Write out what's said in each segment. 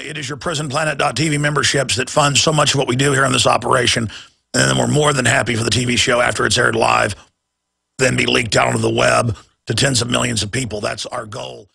It is your prisonplanet.tv memberships that fund so much of what we do here in this operation. And then we're more than happy for the TV show after it's aired live, then be leaked out onto the web to tens of millions of people. That's our goal.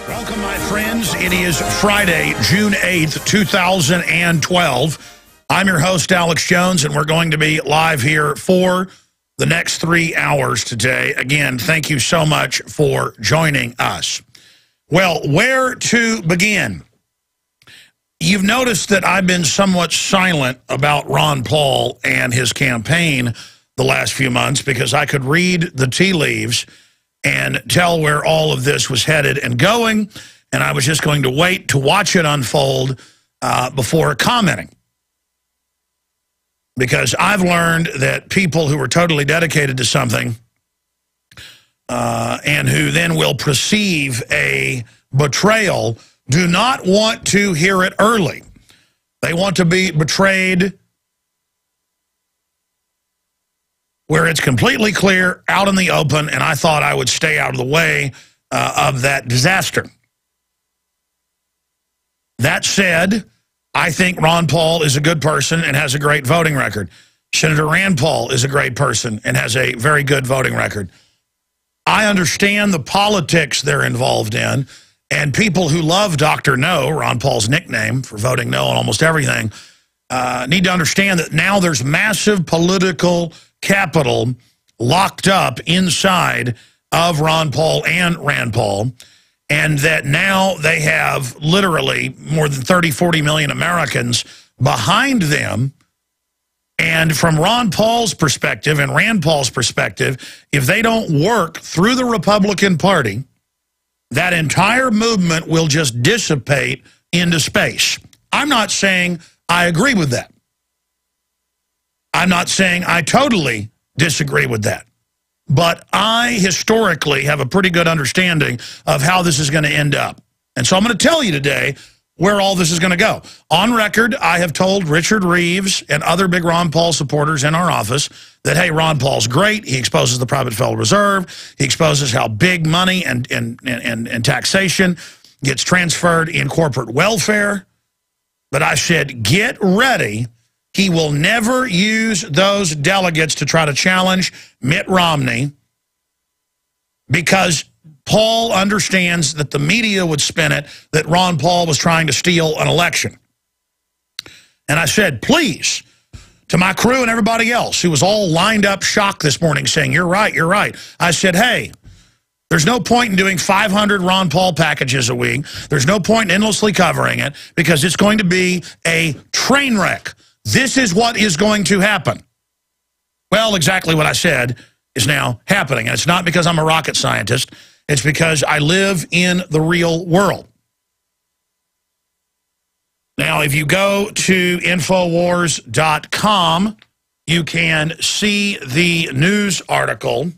Welcome, my friends. It is Friday, June 8th, 2012. I'm your host, Alex Jones, and we're going to be live here for the next 3 hours today. Again, thank you so much for joining us. Well, where to begin? You've noticed that I've been somewhat silent about Ron Paul and his campaign the last few months because I could read the tea leaves and tell where all of this was headed and going, and I was just going to wait to watch it unfold before commenting. Because I've learned that people who are totally dedicated to something and who then will perceive a betrayal do not want to hear it early. They want to be betrayed where it's completely clear, out in the open, and I thought I would stay out of the way of that disaster. That said, I think Ron Paul is a good person and has a great voting record. Senator Rand Paul is a great person and has a very good voting record. I understand the politics they're involved in, and people who love Dr. No, Ron Paul's nickname for voting no on almost everything, need to understand that now there's massive political capital locked up inside of Ron Paul and Rand Paul, and that now they have literally more than 30, 40 million Americans behind them. And from Ron Paul's perspective and Rand Paul's perspective, if they don't work through the Republican Party, that entire movement will just dissipate into space. I'm not saying I agree with that. I'm not saying I totally disagree with that. But I historically have a pretty good understanding of how this is going to end up. And so I'm going to tell you today where all this is going to go. On record, I have told Richard Reeves and other big Ron Paul supporters in our office that, hey, Ron Paul's great. He exposes the private Federal Reserve. He exposes how big money and taxation gets transferred in corporate welfare. But I said, get ready. He will never use those delegates to try to challenge Mitt Romney because Paul understands that the media would spin it that Ron Paul was trying to steal an election. And I said, please, to my crew and everybody else who was all lined up shocked this morning saying, you're right, you're right. I said, hey, there's no point in doing 500 Ron Paul packages a week. There's no point in endlessly covering it because it's going to be a train wreck. This is what is going to happen. Well, exactly what I said is now happening. And it's not because I'm a rocket scientist. It's because I live in the real world. Now, if you go to Infowars.com, you can see the news article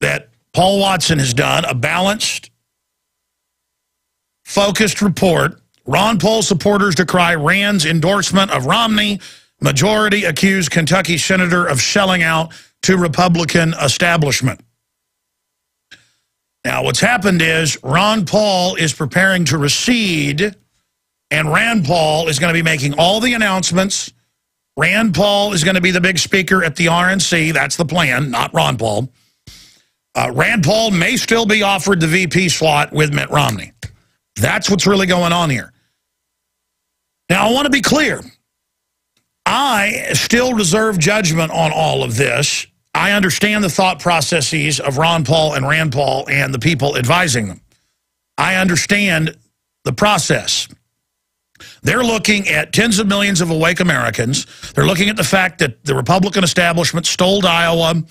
that Paul Watson has done, a balanced, focused report. Ron Paul supporters decry Rand's endorsement of Romney. Majority accuse Kentucky senator of selling out to Republican establishment. Now, what's happened is Ron Paul is preparing to recede, and Rand Paul is going to be making all the announcements. Rand Paul is going to be the big speaker at the RNC. That's the plan, not Ron Paul. Rand Paul may still be offered the VP slot with Mitt Romney. That's what's really going on here. Now, I want to be clear. I still reserve judgment on all of this. I understand the thought processes of Ron Paul and Rand Paul and the people advising them. I understand the process. They're looking at tens of millions of awake Americans. They're looking at the fact that the Republican establishment stole Iowa,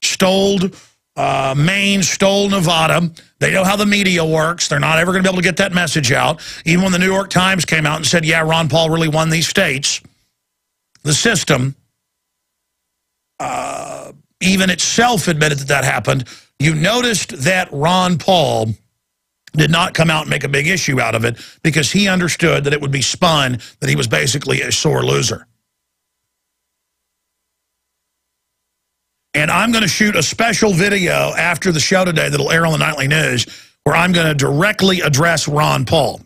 stole Maine stole Nevada. They know how the media works. They're not ever going to be able to get that message out. Even when the New York Times came out and said, yeah, Ron Paul really won these states, the system, even itself admitted that that happened. You noticed that Ron Paul did not come out and make a big issue out of it because he understood that it would be spun that he was basically a sore loser. And I'm going to shoot a special video after the show today that'll air on the Nightly News where I'm going to directly address Ron Paul.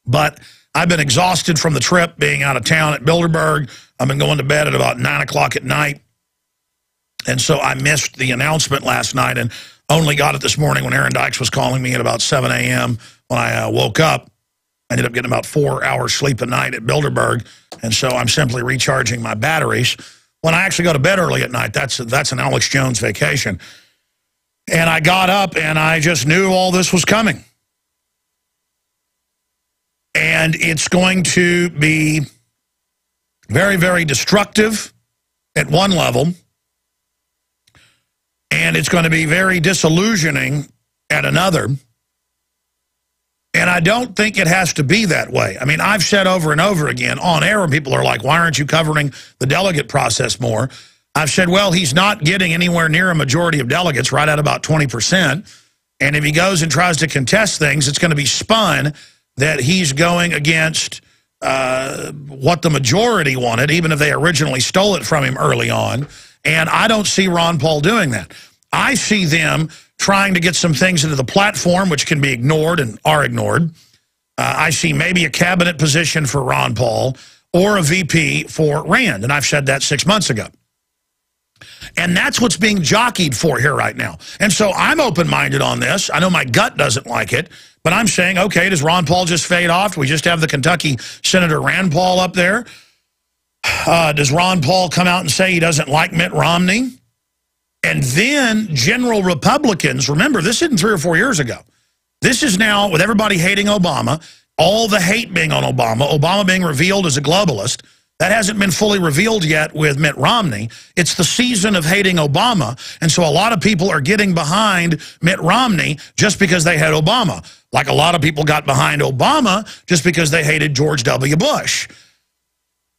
But I've been exhausted from the trip, being out of town at Bilderberg. I've been going to bed at about 9 o'clock at night. And so I missed the announcement last night and only got it this morning when Aaron Dykes was calling me at about 7 a.m. when I woke up. I ended up getting about 4 hours sleep a night at Bilderberg. And so I'm simply recharging my batteries. When I actually go to bed early at night, that's an Alex Jones vacation. And I got up and I just knew all this was coming. And it's going to be very, very destructive at one level. And it's going to be very disillusioning at another. And I don't think it has to be that way. I mean, I've said over and over again on air when people are like, why aren't you covering the delegate process more? I've said, well, he's not getting anywhere near a majority of delegates, right at about 20%. And if he goes and tries to contest things, it's going to be spun that he's going against what the majority wanted, even if they originally stole it from him early on. And I don't see Ron Paul doing that. I see them trying to get some things into the platform which can be ignored and are ignored. I see maybe a cabinet position for Ron Paul or a VP for Rand, and I've said that 6 months ago. And that's what's being jockeyed for here right now. And so I'm open-minded on this. I know my gut doesn't like it, but I'm saying, okay, does Ron Paul just fade off? Do we just have the Kentucky Senator Rand Paul up there? Does Ron Paul come out and say he doesn't like Mitt Romney? And then general Republicans, remember, this isn't 3 or 4 years ago. This is now, with everybody hating Obama, all the hate being on Obama, Obama being revealed as a globalist. That hasn't been fully revealed yet with Mitt Romney. It's the season of hating Obama. And so a lot of people are getting behind Mitt Romney just because they hate Obama. Like a lot of people got behind Obama just because they hated George W. Bush.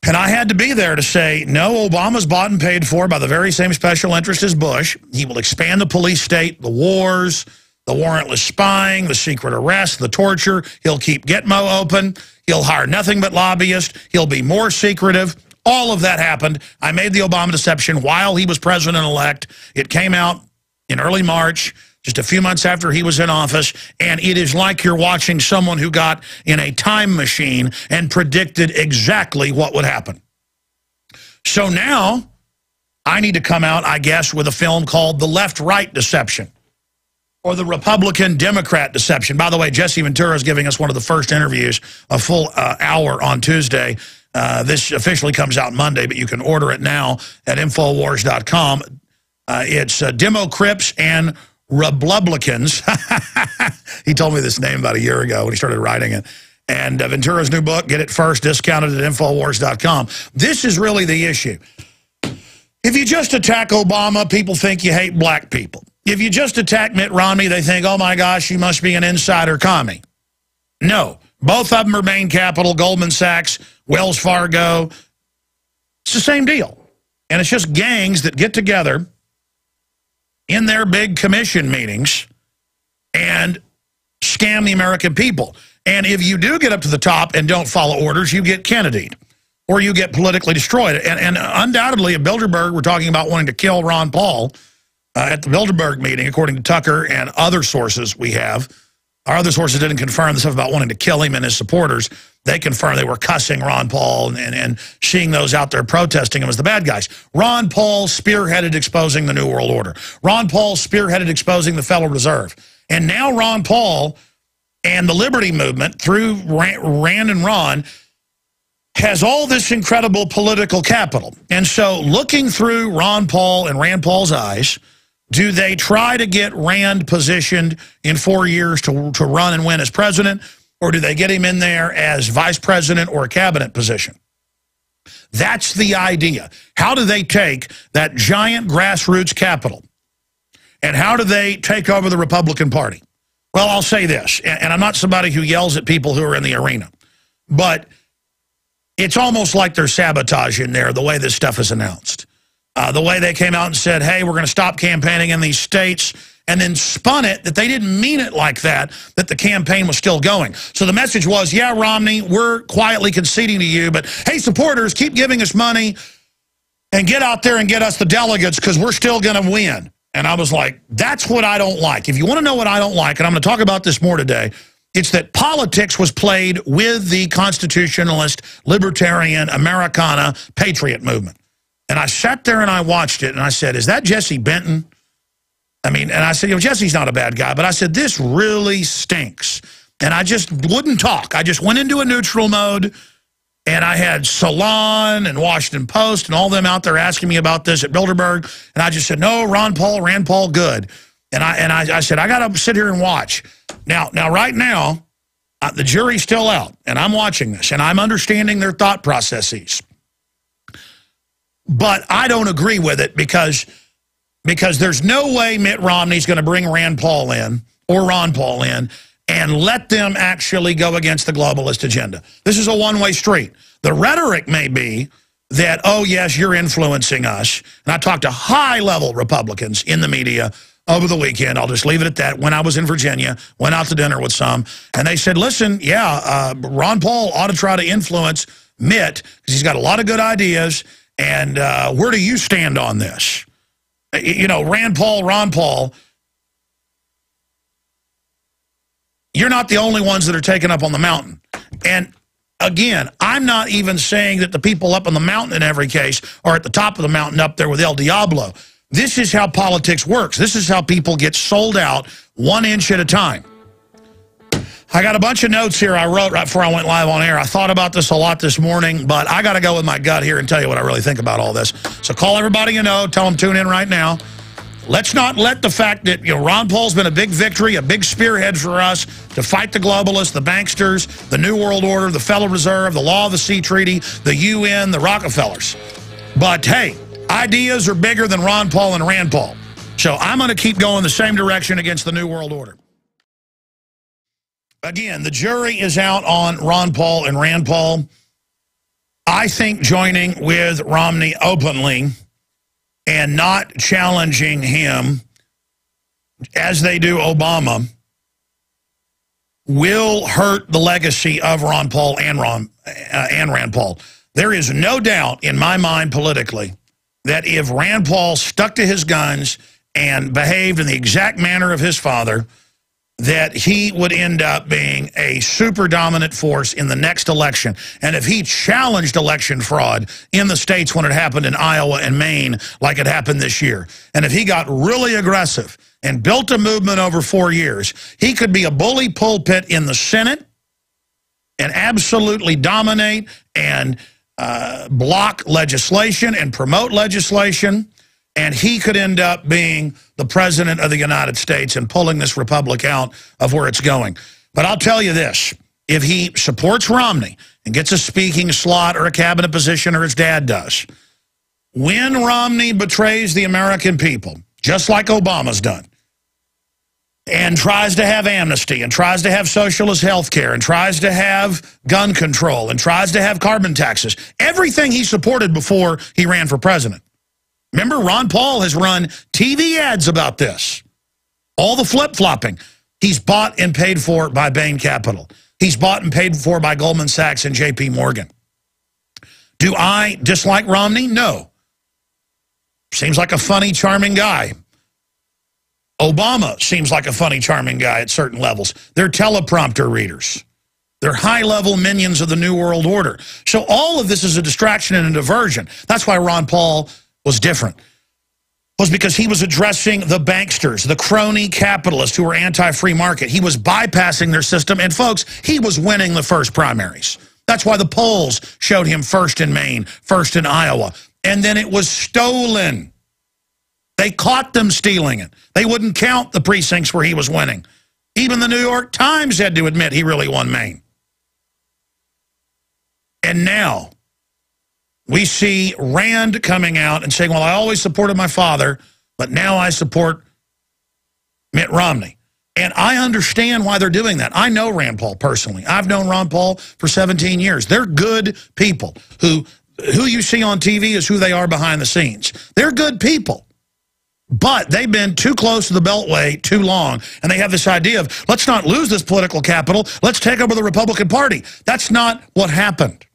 And I had to be there to say, no, Obama's bought and paid for by the very same special interest as Bush. He will expand the police state, the wars, the warrantless spying, the secret arrest, the torture. He'll keep Gitmo open. He'll hire nothing but lobbyists. He'll be more secretive. All of that happened. I made the Obama deception while he was president-elect. It came out in early March, just a few months after he was in office, and it is like you're watching someone who got in a time machine and predicted exactly what would happen. So now I need to come out, I guess, with a film called The Left-Right Deception, or The Republican-Democrat Deception. By the way, Jesse Ventura is giving us one of the first interviews, a full hour on Tuesday. This officially comes out Monday, but you can order it now at Infowars.com. It's Demo Crips and Republicans. He told me this name about a year ago when he started writing it. And Ventura's new book, get it first, discounted at Infowars.com. This is really the issue. If you just attack Obama, people think you hate black people. If you just attack Mitt Romney, they think, oh my gosh, you must be an insider commie. No, both of them are Bain Capital, Goldman Sachs, Wells Fargo. It's the same deal. And it's just gangs that get together in their big commission meetings and scam the American people. And if you do get up to the top and don't follow orders, you get Kennedy'd or you get politically destroyed. And undoubtedly at Bilderberg, we're talking about wanting to kill Ron Paul at the Bilderberg meeting, according to Tucker and other sources we have. Our other sources didn't confirm the stuff about wanting to kill him and his supporters. They confirmed they were cussing Ron Paul and seeing those out there protesting him as the bad guys. Ron Paul spearheaded exposing the New World Order. Ron Paul spearheaded exposing the Federal Reserve. And now Ron Paul and the Liberty Movement, through Rand and Ron, has all this incredible political capital. And so looking through Ron Paul and Rand Paul's eyes, do they try to get Rand positioned in 4 years to run and win as president, or do they get him in there as vice president or a cabinet position? That's the idea. How do they take that giant grassroots capital And how do they take over the Republican Party? Well, I'll say this, and I'm not somebody who yells at people who are in the arena, but it's almost like there's sabotage in there, the way this stuff is announced. The way they came out and said, hey, we're going to stop campaigning in these states, and then spun it that they didn't mean it like that the campaign was still going. So the message was, yeah, Romney, we're quietly conceding to you, but hey, supporters, keep giving us money and get out there and get us the delegates because we're still going to win. And I was like, that's what I don't like. If you want to know what I don't like, and I'm going to talk about this more today, it's that politics was played with the constitutionalist, libertarian, Americana, patriot movement. And I sat there and I watched it, and I said, is that Jesse Benton? I mean, and I said, you know, Jesse's not a bad guy, but I said, this really stinks. And I just wouldn't talk. I just went into a neutral mode, and I had Salon and Washington Post and all them out there asking me about this at Bilderberg, and I just said, no, Rand Paul, good. And I said, I got to sit here and watch. Now, right now, the jury's still out, and I'm watching this, and I'm understanding their thought processes. But I don't agree with it because there's no way Mitt Romney's going to bring Rand Paul in or Ron Paul in and let them actually go against the globalist agenda. This is a one-way street. The rhetoric may be that, oh, yes, you're influencing us. And I talked to high-level Republicans in the media over the weekend. I'll just leave it at that. When I was in Virginia, went out to dinner with some, and they said, listen, yeah, Ron Paul ought to try to influence Mitt because he's got a lot of good ideas, and where do you stand on this? You know, Ron Paul, you're not the only ones that are taken up on the mountain. And again, I'm not even saying that the people up on the mountain in every case are at the top of the mountain up there with El Diablo. This is how politics works. This is how people get sold out 1 inch at a time. I got a bunch of notes here I wrote right before I went live on air. I thought about this a lot this morning, but I got to go with my gut here and tell you what I really think about all this. So call everybody you know. Tell them tune in right now. Let's not let the fact that, you know, Ron Paul's been a big victory, a big spearhead for us to fight the globalists, the banksters, the New World Order, the Federal Reserve, the Law of the Sea Treaty, the UN, the Rockefellers. But, hey, ideas are bigger than Ron Paul and Rand Paul. So I'm going to keep going the same direction against the New World Order. Again, the jury is out on Ron Paul and Rand Paul. I think joining with Romney openly and not challenging him, as they do Obama, will hurt the legacy of Ron Paul and Rand Paul. There is no doubt in my mind politically that if Rand Paul stuck to his guns and behaved in the exact manner of his father, that he would end up being a super dominant force in the next election. And if he challenged election fraud in the states when it happened in Iowa and Maine like it happened this year, and if he got really aggressive and built a movement over 4 years, he could be a bully pulpit in the Senate and absolutely dominate and block legislation and promote legislation. And he could end up being the president of the United States and pulling this republic out of where it's going. But I'll tell you this, if he supports Romney and gets a speaking slot or a cabinet position or his dad does, when Romney betrays the American people, just like Obama's done, and tries to have amnesty and tries to have socialist health care and tries to have gun control and tries to have carbon taxes, everything he supported before he ran for president. Remember, Ron Paul has run TV ads about this. All the flip-flopping. He's bought and paid for by Bain Capital. He's bought and paid for by Goldman Sachs and J.P. Morgan. Do I dislike Romney? No. Seems like a funny, charming guy. Obama seems like a funny, charming guy at certain levels. They're teleprompter readers. They're high-level minions of the New World Order. So all of this is a distraction and a diversion. That's why Ron Paul was different, was because he was addressing the banksters, the crony capitalists who were anti-free market. He was bypassing their system, and folks, he was winning the first primaries. That's why the polls showed him first in Maine, first in Iowa, and then it was stolen. They caught them stealing it. They wouldn't count the precincts where he was winning. Even the New York Times had to admit he really won Maine. And now we see Rand coming out and saying, well, I always supported my father, but now I support Mitt Romney. And I understand why they're doing that. I know Rand Paul personally. I've known Ron Paul for 17 years. They're good people. Who you see on TV is who they are behind the scenes. They're good people. But they've been too close to the Beltway too long, and they have this idea of, let's not lose this political capital, let's take over the Republican Party. That's not what happened.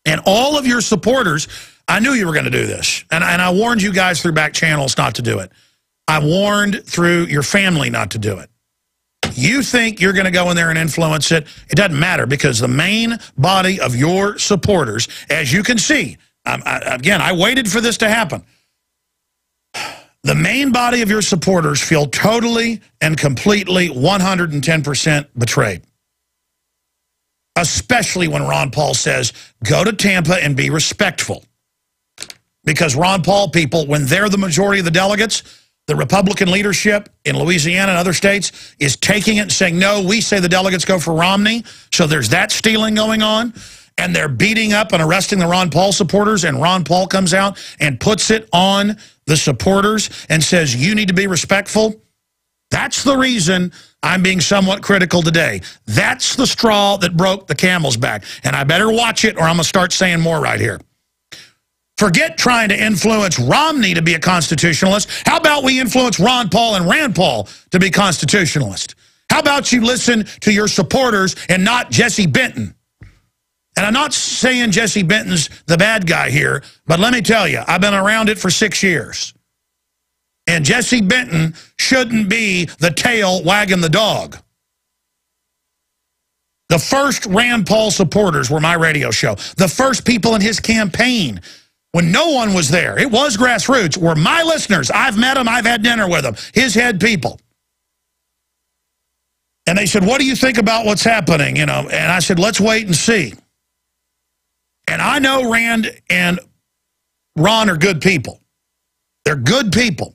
And all of your supporters, I knew you were going to do this, and I warned you guys through back channels not to do it. I warned through your family not to do it. You think you're going to go in there and influence it. It doesn't matter, because the main body of your supporters, as you can see, again, I waited for this to happen. The main body of your supporters feel totally and completely 110% betrayed. Especially when Ron Paul says, go to Tampa and be respectful. Because Ron Paul people, when they're the majority of the delegates, the Republican leadership in Louisiana and other states is taking it and saying, no, we say the delegates go for Romney. So there's that stealing going on. And they're beating up and arresting the Ron Paul supporters, and Ron Paul comes out and puts it on the supporters and says, you need to be respectful. That's the reason I'm being somewhat critical today. That's the straw that broke the camel's back. And I better watch it, or I'm going to start saying more right here. Forget trying to influence Romney to be a constitutionalist. How about we influence Ron Paul and Rand Paul to be constitutionalist? How about you listen to your supporters and not Jesse Benton? And I'm not saying Jesse Benton's the bad guy here, but let me tell you, I've been around it for 6 years. And Jesse Benton shouldn't be the tail wagging the dog. The first Rand Paul supporters were my radio show. The first people in his campaign, when no one was there, it was grassroots, were my listeners. I've met them, I've had dinner with them, his head people. And they said, what do you think about what's happening? You know, and I said, let's wait and see. And I know Rand and Ron are good people. They're good people.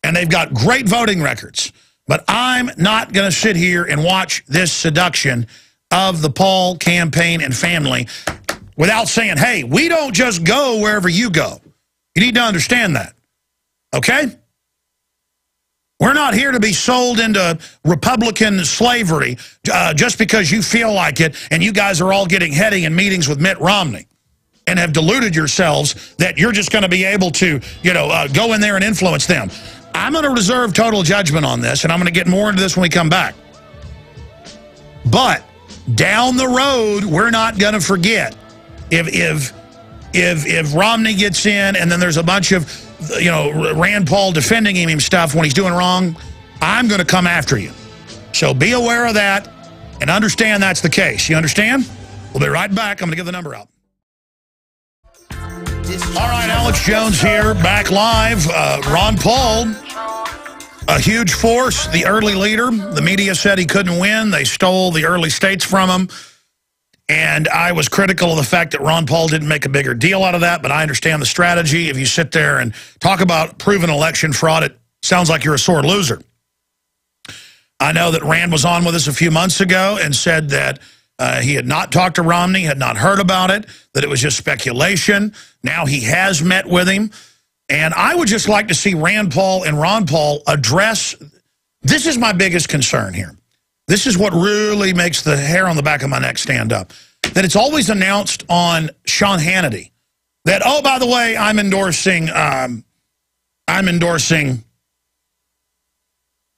And they've got great voting records. But I'm not going to sit here and watch this seduction of the Paul campaign and family without saying, hey, we don't just go wherever you go. You need to understand that. Okay? We're not here to be sold into Republican slavery just because you feel like it, and you guys are all getting heady in meetings with Mitt Romney and have deluded yourselves that you're just going to be able to, you know, go in there and influence them. I'm going to reserve total judgment on this, and I'm going to get more into this when we come back. But down the road, we're not going to forget if Romney gets in and then there's a bunch of, you know, Rand Paul defending him stuff when he's doing wrong, I'm going to come after you. So be aware of that and understand that's the case. You understand? We'll be right back. I'm going to give the number out. All right, Alex Jones here, back live. Ron Paul, a huge force, the early leader. The media said he couldn't win. They stole the early states from him. And I was critical of the fact that Ron Paul didn't make a bigger deal out of that, but I understand the strategy. If you sit there and talk about proven election fraud, it sounds like you're a sore loser. I know that Rand was on with us a few months ago and said that he had not talked to Romney, had not heard about it, that it was just speculation. Now he has met with him. And I would just like to see Rand Paul and Ron Paul address, this is my biggest concern here. This is what really makes the hair on the back of my neck stand up. That it's always announced on Sean Hannity that, oh, by the way, I'm endorsing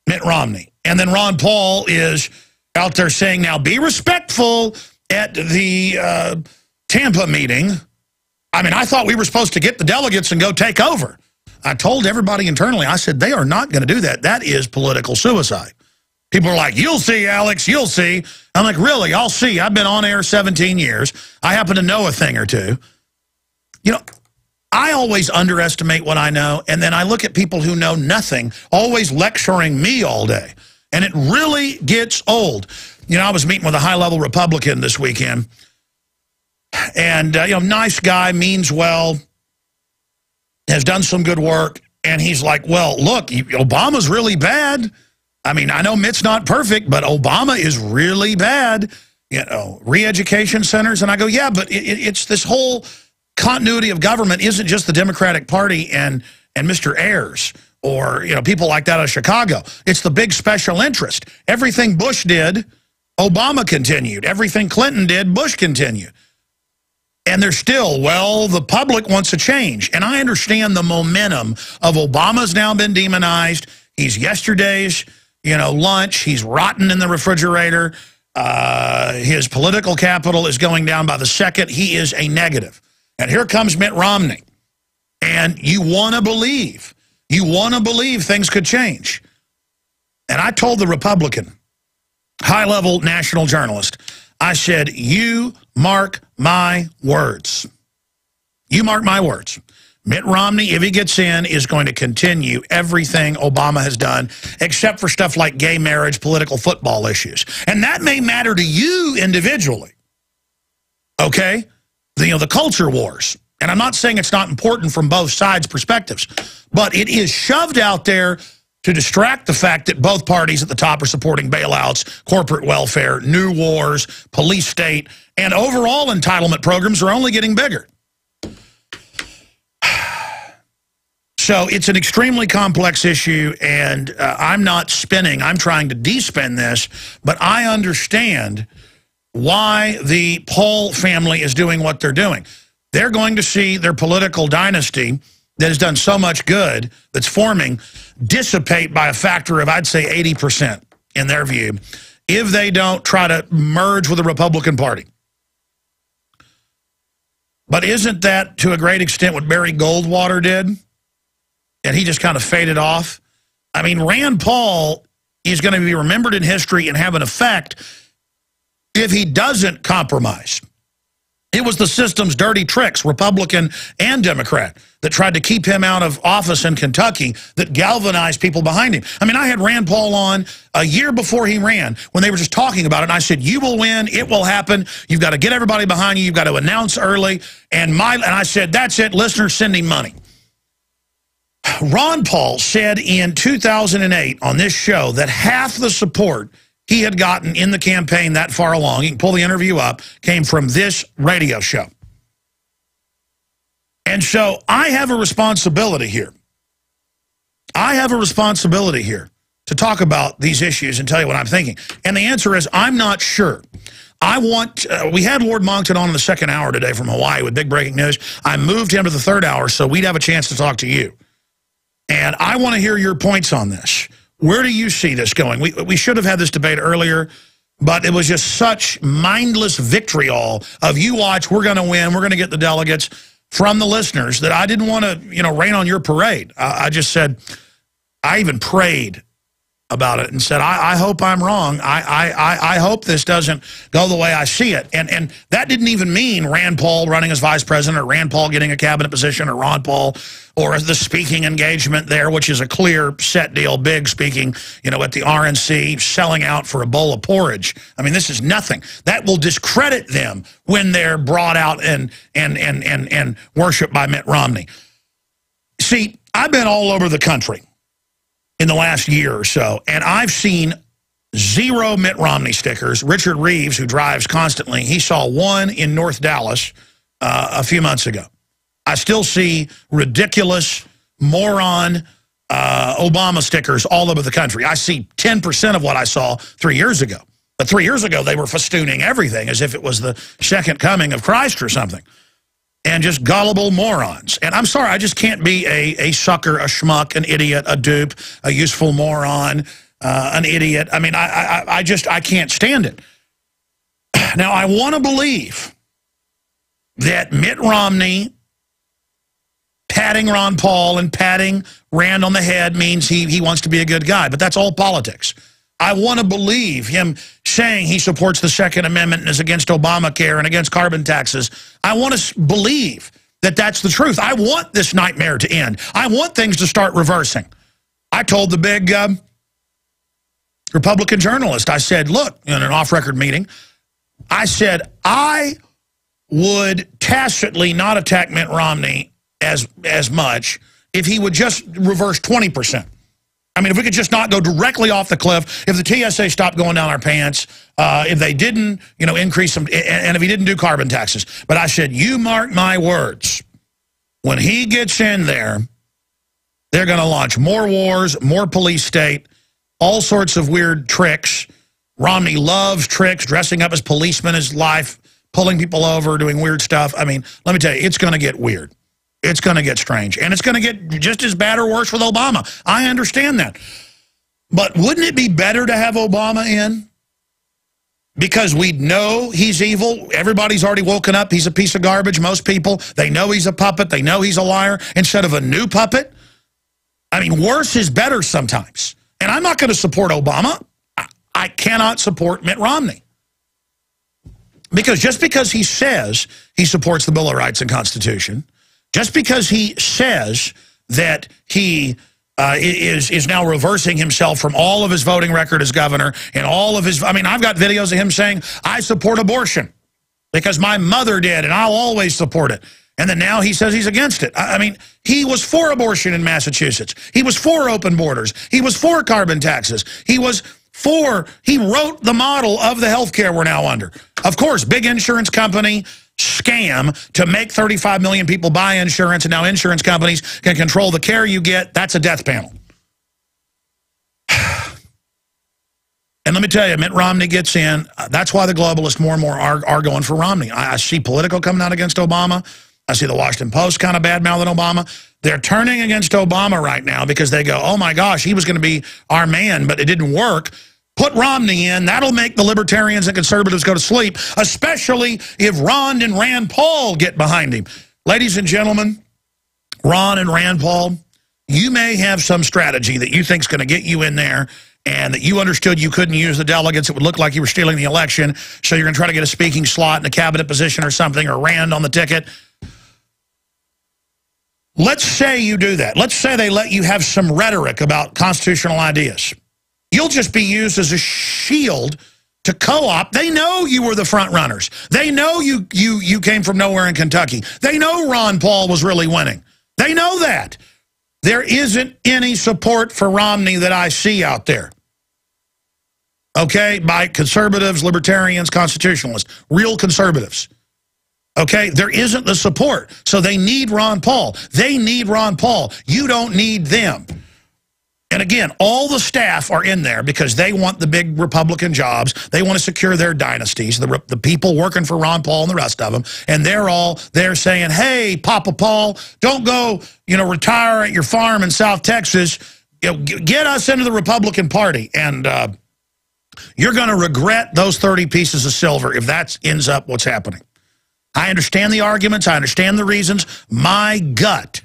Mitt Romney. And then Ron Paul is out there saying, now be respectful at the Tampa meeting. I mean, I thought we were supposed to get the delegates and go take over. I told everybody internally, I said, they are not going to do that. That is political suicide. People are like, you'll see, Alex, you'll see. I'm like, really, I'll see. I've been on air 17 years. I happen to know a thing or two. You know, I always underestimate what I know, and then I look at people who know nothing, always lecturing me all day. And it really gets old. You know, I was meeting with a high-level Republican this weekend, and, you know, nice guy, means well, has done some good work, and he's like, well, look, Obama's really bad. I mean, I know Mitt's not perfect, but Obama is really bad. You know, re-education centers. And I go, yeah, but it's this whole continuity of government isn't just the Democratic Party and Mr. Ayers or people like that out of Chicago. It's the big special interest. Everything Bush did, Obama continued. Everything Clinton did, Bush continued. And they're still, well, the public wants a change. And I understand the momentum of Obama's now been demonized. He's yesterday's, lunch. He's rotten in the refrigerator. His political capital is going down by the second. He is a negative. And here comes Mitt Romney. And you want to believe things could change. And I told the Republican, high-level national journalist, I said, you mark my words. You mark my words. Mitt Romney, if he gets in, is going to continue everything Obama has done, except for stuff like gay marriage, political football issues. And that may matter to you individually, okay? The culture wars. And I'm not saying it's not important from both sides' perspectives, but it is shoved out there to distract the fact that both parties at the top are supporting bailouts, corporate welfare, new wars, police state, and overall entitlement programs are only getting bigger. So it's an extremely complex issue, and I'm not spinning. I'm trying to de-spin this, but I understand why the Paul family is doing what they're doing. They're going to see their political dynasty that has done so much good that's forming dissipate by a factor of, I'd say, 80% in their view, if they don't try to merge with the Republican Party. But isn't that, to a great extent, what Barry Goldwater did? And he just kind of faded off. I mean, Rand Paul is going to be remembered in history and have an effect if he doesn't compromise. It was the system's dirty tricks, Republican and Democrat, that tried to keep him out of office in Kentucky that galvanized people behind him. I mean, I had Rand Paul on a year before he ran when they were just talking about it, and I said, you will win, it will happen, you've got to get everybody behind you, you've got to announce early, and I said, that's it, listeners, send him money. Ron Paul said in 2008 on this show that half the support he had gotten in the campaign that far along, you can pull the interview up, came from this radio show. And so I have a responsibility here. I have a responsibility here to talk about these issues and tell you what I'm thinking. And the answer is I'm not sure. We had Lord Monckton on in the second hour today from Hawaii with big breaking news. I moved him to the third hour so we'd have a chance to talk to you. And I want to hear your points on this. Where do you see this going? We should have had this debate earlier, but it was just such mindless vitriol of you watch, we're going to win, we're going to get the delegates from the listeners that I didn't want to, rain on your parade. I just said, I even prayed about it and said, I hope I'm wrong. I hope this doesn't go the way I see it. And that didn't even mean Rand Paul running as vice president or Rand Paul getting a cabinet position or Ron Paul or the speaking engagement there, which is a clear set deal, big speaking, at the RNC, selling out for a bowl of porridge. I mean, this is nothing. That will discredit them when they're brought out and worshiped by Mitt Romney. See, I've been all over the country in the last year or so, and I've seen 0 Mitt Romney stickers. Richard Reeves, who drives constantly, he saw one in North Dallas a few months ago. I still see ridiculous, moron Obama stickers all over the country. I see 10% of what I saw 3 years ago. But 3 years ago, they were festooning everything as if it was the second coming of Christ or something. And just gullible morons. And I'm sorry, I just can't be a sucker, a schmuck, an idiot, a dupe, a useful moron, an idiot. I mean, I can't stand it. Now, I want to believe that Mitt Romney patting Ron Paul and patting Rand on the head means he wants to be a good guy, but that's all politics. I want to believe him saying he supports the Second Amendment and is against Obamacare and against carbon taxes. I want to believe that that's the truth. I want this nightmare to end. I want things to start reversing. I told the big Republican journalist, I said, look, in an off-record meeting, I said, I would tacitly not attack Mitt Romney as much if he would just reverse 20%. I mean, if we could just not go directly off the cliff, if the TSA stopped going down our pants, if they didn't, increase them, and if he didn't do carbon taxes. But I said, you mark my words, when he gets in there, They're going to launch more wars, more police state, all sorts of weird tricks. Romney loves tricks, dressing up as policemen his life, pulling people over, doing weird stuff. I mean, let me tell you, it's going to get weird. It's going to get strange. And it's going to get just as bad or worse with Obama. I understand that. But wouldn't it be better to have Obama in? Because we know he's evil. Everybody's already woken up. He's a piece of garbage. Most people, they know he's a puppet. They know he's a liar. Instead of a new puppet. I mean, worse is better sometimes. And I'm not going to support Obama. I cannot support Mitt Romney. Because just because he says he supports the Bill of Rights and Constitution, just because he says that he is now reversing himself from all of his voting record as governor and all of his, I mean, I've got videos of him saying, I support abortion because my mother did and I'll always support it. And then now he says he's against it. I mean, he was for abortion in Massachusetts. He was for open borders. He was for carbon taxes. He wrote the model of the health care we're now under. Of course, big insurance company scam to make 35 million people buy insurance, and now insurance companies can control the care you get. That's a death panel. And let me tell you, Mitt Romney gets in. That's why the globalists more and more are going for Romney. I see Politico coming out against Obama. I see the Washington Post kind of bad-mouthing Obama. They're turning against Obama right now because they go, oh, my gosh, he was going to be our man, but it didn't work. Put Romney in. That'll make the libertarians and conservatives go to sleep, especially if Ron and Rand Paul get behind him. Ladies and gentlemen, Ron and Rand Paul, you may have some strategy that you think is going to get you in there and that you understood you couldn't use the delegates. It would look like you were stealing the election, so you're going to try to get a speaking slot in a cabinet position or something, or Rand on the ticket. Let's say you do that. Let's say they let you have some rhetoric about constitutional ideas. You'll just be used as a shield to co-op. They know you were the front runners. They know you came from nowhere in Kentucky. They know Ron Paul was really winning. They know that. There isn't any support for Romney that I see out there. Okay? By conservatives, libertarians, constitutionalists, real conservatives. Okay, there isn't the support. So they need Ron Paul. They need Ron Paul. You don't need them. And again, all the staff are in there because they want the big Republican jobs. They want to secure their dynasties, the people working for Ron Paul and the rest of them. And they're all there saying, hey, Papa Paul, don't go, retire at your farm in South Texas. Get us into the Republican Party. And you're going to regret those 30 pieces of silver if that ends up what's happening. I understand the arguments. I understand the reasons. My gut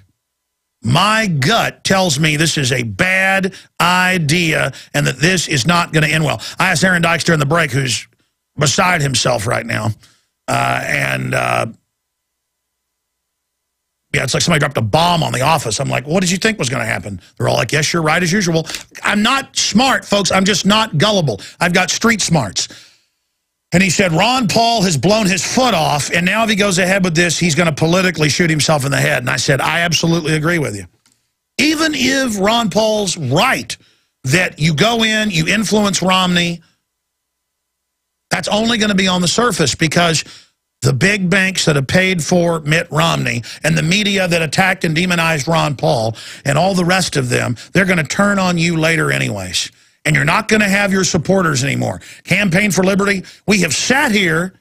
tells me this is a bad idea and that this is not going to end well. I asked Aaron Dykes during the break, who's beside himself right now. Yeah, it's like somebody dropped a bomb on the office. I'm like, what did you think was going to happen? They're all like, yes, you're right as usual. I'm not smart, folks. I'm just not gullible. I've got street smarts. And he said, Ron Paul has blown his foot off, and now if he goes ahead with this, he's going to politically shoot himself in the head. And I said, I absolutely agree with you. Even if Ron Paul's right that you go in, you influence Romney, that's only going to be on the surface because the big banks that have paid for Mitt Romney and the media that attacked and demonized Ron Paul and all the rest of them, they're going to turn on you later anyways. And you're not going to have your supporters anymore. Campaign for Liberty, we have sat here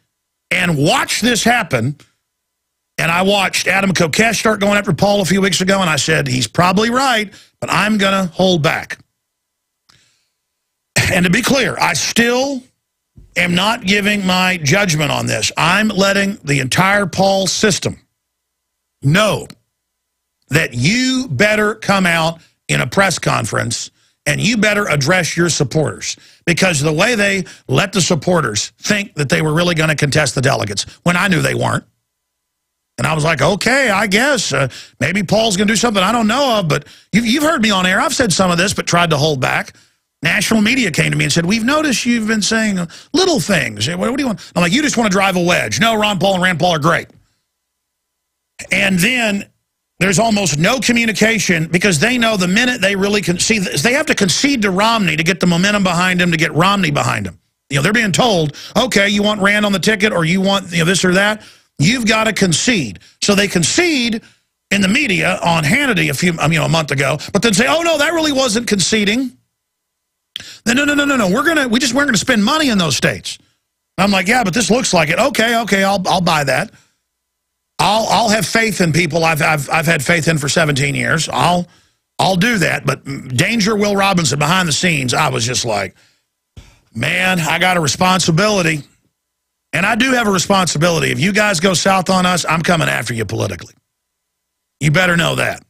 and watched this happen. And I watched Adam Kokesh start going after Paul a few weeks ago, and I said, he's probably right, but I'm going to hold back. And to be clear, I still am not giving my judgment on this. I'm letting the entire Paul system know that you better come out in a press conference and you better address your supporters, because the way they let the supporters think that they were really going to contest the delegates when I knew they weren't. And I was like, okay, I guess maybe Paul's going to do something I don't know of, but you've heard me on air. I've said some of this, but tried to hold back. National media came to me and said, we've noticed you've been saying little things. What do you want? I'm like, you just want to drive a wedge. No, Ron Paul and Rand Paul are great. And then there's almost no communication because they know the minute they really concede, they have to concede to Romney to get the momentum behind him, to get Romney behind him. They're being told, okay, you want Rand on the ticket or you want this or that. You've got to concede. So they concede in the media on Hannity a month ago, but then say, oh no, that really wasn't conceding. No. We're gonna spend money in those states. And I'm like, yeah, but this looks like it. Okay, I'll buy that. I'll have faith in people I've had faith in for 17 years. I'll do that. But Danger Will Robinson behind the scenes, I was just like, man, I got a responsibility. And I do have a responsibility. If you guys go south on us, I'm coming after you politically. You better know that.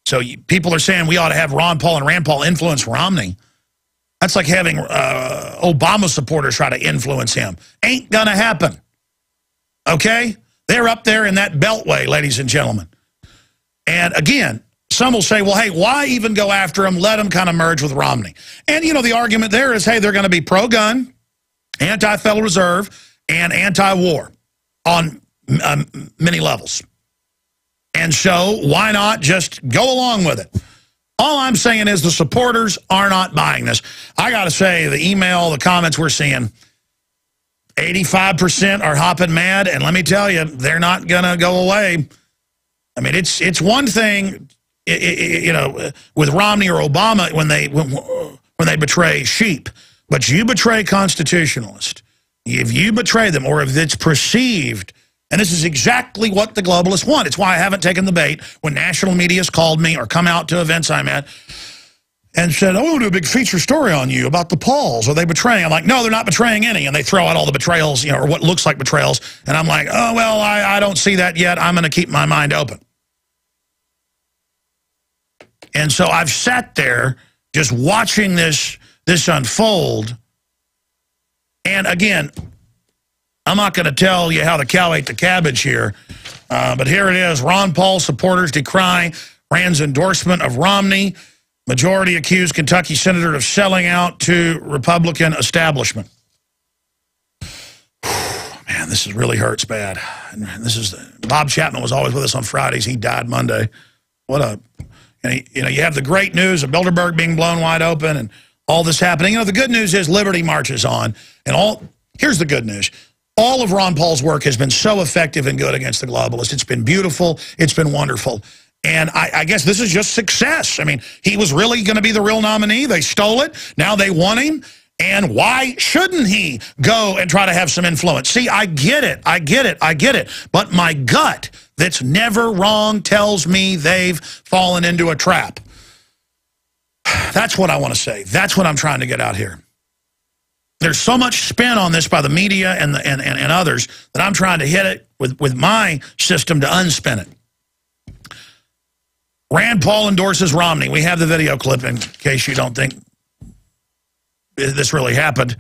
So people are saying we ought to have Ron Paul and Rand Paul influence Romney. That's like having Obama supporters try to influence him. Ain't going to happen. Okay? They're up there in that beltway, ladies and gentlemen. And again, some will say, well, hey, why even go after him? Let him kind of merge with Romney. And, you know, the argument there is, hey, they're going to be pro-gun, anti-Federal Reserve, and anti-war on many levels. And so why not just go along with it? All I'm saying is the supporters are not buying this. I got to say, the email, the comments we're seeing, 85% are hopping mad, and let me tell you, they're not going to go away. I mean, it's one thing, you know, with Romney or Obama when they betray sheep, but you betray constitutionalists. If you betray them, or if it's perceived, and this is exactly what the globalists want. It's why I haven't taken the bait when national media has called me or come out to events I'm at and said, oh, we'll do a big feature story on you about the Pauls. Are they betraying? I'm like, no, they're not betraying any. And they throw out all the betrayals, you know, or what looks like betrayals. And I'm like, oh, well, I don't see that yet. I'm going to keep my mind open. And so I've sat there just watching this unfold. And again, I'm not going to tell you how the cow ate the cabbage here, but here it is. Ron Paul supporters decry Rand's endorsement of Romney. Majority accused Kentucky senator of selling out to Republican establishment. Man, this really hurts bad. And this is Bob Chapman was always with us on Fridays. He died Monday. What a, you know, you have the great news of Bilderberg being blown wide open and all this happening. You know, the good news is Liberty marches on, and here's the good news. All of Ron Paul's work has been so effective and good against the globalists. It's been beautiful. It's been wonderful. And I guess this is just success. I mean, he was really going to be the real nominee. They stole it. Now they want him. And why shouldn't he go and try to have some influence? See, I get it. I get it. But my gut, that's never wrong, tells me they've fallen into a trap. That's what I want to say. That's what I'm trying to get out here. There's so much spin on this by the media and others that I'm trying to hit it with my system to unspin it. Rand Paul endorses Romney. We have the video clip in case you don't think this really happened.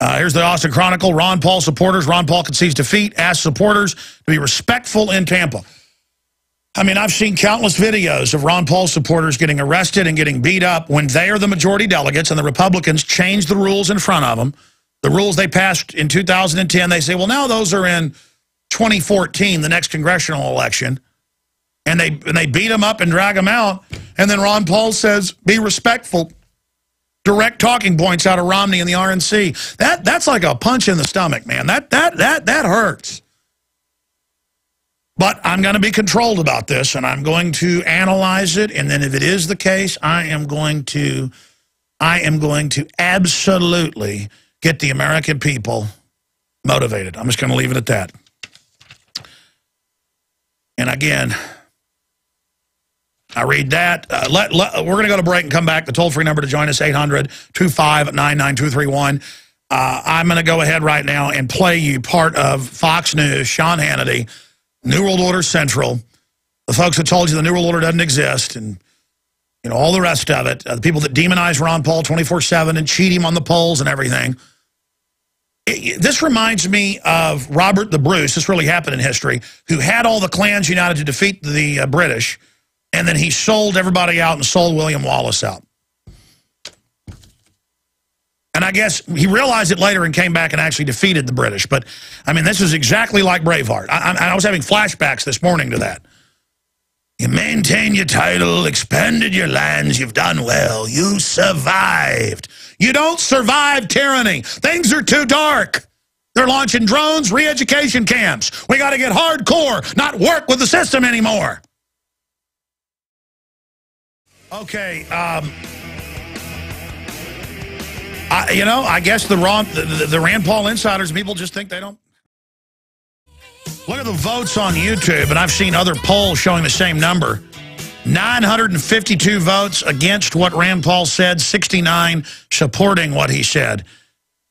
Here's the Austin Chronicle. Ron Paul supporters. Ron Paul concedes defeat. Asks supporters to be respectful in Tampa. I mean, I've seen countless videos of Ron Paul supporters getting arrested and getting beat up when they are the majority delegates and the Republicans change the rules in front of them. The rules they passed in 2010, they say, well, now those are in 2014, the next congressional election. And they beat them up and drag them out. And then Ron Paul says, be respectful. Direct talking points out of Romney and the RNC. That's like a punch in the stomach, man. That hurts. But I'm going to be controlled about this, and I'm going to analyze it. And then if it is the case, I am going to absolutely get the American people motivated. I'm just going to leave it at that. And again, I read that. We're going to go to break and come back. The toll-free number to join us, 800-259-9231. I'm going to go ahead right now and play you part of Fox News, Sean Hannity, New World Order Central, the folks that told you the New World Order doesn't exist, and you know all the rest of it, the people that demonize Ron Paul 24/7 and cheat him on the polls and everything. This reminds me of Robert the Bruce. This really happened in history, who had all the clans united to defeat the British, and then he sold everybody out and sold William Wallace out. And I guess he realized it later and came back and actually defeated the British. But, I mean, this is exactly like Braveheart. I was having flashbacks this morning to that. You maintain your title, expanded your lands, you've done well, you survived. You don't survive tyranny. Things are too dark. They're launching drones, re-education camps. We got to get hardcore, not work with the system anymore. Okay, I guess the Rand Paul insiders, people just think they don't. Look at the votes on YouTube, and I've seen other polls showing the same number. 952 votes against what Rand Paul said, 69 supporting what he said.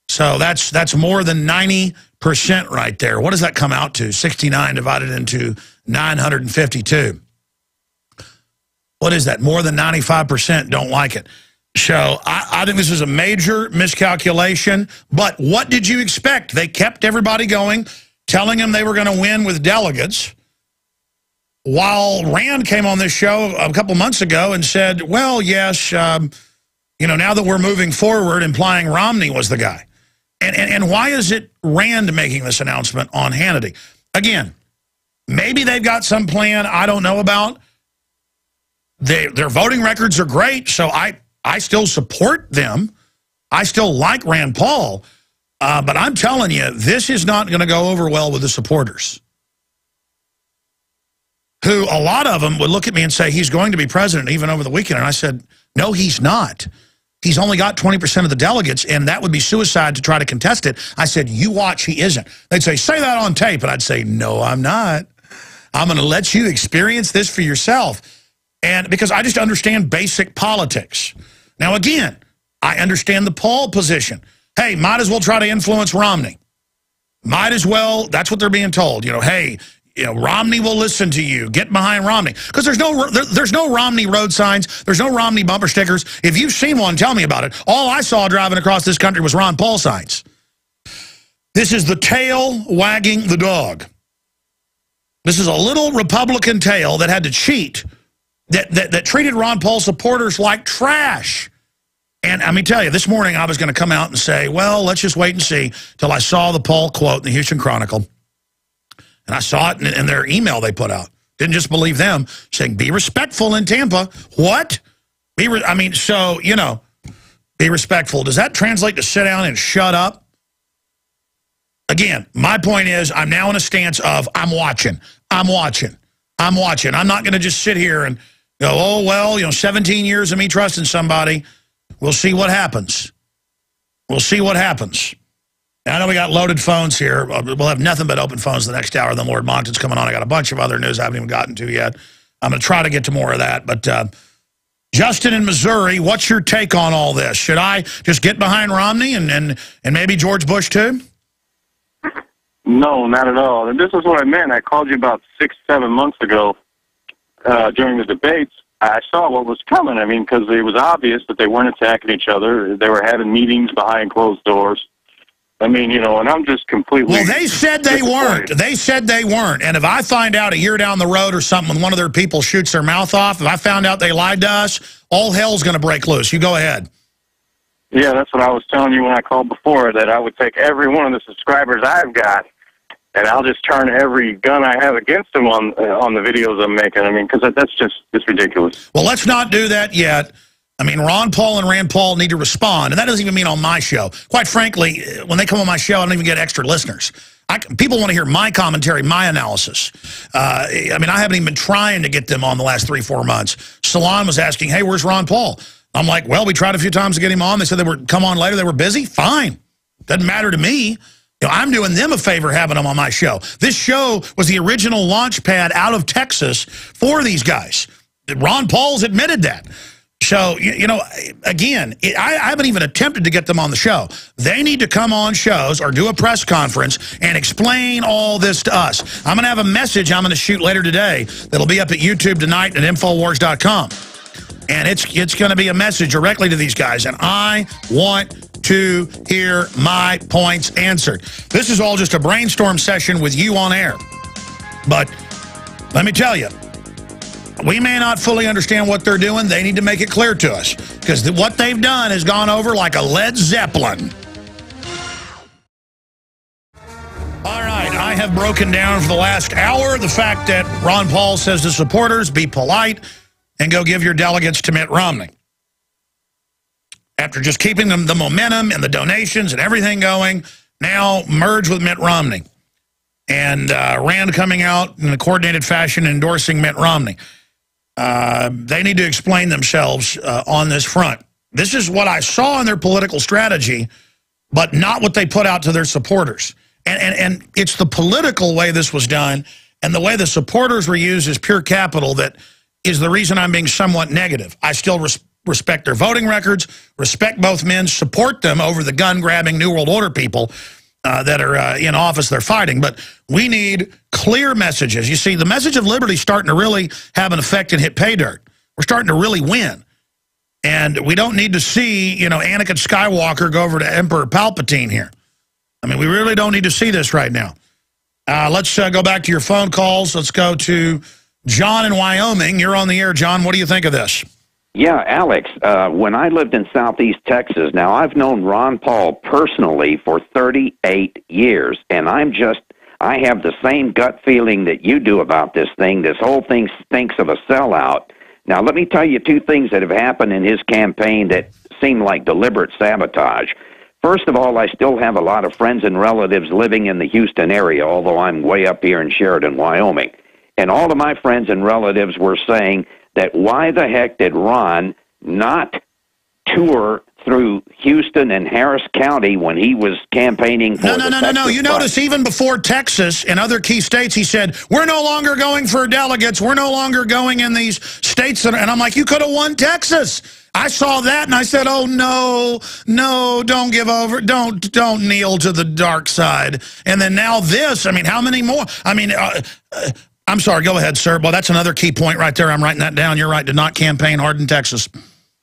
So that's more than 90% right there. What does that come out to? 69 divided into 952. What is that? More than 95% don't like it. So I think this is a major miscalculation. But what did you expect? They kept everybody going, telling them they were going to win with delegates, while Rand came on this show a couple months ago and said, well, yes, now that we're moving forward, implying Romney was the guy. And why is it Rand making this announcement on Hannity? Again, maybe they've got some plan I don't know about. Their voting records are great, so I still support them. I still like Rand Paul. But I'm telling you, this is not going to go over well with the supporters, who a lot of them would look at me and say, he's going to be president even over the weekend. And I said, no, he's not. He's only got 20% of the delegates, and that would be suicide to try to contest it. I said, you watch, he isn't. They'd say that on tape. And I'd say, no, I'm not. I'm going to let you experience this for yourself. And because I just understand basic politics. Now, again, I understand the Paul position. Hey, might as well try to influence Romney. Might as well, that's what they're being told. Hey, Romney will listen to you. Get behind Romney. Because there's no Romney road signs. There's no Romney bumper stickers. If you've seen one, tell me about it. All I saw driving across this country was Ron Paul signs. This is the tail wagging the dog. This is a little Republican tail that had to cheat, that treated Ron Paul supporters like trash. And let me tell you, this morning I was going to come out and say, well, let's just wait and see, till I saw the Paul quote in the Houston Chronicle. And I saw it in their email they put out. Didn't just believe them, saying, be respectful in Tampa. What? Be respectful. Does that translate to sit down and shut up? Again, my point is, I'm now in a stance of, I'm watching. I'm not going to just sit here and go, oh, well, 17 years of me trusting somebody. We'll see what happens. We'll see what happens. Now, I know we got loaded phones here. We'll have nothing but open phones the next hour. Then Lord Monckton's coming on. I got a bunch of other news I haven't even gotten to yet. I'm going to try to get to more of that. But Justin in Missouri, what's your take on all this? Should I just get behind Romney and maybe George Bush too? No, not at all. And this is what I meant. I called you about 6-7 months ago during the debates. I saw what was coming. I mean, because it was obvious that they weren't attacking each other. They were having meetings behind closed doors. I mean, and I'm just completely... Well, they said they weren't. They said they weren't. And if I find out a year down the road or something when one of their people shoots their mouth off, if I found out they lied to us, all hell's going to break loose. You go ahead. Yeah, that's what I was telling you when I called before, that I would take every one of the subscribers I've got, and I'll just turn every gun I have against them on the videos I'm making. I mean, because it's ridiculous. Well, let's not do that yet. I mean, Ron Paul and Rand Paul need to respond, and that doesn't even mean on my show. Quite frankly, when they come on my show, I don't even get extra listeners. People want to hear my commentary, my analysis. I mean, I haven't even been trying to get them on the last 3-4 months. Salon was asking, hey, where's Ron Paul? I'm like, well, we tried a few times to get him on. They said they would come on later. They were busy. Fine. Doesn't matter to me. I'm doing them a favor having them on my show. This show was the original launch pad out of Texas for these guys. Ron Paul's admitted that. So, again, I haven't even attempted to get them on the show. They need to come on shows or do a press conference and explain all this to us. I'm going to have a message I'm going to shoot later today that'll be up at YouTube tonight at Infowars.com. And it's going to be a message directly to these guys. And I want to hear my points answered. This is all just a brainstorm session with you on air. But let me tell you, we may not fully understand what they're doing. They need to make it clear to us, because what they've done has gone over like a Led Zeppelin. All right, I have broken down for the last hour the fact that Ron Paul says to supporters, be polite and go give your delegates to Mitt Romney. After just keeping them the momentum and the donations and everything going, now merge with Mitt Romney. And Rand coming out in a coordinated fashion endorsing Mitt Romney. They need to explain themselves on this front. This is what I saw in their political strategy, but not what they put out to their supporters. And it's the political way this was done and the way the supporters were used as pure capital that is the reason I'm being somewhat negative. I still respect their voting records, respect both men, support them over the gun-grabbing New World Order people that are in office they're fighting. But we need clear messages. You see, the message of liberty is starting to really have an effect and hit pay dirt. We're starting to really win. And we don't need to see, you know, Anakin Skywalker go over to Emperor Palpatine here. I mean, we really don't need to see this right now. Let's go back to your phone calls. Let's go to John in Wyoming. You're on the air, John. What do you think of this? Yeah, Alex, when I lived in Southeast Texas, now I've known Ron Paul personally for 38 years, and I have the same gut feeling that you do about this thing. This whole thing stinks of a sellout. Now, let me tell you two things that have happened in his campaign that seem like deliberate sabotage. First of all, I still have a lot of friends and relatives living in the Houston area, although I'm way up here in Sheridan, Wyoming. And all of my friends and relatives were saying that why the heck did Ron not tour through Houston and Harris County when he was campaigning for No. You notice even before Texas and other key states, he said, we're no longer going for delegates. We're no longer going in these states. And I'm like, you could have won Texas. I saw that and I said, oh, no, don't give over. Don't kneel to the dark side. And then now this, I mean, how many more? I mean, I'm sorry, go ahead, sir. Well, that's another key point right there. I'm writing that down. You're right, to not campaign hard in Texas.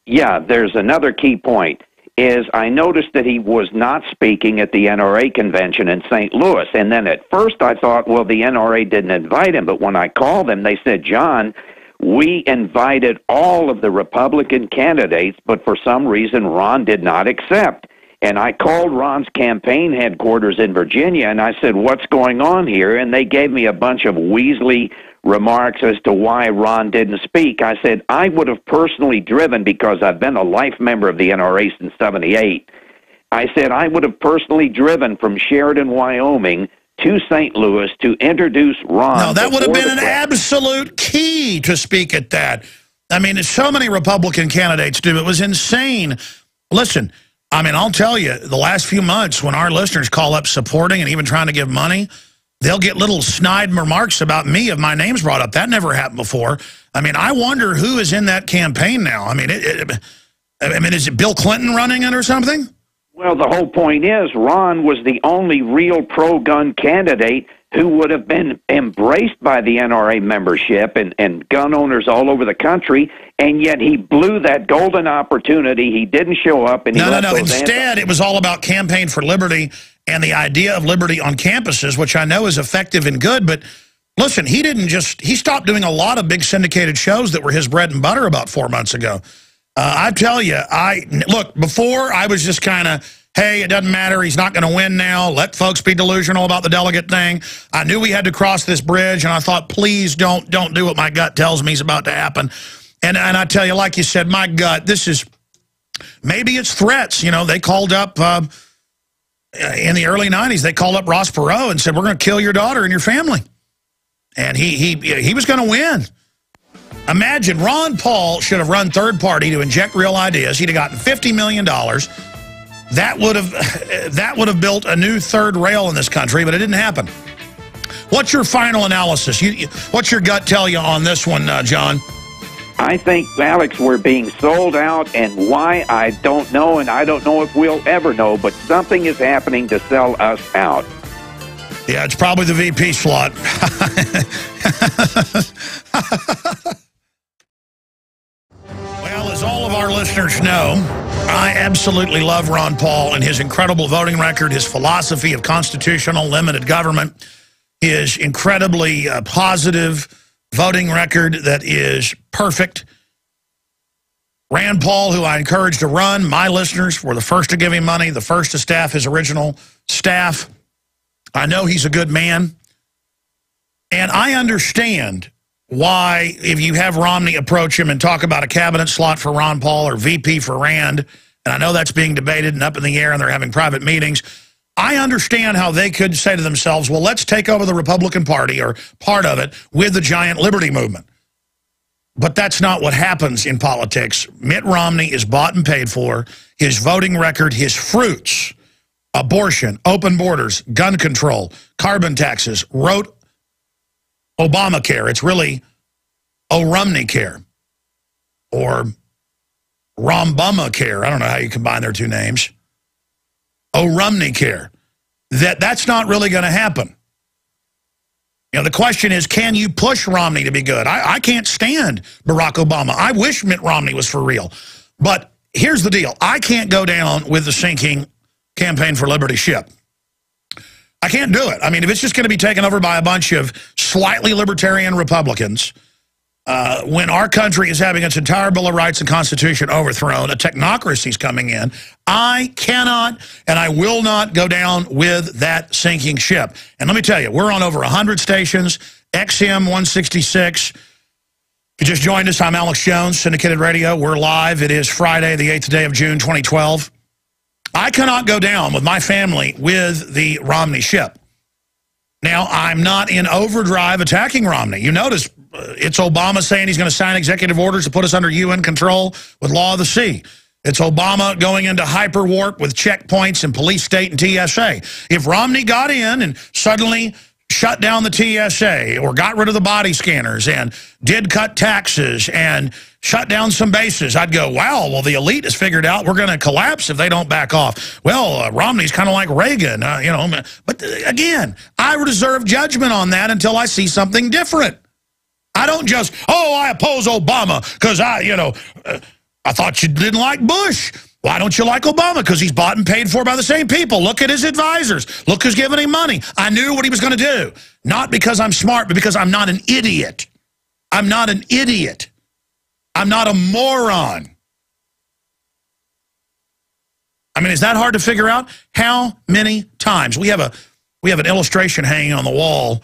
Yeah, there's another key point, is I noticed that he was not speaking at the NRA convention in St. Louis. And then at first I thought, well, the NRA didn't invite him. But when I called them, they said, John, we invited all of the Republican candidates, but for some reason Ron did not accept. And I called Ron's campaign headquarters in Virginia, and I said, what's going on here? And they gave me a bunch of Weasley remarks as to why Ron didn't speak. I said, I would have personally driven, because I've been a life member of the NRA since '78. I said, I would have personally driven from Sheridan, Wyoming to St. Louis to introduce Ron. No, that would have been an absolute key to speak at that. I mean, so many Republican candidates do. It was insane. Listen, I mean, I'll tell you, the last few months when our listeners call up supporting and even trying to give money, they'll get little snide remarks about me if my name's brought up. That never happened before. I mean, I wonder who is in that campaign now. I mean, is it Bill Clinton running it or something? Well, the whole point is Ron was the only real pro-gun candidate who would have been embraced by the NRA membership and gun owners all over the country, and yet he blew that golden opportunity. He didn't show up. And No. Instead, it was all about campaign for liberty and the idea of liberty on campuses, which I know is effective and good. But listen, he stopped doing a lot of big syndicated shows that were his bread and butter about 4 months ago. I tell you, look, before I was just kind of, hey, it doesn't matter. He's not going to win now. Let folks be delusional about the delegate thing. I knew we had to cross this bridge, and I thought, please don't do what my gut tells me is about to happen. And I tell you, like you said, my gut, maybe it's threats. You know, they called up, in the early 90s, they called up Ross Perot and said, we're going to kill your daughter and your family. And he was going to win. Imagine Ron Paul should have run third party to inject real ideas. He'd have gotten $50 million. That would have built a new third rail in this country, but it didn't happen. What's your final analysis? What's your gut tell you on this one, John? I think, Alex, we're being sold out, and why, I don't know, and I don't know if we'll ever know, but something is happening to sell us out. Yeah, it's probably the VP slot. Well, as all of our listeners know, I absolutely love Ron Paul and his incredible voting record, his philosophy of constitutional limited government, his incredibly positive voting record that is perfect. Rand Paul, who I encourage to run, my listeners were the first to give him money, the first to staff his original staff. I know he's a good man. And I understand why, if you have Romney approach him and talk about a cabinet slot for Ron Paul or VP for Rand, and I know that's being debated and up in the air and they're having private meetings, I understand how they could say to themselves, well, let's take over the Republican Party or part of it with the giant liberty movement. But that's not what happens in politics. Mitt Romney is bought and paid for. His voting record, his fruits, abortion, open borders, gun control, carbon taxes, wrote Obamacare. It's really Romney care or Rombumacare. I don't know how you combine their two names. Romney care. That's not really going to happen. You know, the question is, can you push Romney to be good? I can't stand Barack Obama. I wish Mitt Romney was for real. But here's the deal. I can't go down with the sinking Campaign for Liberty ship. I can't do it. I mean, if it's just going to be taken over by a bunch of slightly libertarian Republicans, when our country is having its entire Bill of Rights and Constitution overthrown, a technocracy's coming in, I cannot and I will not go down with that sinking ship. And let me tell you, we're on over 100 stations, XM 166. If you just joined us, I'm Alex Jones, Syndicated Radio. We're live. It is Friday, the 8th day of June, 2012. I cannot go down with my family with the Romney ship. Now, I'm not in overdrive attacking Romney. You notice it's Obama saying he's going to sign executive orders to put us under UN control with law of the sea. It's Obama going into hyperwarp with checkpoints and police state and TSA. If Romney got in and suddenly shut down the TSA or got rid of the body scanners and did cut taxes and shut down some bases, I'd go, wow, well, the elite has figured out we're going to collapse if they don't back off. Well, Romney's kind of like Reagan, you know. But again, I reserve judgment on that until I see something different. I don't just, I oppose Obama because I thought you didn't like Bush. Why don't you like Obama? Because he's bought and paid for by the same people. Look at his advisors. Look who's giving him money. I knew what he was going to do. Not because I'm smart, but because I'm not an idiot. I'm not an idiot. I'm not a moron. I mean, is that hard to figure out? How many times? We have an illustration hanging on the wall.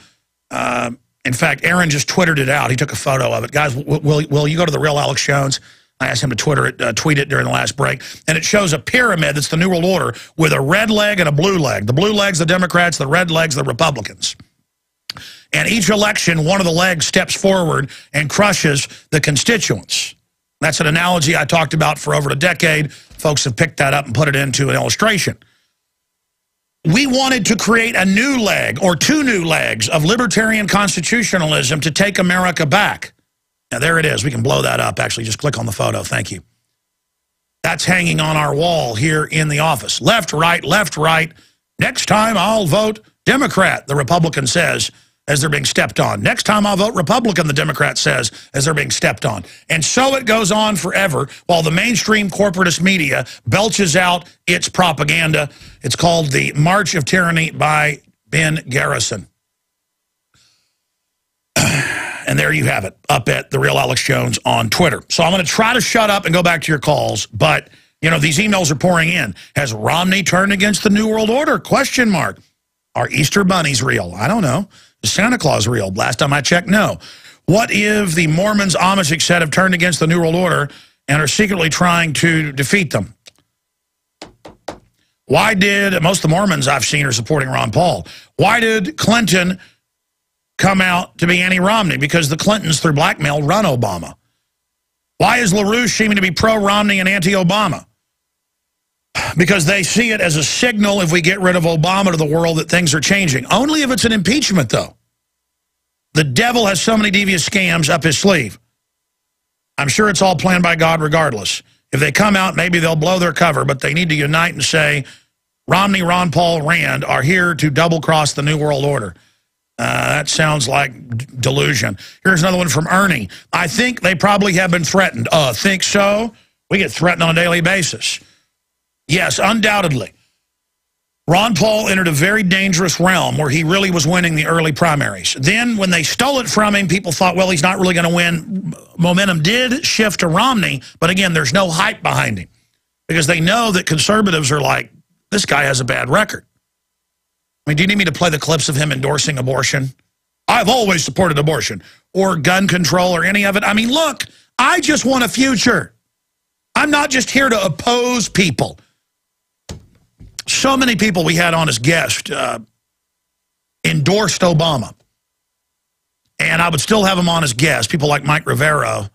In fact, Aaron just Twittered it out. He took a photo of it. Guys, will you go to the Real Alex Jones? I asked him to tweet it during the last break. And it shows a pyramid that's the New World Order with a red leg and a blue leg. The blue leg's the Democrats, the red leg's the Republicans. And each election, one of the legs steps forward and crushes the constituents. That's an analogy I talked about for over a decade. Folks have picked that up and put it into an illustration. We wanted to create a new leg or two new legs of libertarian constitutionalism to take America back. Now, there it is. We can blow that up. Actually, just click on the photo. Thank you. That's hanging on our wall here in the office. Left, right, left, right. Next time I'll vote Democrat, the Republican says, as they're being stepped on. Next time I'll vote Republican, the Democrat says, as they're being stepped on. And so it goes on forever while the mainstream corporatist media belches out its propaganda. It's called the March of Tyranny by Ben Garrison. And there you have it, up at The Real Alex Jones on Twitter. So I'm going to try to shut up and go back to your calls, but, you know, these emails are pouring in. Has Romney turned against the New World Order? Question mark. Are Easter bunnies real? I don't know. Is Santa Claus real? Last time I checked, no. What if the Mormons, Amish, etc. have turned against the New World Order and are secretly trying to defeat them? Why did, most of the Mormons I've seen are supporting Ron Paul. Why did Clinton come out to be anti-Romney? Because the Clintons, through blackmail, run Obama. Why is LaRouche seeming to be pro-Romney and anti-Obama? Because they see it as a signal, if we get rid of Obama, to the world that things are changing. Only if it's an impeachment, though. The devil has so many devious scams up his sleeve. I'm sure it's all planned by God regardless. If they come out, maybe they'll blow their cover, but they need to unite and say, Romney, Ron Paul, Rand are here to double-cross the New World Order. That sounds like delusion. Here's another one from Ernie. I think they probably have been threatened. Think so? We get threatened on a daily basis. Yes, undoubtedly. Ron Paul entered a very dangerous realm where he really was winning the early primaries. Then when they stole it from him, people thought, well, he's not really going to win. Momentum did shift to Romney, but again, there's no hype behind him because they know that conservatives are like, this guy has a bad record. I mean, do you need me to play the clips of him endorsing abortion? I've always supported abortion or gun control or any of it. I mean, look, I just want a future. I'm not just here to oppose people. So many people we had on as guests endorsed Obama. And I would still have them on as guests. People like Mike Rivero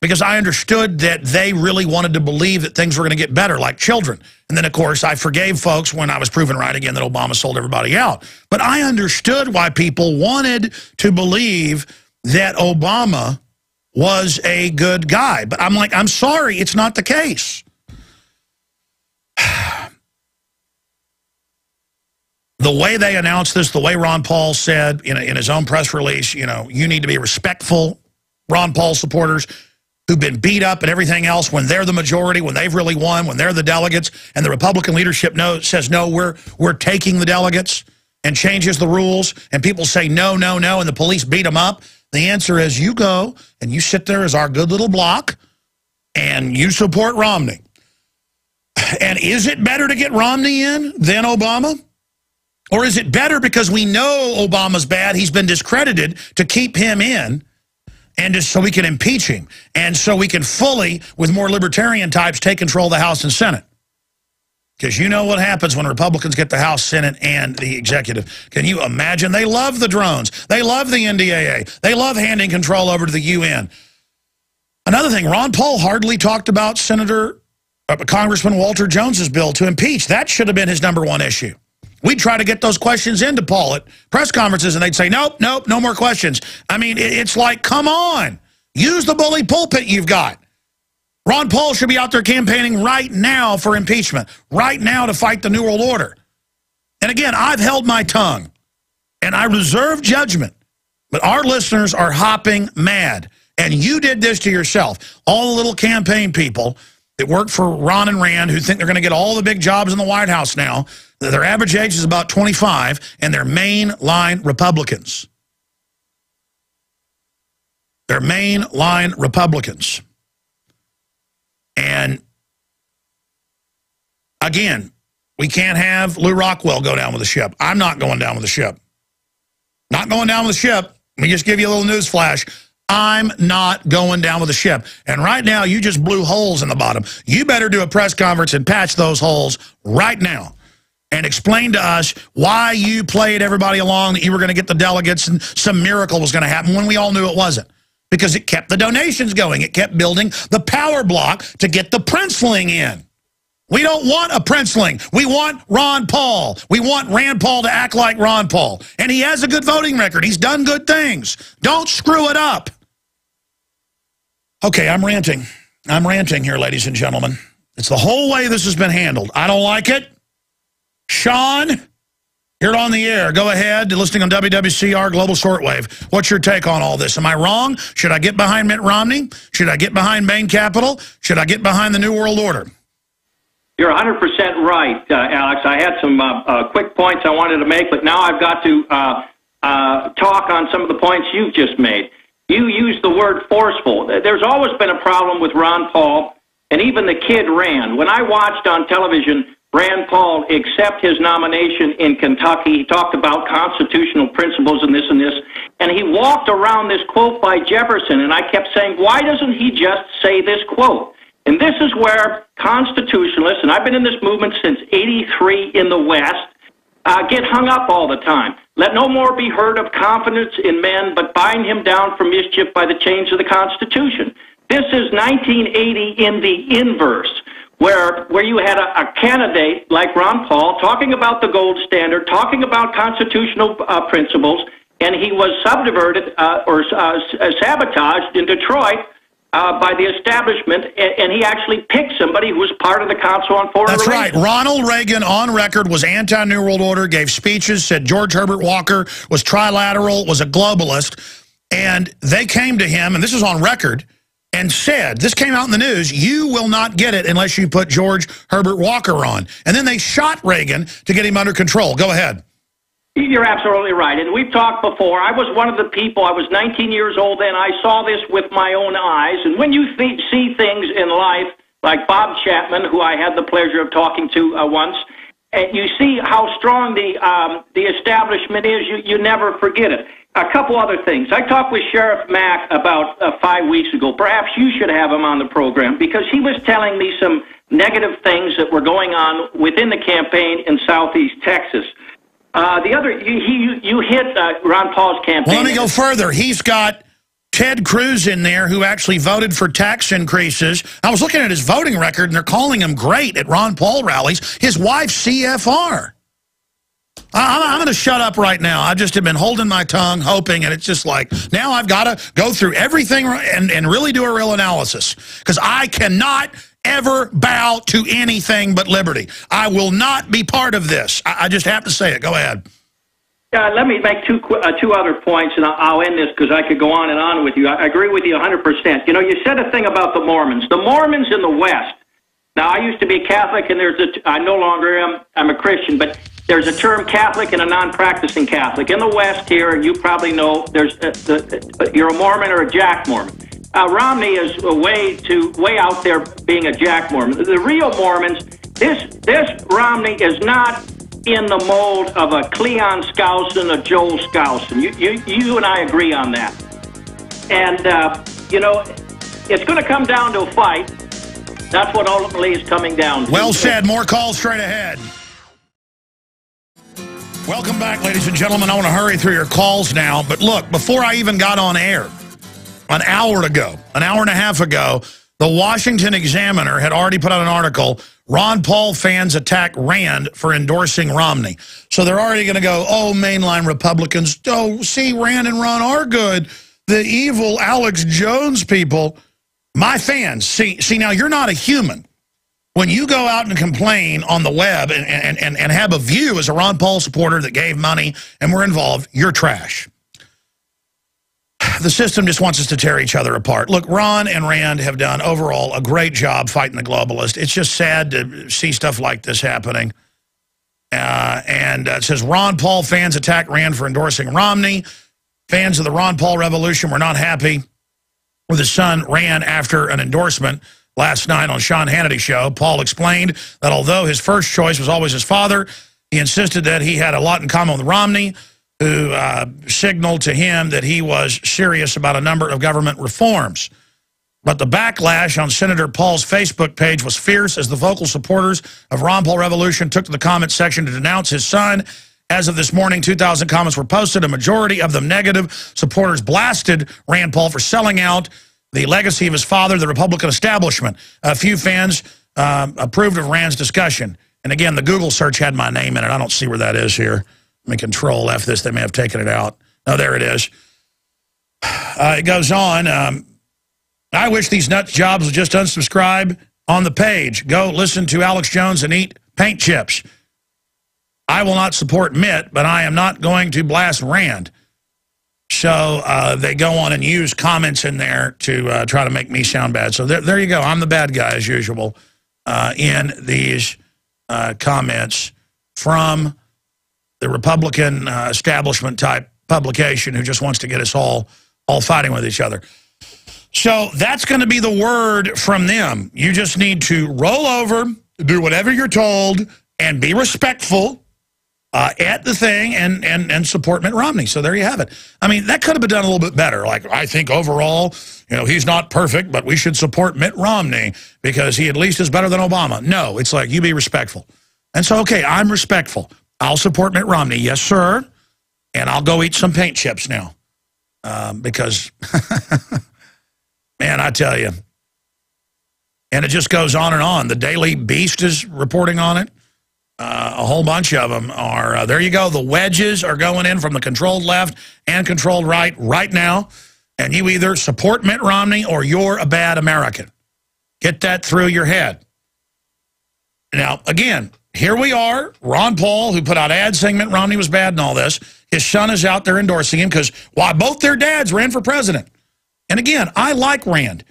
because I understood that they really wanted to believe that things were going to get better, like children. And then, of course, I forgave folks when I was proven right again that Obama sold everybody out. But I understood why people wanted to believe that Obama was a good guy. But I'm like, I'm sorry, it's not the case. The way they announced this, the way Ron Paul said in his own press release, you know, you need to be respectful, Ron Paul supporters who've been beat up and everything else when they're the majority, when they've really won, when they're the delegates, and the Republican leadership says, no, we're taking the delegates, and changes the rules, and people say no, no, no, and the police beat them up. The answer is you go and you sit there as our good little block and you support Romney. And is it better to get Romney in than Obama? Or is it better because we know Obama's bad, he's been discredited, to keep him in and just so we can impeach him and so we can fully, with more libertarian types, take control of the House and Senate? Because you know what happens when Republicans get the House, Senate, and the executive. Can you imagine? They love the drones. They love the NDAA. They love handing control over to the UN. Another thing, Ron Paul hardly talked about Congressman Walter Jones's bill to impeach. That should have been his #1 issue. We'd try to get those questions into Paul at press conferences, and they'd say, nope, nope, no more questions. I mean, it's like, come on. Use the bully pulpit you've got. Ron Paul should be out there campaigning right now for impeachment, right now to fight the New World Order. And again, I've held my tongue, and I reserve judgment, but our listeners are hopping mad. And you did this to yourself. All the little campaign people that work for Ron and Rand who think they're going to get all the big jobs in the White House now, their average age is about 25, and they're mainline Republicans. They're mainline Republicans. And again, we can't have Lew Rockwell go down with the ship. I'm not going down with the ship. Not going down with the ship. Let me just give you a little news flash. I'm not going down with the ship. And right now, you just blew holes in the bottom. You better do a press conference and patch those holes right now and explain to us why you played everybody along that you were going to get the delegates and some miracle was going to happen when we all knew it wasn't. Because it kept the donations going. It kept building the power block to get the princeling in. We don't want a princeling. We want Ron Paul. We want Rand Paul to act like Ron Paul. And he has a good voting record. He's done good things. Don't screw it up. Okay, I'm ranting. I'm ranting here, ladies and gentlemen. It's the whole way this has been handled. I don't like it. Sean, you're on the air. Go ahead. Listening on WWCR Global Shortwave. What's your take on all this? Am I wrong? Should I get behind Mitt Romney? Should I get behind Bain Capital? Should I get behind the New World Order? You're 100% right, Alex. I had some quick points I wanted to make, but now I've got to talk on some of the points you've just made. You used the word forceful. There's always been a problem with Ron Paul and even the kid Rand. When I watched on television Rand Paul accept his nomination in Kentucky, he talked about constitutional principles and this, and he walked around this quote by Jefferson, and I kept saying, why doesn't he just say this quote? And this is where constitutionalists, and I've been in this movement since '83 in the West, get hung up all the time. Let no more be heard of confidence in men, but bind him down for mischief by the chains of the Constitution. This is 1980 in the inverse, where you had a candidate like Ron Paul talking about the gold standard, talking about constitutional principles, and he was subverted or sabotaged in Detroit by the establishment, and he actually picked somebody who was part of the Council on Foreign Relations. That's right. Ronald Reagan, on record, was anti-New World Order, gave speeches, said George Herbert Walker was trilateral, was a globalist, and they came to him, and this is on record, and said, this came out in the news, you will not get it unless you put George Herbert Walker on. And then they shot Reagan to get him under control. Go ahead. You're absolutely right. And we've talked before. I was one of the people, I was 19 years old then, I saw this with my own eyes. And when you see things in life, like Bob Chapman, who I had the pleasure of talking to once, and you see how strong the establishment is, you never forget it. A couple other things. I talked with Sheriff Mack about 5 weeks ago. Perhaps you should have him on the program, because he was telling me some negative things that were going on within the campaign in Southeast Texas. The other, you hit Ron Paul's campaign. Well, let me go further. He's got Ted Cruz in there, who actually voted for tax increases. I was looking at his voting record, and they're calling him great at Ron Paul rallies. His wife's CFR. I'm going to shut up right now. I just have been holding my tongue, hoping, and it's just like, now I've got to go through everything and really do a real analysis, because I cannot ever bow to anything but liberty. I will not be part of this. I just have to say it. Go ahead. Yeah, let me make two other points, and I'll end this because I could go on and on with you. I agree with you 100%. You know, you said a thing about the Mormons. The Mormons in the West. Now, I used to be Catholic, and I no longer am. I'm a Christian, but there's a term Catholic and a non-practicing Catholic. In the West here, and you probably know, there's you're a Mormon or a Jack Mormon. Romney is way out there being a Jack Mormon. The real Mormons, this Romney is not in the mold of a Cleon Skousen, a Joel Skousen. You and I agree on that. And, you know, it's going to come down to a fight. That's what ultimately is coming down to. Well said. More calls straight ahead. Welcome back, ladies and gentlemen. I want to hurry through your calls now. But look, before I even got on air, an hour and a half ago, the Washington Examiner had already put out an article, Ron Paul fans attack Rand for endorsing Romney. So they're already going to go, oh, mainline Republicans, oh, see, Rand and Ron are good. The evil Alex Jones people. My fans, see, now you're not a human. When you go out and complain on the web and have a view as a Ron Paul supporter that gave money and were involved, you're trash. The system just wants us to tear each other apart. Look, Ron and Rand have done overall a great job fighting the globalists. It's just sad to see stuff like this happening. It says, Ron Paul fans attack Rand for endorsing Romney. Fans of the Ron Paul revolution were not happy with his son Rand after an endorsement. Last night on Sean Hannity's show, Paul explained that although his first choice was always his father, he insisted that he had a lot in common with Romney, who signaled to him that he was serious about a number of government reforms. But the backlash on Senator Paul's Facebook page was fierce as the vocal supporters of Ron Paul Revolution took to the comment section to denounce his son. As of this morning, 2,000 comments were posted, a majority of them negative. Supporters blasted Rand Paul for selling out the legacy of his father, the Republican establishment. A few fans approved of Rand's discussion. And again, the Google search had my name in it. I don't see where that is here. Let me Control F this. They may have taken it out. Oh, there it is. It goes on. I wish these nut jobs would just unsubscribe on the page. Go listen to Alex Jones and eat paint chips. I will not support Mitt, but I am not going to blast Rand. So they go on and use comments in there to try to make me sound bad. So there you go. I'm the bad guy, as usual, in these comments from the Republican establishment-type publication who just wants to get us all fighting with each other. So that's going to be the word from them. You just need to roll over, do whatever you're told, and be respectful at the thing and support Mitt Romney. So there you have it. I mean, that could have been done a little bit better. Like, I think overall, you know, he's not perfect, but we should support Mitt Romney because he at least is better than Obama. No, it's like, you be respectful. And so, okay, I'm respectful. I'll support Mitt Romney. Yes, sir. And I'll go eat some paint chips now. Because, man, I tell you. And it just goes on and on. The Daily Beast is reporting on it. A whole bunch of them are, there you go, the wedges are going in from the controlled left and controlled right now, and you either support Mitt Romney or you're a bad American. Get that through your head. Now, again, here we are, Ron Paul, who put out ads saying Mitt Romney was bad and all this. His son is out there endorsing him because, why, both their dads ran for president. And again, I like Rand.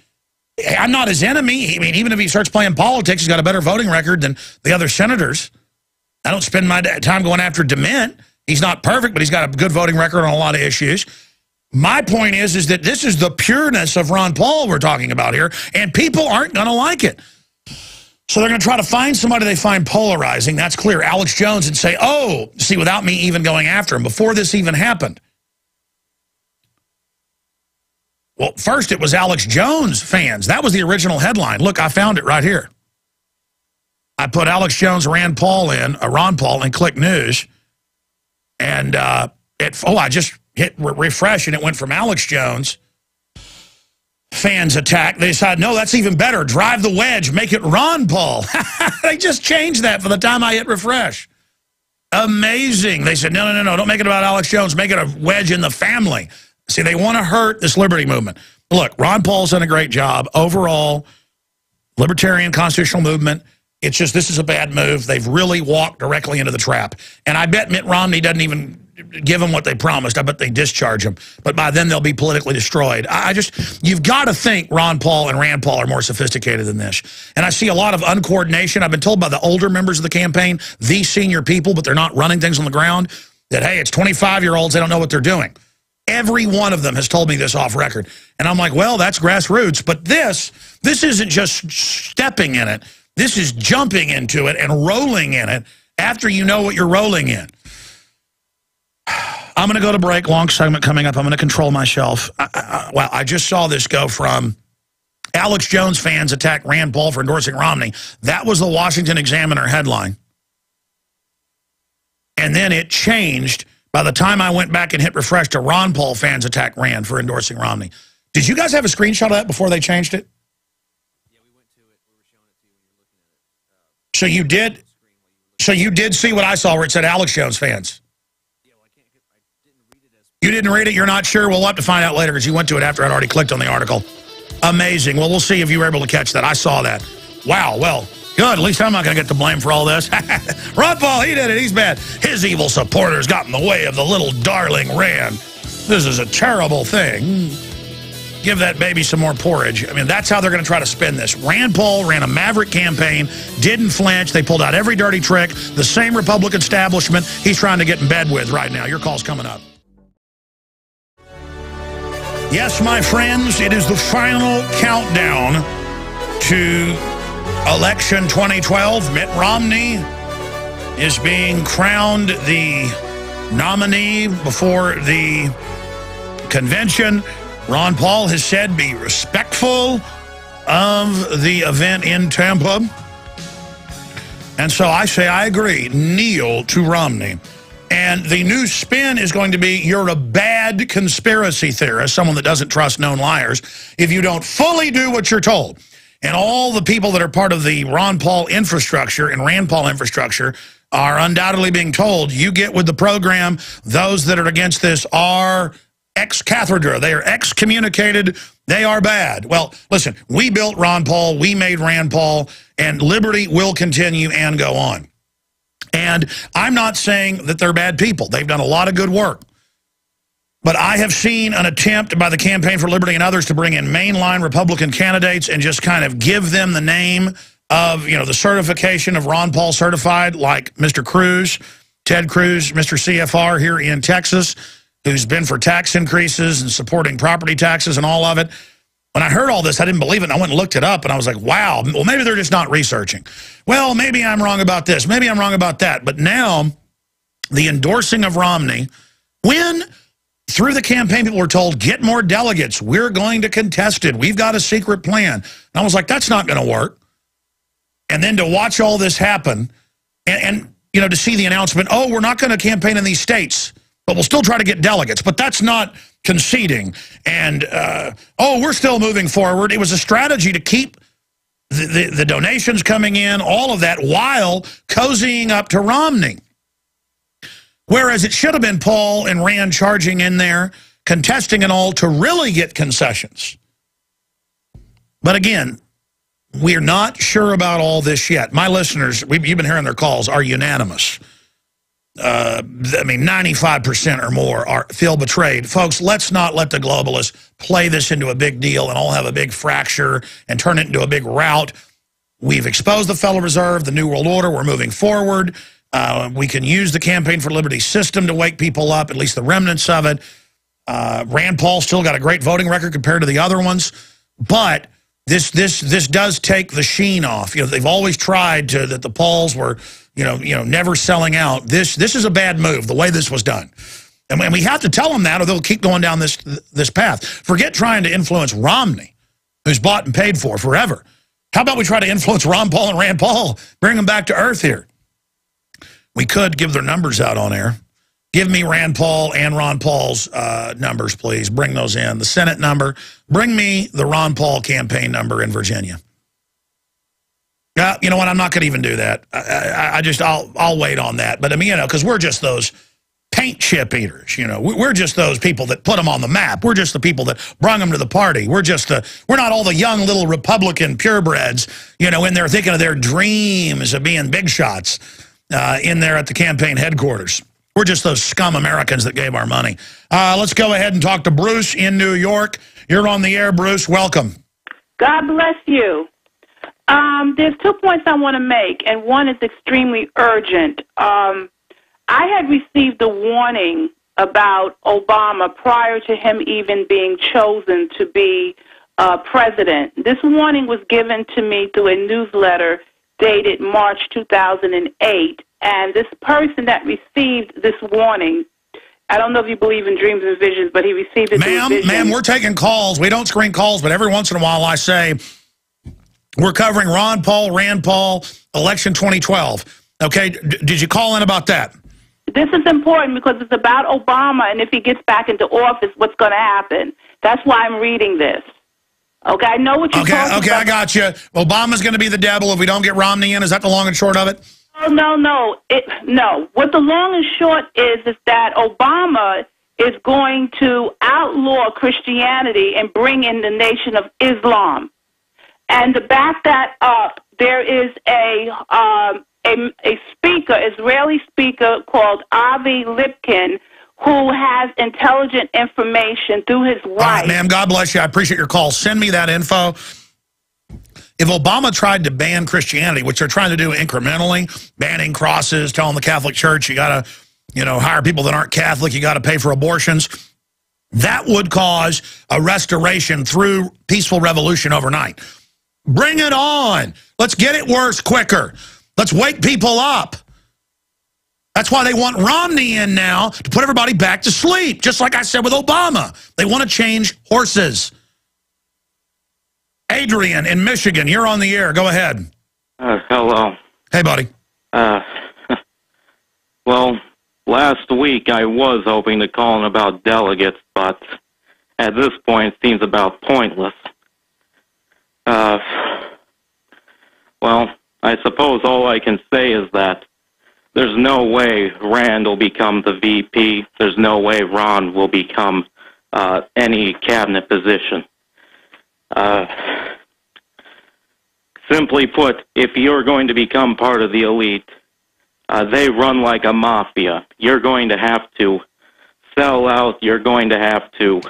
I'm not his enemy. I mean, even if he starts playing politics, he's got a better voting record than the other senators. I don't spend my time going after DeMint. He's not perfect, but he's got a good voting record on a lot of issues. My point is that this is the pureness of Ron Paul we're talking about here, and people aren't going to like it. So they're going to try to find somebody they find polarizing. That's clear. Alex Jones, and say, oh, see, without me even going after him, before this even happened. Well, first it was Alex Jones fans. That was the original headline. Look, I found it right here. I put Alex Jones, Ron Paul, and click news. And I just hit refresh, and it went from Alex Jones fans attack. They decide, no, that's even better. Drive the wedge. Make it Ron Paul. They just changed that for the time I hit refresh. Amazing. They said, no, don't make it about Alex Jones. Make it a wedge in the family. See, they want to hurt this liberty movement. Look, Ron Paul's done a great job. Overall, libertarian constitutional movement, it's just this is a bad move. They've really walked directly into the trap. And I bet Mitt Romney doesn't even give them what they promised. I bet they discharge them. But by then, they'll be politically destroyed. You've got to think Ron Paul and Rand Paul are more sophisticated than this. And I see a lot of uncoordination. I've been told by the older members of the campaign, these senior people, but they're not running things on the ground, that, hey, it's 25-year-olds. They don't know what they're doing. Every one of them has told me this off record. And I'm like, well, that's grassroots. But this isn't just stepping in it. This is jumping into it and rolling in it after you know what you're rolling in. I'm going to go to break. Long segment coming up. I'm going to control myself. Wow, I just saw this go from Alex Jones fans attack Rand Paul for endorsing Romney. That was the Washington Examiner headline. And then it changed by the time I went back and hit refresh to Ron Paul fans attack Rand for endorsing Romney. Did you guys have a screenshot of that before they changed it? Yeah, we went to it. We were showing it to you when you were looking at it. So you did? So you did see what I saw where it said Alex Jones fans? Yeah, well, I didn't read it as... You didn't read it? You're not sure? We'll have to find out later because you went to it after I'd already clicked on the article. Amazing. Well, we'll see if you were able to catch that. I saw that. Wow, well, good. At least I'm not going to get the blame for all this. Ron Paul, he did it. He's bad. His evil supporters got in the way of the little darling Rand. This is a terrible thing. Give that baby some more porridge. I mean, that's how they're going to try to spin this. Rand Paul ran a maverick campaign, didn't flinch. They pulled out every dirty trick. The same Republican establishment he's trying to get in bed with right now. Your call's coming up. Yes, my friends, it is the final countdown to election 2012. Mitt Romney is being crowned the nominee before the convention. Ron Paul has said be respectful of the event in Tampa. And so I say I agree. Kneel to Romney. And the new spin is going to be you're a bad conspiracy theorist, someone that doesn't trust known liars, if you don't fully do what you're told. And all the people that are part of the Ron Paul infrastructure and Rand Paul infrastructure are undoubtedly being told, you get with the program. Those that are against this are ex cathedra. They are excommunicated. They are bad. Well, listen, we built Ron Paul. We made Rand Paul. And liberty will continue and go on. And I'm not saying that they're bad people. They've done a lot of good work. But I have seen an attempt by the Campaign for Liberty and others to bring in mainline Republican candidates and just kind of give them the name of, you know, the certification of Ron Paul certified, like Mr. Cruz, Ted Cruz, Mr. CFR here in Texas, who's been for tax increases and supporting property taxes and all of it. When I heard all this, I didn't believe it, and I went and looked it up, and I was like, wow, well, maybe they're just not researching. Well, maybe I'm wrong about this. Maybe I'm wrong about that. But now, the endorsing of Romney, when through the campaign people were told, get more delegates, we're going to contest it, we've got a secret plan. And I was like, that's not going to work. And then to watch all this happen, and you know, to see the announcement, oh, we're not going to campaign in these states, but we'll still try to get delegates. But that's not conceding. And, oh, we're still moving forward. It was a strategy to keep the donations coming in, all of that, while cozying up to Romney. Whereas it should have been Paul and Rand charging in there, contesting and all, to really get concessions. But again, we're not sure about all this yet. My listeners, you've been hearing their calls, are unanimous. I mean, 95% or more feel betrayed. Folks, let's not let the globalists play this into a big deal and all have a big fracture and turn it into a big rout. We've exposed the Federal Reserve, the New World Order. We're moving forward. We can use the Campaign for Liberty system to wake people up, at least the remnants of it. Rand Paul still got a great voting record compared to the other ones. But this does take the sheen off. You know, they've always tried to, that the Pauls were, you know, never selling out. This is a bad move, the way this was done. And we have to tell them that, or they'll keep going down this path. Forget trying to influence Romney, who's bought and paid for forever. How about we try to influence Ron Paul and Rand Paul, bring them back to earth here? We could give their numbers out on air. Give me Rand Paul and Ron Paul's numbers, please. Bring those in. The Senate number. Bring me the Ron Paul campaign number in Virginia. You know what? I'm not going to even do that. I'll wait on that. But I mean, because we're just those paint chip eaters. We're just those people that put them on the map. We're just the people that brung them to the party. We're not all the young little Republican purebreds, in there thinking of their dreams of being big shots in there at the campaign headquarters. We're just those scum Americans that gave our money. Let's go ahead and talk to Bruce in New York. You're on the air, Bruce. Welcome. God bless you. There's 2 points I want to make, and one is extremely urgent. I had received a warning about Obama prior to him even being chosen to be president. This warning was given to me through a newsletter dated March 2008, and this person that received this warning, I don't know if you believe in dreams and visions, but he received it through visions. Ma'am, we're taking calls. We don't screen calls, but every once in a while I say, we're covering Ron Paul, Rand Paul, election 2012. Okay, did you call in about that? This is important because it's about Obama, and if he gets back into office, what's going to happen. That's why I'm reading this. Okay, I know what you're talking about. Okay, I got you. Obama's going to be the devil if we don't get Romney in. Is that the long and short of it? No. No. What the long and short is that Obama is going to outlaw Christianity and bring in the Nation of Islam. And to back that up, there is a speaker, Israeli speaker called Avi Lipkin, who has intelligent information through his wife. All right, ma'am, God bless you. I appreciate your call. Send me that info. If Obama tried to ban Christianity, which they're trying to do incrementally, banning crosses, telling the Catholic Church you got to, hire people that aren't Catholic, you got to pay for abortions, that would cause a restoration through peaceful revolution overnight. Bring it on. Let's get it worse quicker. Let's wake people up. That's why they want Romney in now, to put everybody back to sleep, just like I said with Obama. They want to change horses. Adrian in Michigan, you're on the air. Go ahead. Hello. Hey, buddy. Well, last week I was hoping to call in about delegates, but at this point it seems about pointless. Well, I suppose all I can say is that there's no way Rand will become the VP. There's no way Ron will become any cabinet position. Simply put, if you're going to become part of the elite, they run like a mafia. You're going to have to sell out. You're going to have to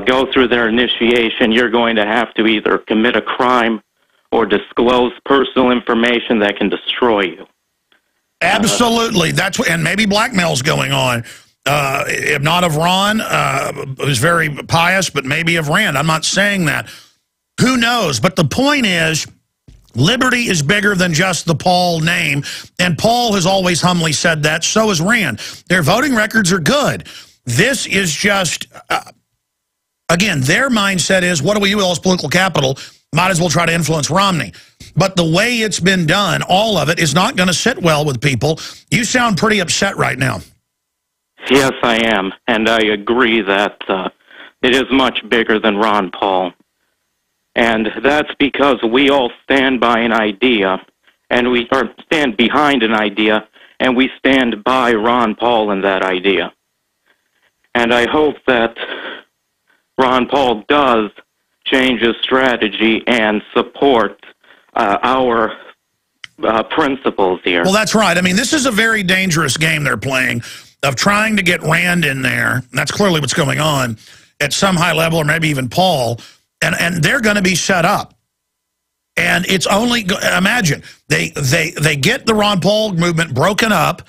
go through their initiation. You're going to have to either commit a crime or disclose personal information that can destroy you. Absolutely. That's what, and maybe blackmail's going on. If not of Ron, who's very pious, but maybe of Rand. I'm not saying that. Who knows? But the point is, liberty is bigger than just the Paul name. And Paul has always humbly said that. So has Rand. Their voting records are good. This is just, again, their mindset is, what do we do with all this political capital? Might as well try to influence Romney. But the way it's been done, all of it, is not going to sit well with people. You sound pretty upset right now. Yes, I am. And I agree that it is much bigger than Ron Paul. And that's because we all stand by an idea, and we stand behind an idea, and we stand by Ron Paul in that idea. And I hope that Ron Paul does change his strategy and support our principles here. Well, that's right. I mean, this is a very dangerous game they're playing of trying to get Rand in there. And that's clearly what's going on at some high level, or maybe even Paul. And they're going to be set up. And it's only, imagine, they get the Ron Paul movement broken up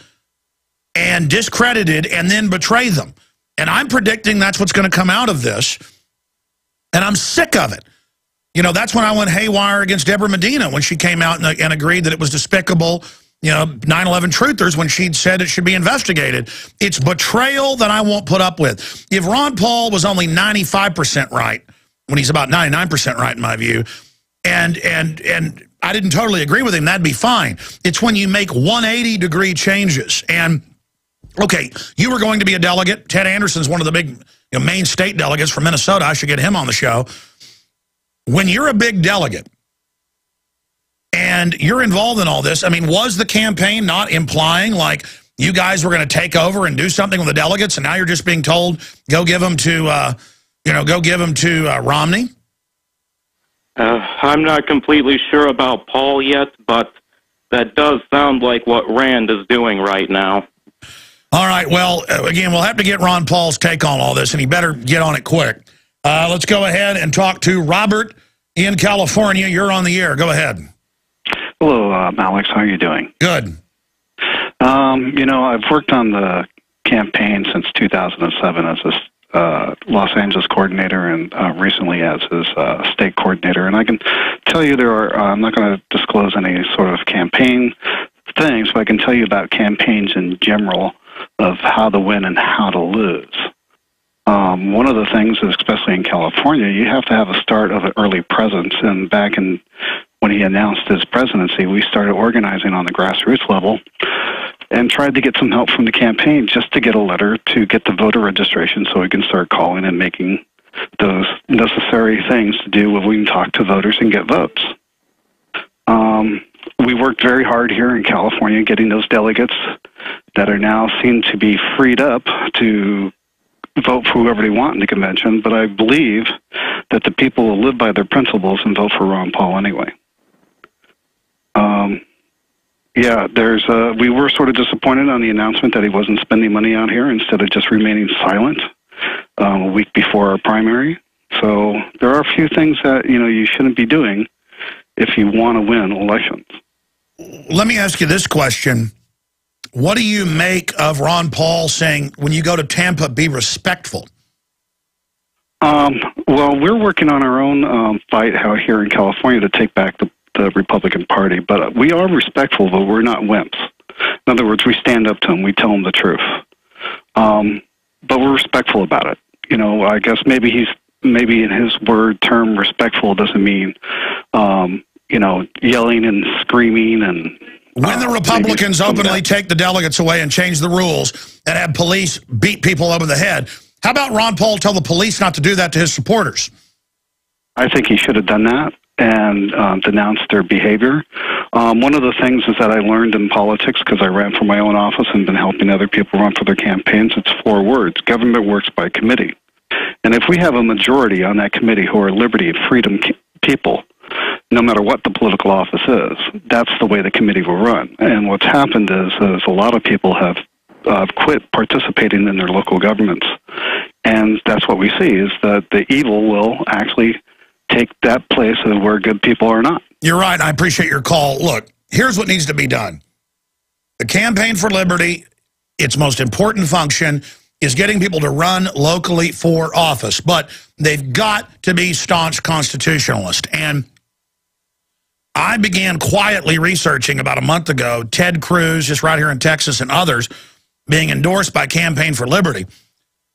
and discredited and then betray them. And I'm predicting that's what's going to come out of this. And I'm sick of it. You know, that's when I went haywire against Deborah Medina when she came out and agreed that it was despicable, 9/11 truthers when she'd said it should be investigated. It's betrayal that I won't put up with. If Ron Paul was only 95% right, when he's about 99% right in my view, and I didn't totally agree with him, that'd be fine. It's when you make 180-degree changes. And Okay, you were going to be a delegate. Ted Anderson's one of the big main state delegates from Minnesota. I should get him on the show. When you're a big delegate and you're involved in all this, I mean, was the campaign not implying like you guys were going to take over and do something with the delegates, and now you're just being told go give them to, Romney? I'm not completely sure about Paul yet, but that does sound like what Rand is doing right now. All right, well, again, we'll have to get Ron Paul's take on all this, and he better get on it quick. Let's go ahead and talk to Robert in California. You're on the air. Go ahead. Hello, Alex. How are you doing? Good. I've worked on the campaign since 2007 as a Los Angeles coordinator and recently as his state coordinator. And I can tell you I'm not going to disclose any sort of campaign things, but I can tell you about campaigns in general of how to win and how to lose. One of the things is, especially in California, you have to have a start of an early presence. And back when he announced his presidency, we started organizing on the grassroots level and tried to get some help from the campaign just to get a letter to get the voter registration so we can start calling and making those necessary things to do when we can talk to voters and get votes. We worked very hard here in California getting those delegates that are now seen to be freed up to vote for whoever they want in the convention, but I believe that the people will live by their principles and vote for Ron Paul anyway. We were sort of disappointed on the announcement that he wasn't spending money out here instead of just remaining silent a week before our primary. So there are a few things that, you shouldn't be doing if you want to win elections. Let me ask you this question. What do you make of Ron Paul saying, when you go to Tampa, be respectful? Well, we're working on our own fight out here in California to take back the Republican Party, but we are respectful, but we're not wimps. In other words, we stand up to them, we tell them the truth. But we're respectful about it. I guess maybe in his term respectful doesn't mean, yelling and screaming and... When the Republicans openly take the delegates away and change the rules and have police beat people over the head, how about Ron Paul tell the police not to do that to his supporters? I think he should have done that and denounced their behavior. One of the things is that I learned in politics, because I ran for my own office and been helping other people run for their campaigns, it's 4 words. Government works by committee. And if we have a majority on that committee who are liberty and freedom people, no matter what the political office is, that's the way the committee will run. And what's happened is a lot of people have quit participating in their local governments. And that's what we see, is that the evil will actually take that place of where good people are not. You're right. I appreciate your call. Look, here's what needs to be done. The Campaign for Liberty, its most important function is getting people to run locally for office. But they've got to be staunch constitutionalists. And I began quietly researching about a month ago Ted Cruz, just right here in Texas, and others being endorsed by Campaign for Liberty.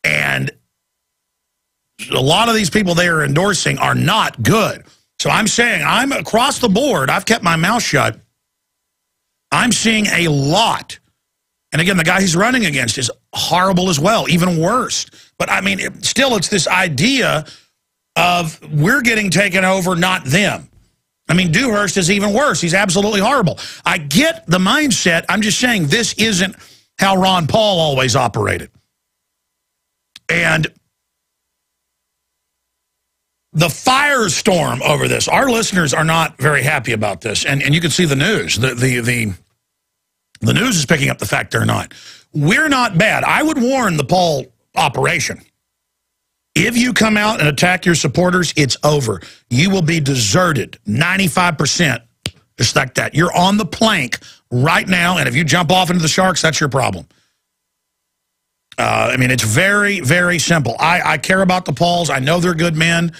And a lot of these people they are endorsing are not good. So I'm saying I'm across the board. I've kept my mouth shut. I'm seeing a lot. And again, the guy he's running against is horrible as well, even worse. But I mean, still, it's this idea of we're getting taken over, not them. I mean, Dewhurst is even worse. He's absolutely horrible. I get the mindset. I'm just saying this isn't how Ron Paul always operated. And the firestorm over this, our listeners are not very happy about this. And you can see the news. The news is picking up the fact they're not. We're not bad. I would warn the Paul operation. If you come out and attack your supporters, it's over. You will be deserted, 95%, just like that. You're on the plank right now, and if you jump off into the sharks, that's your problem. I mean, it's very, very simple. I care about the Pauls. I know they're good men.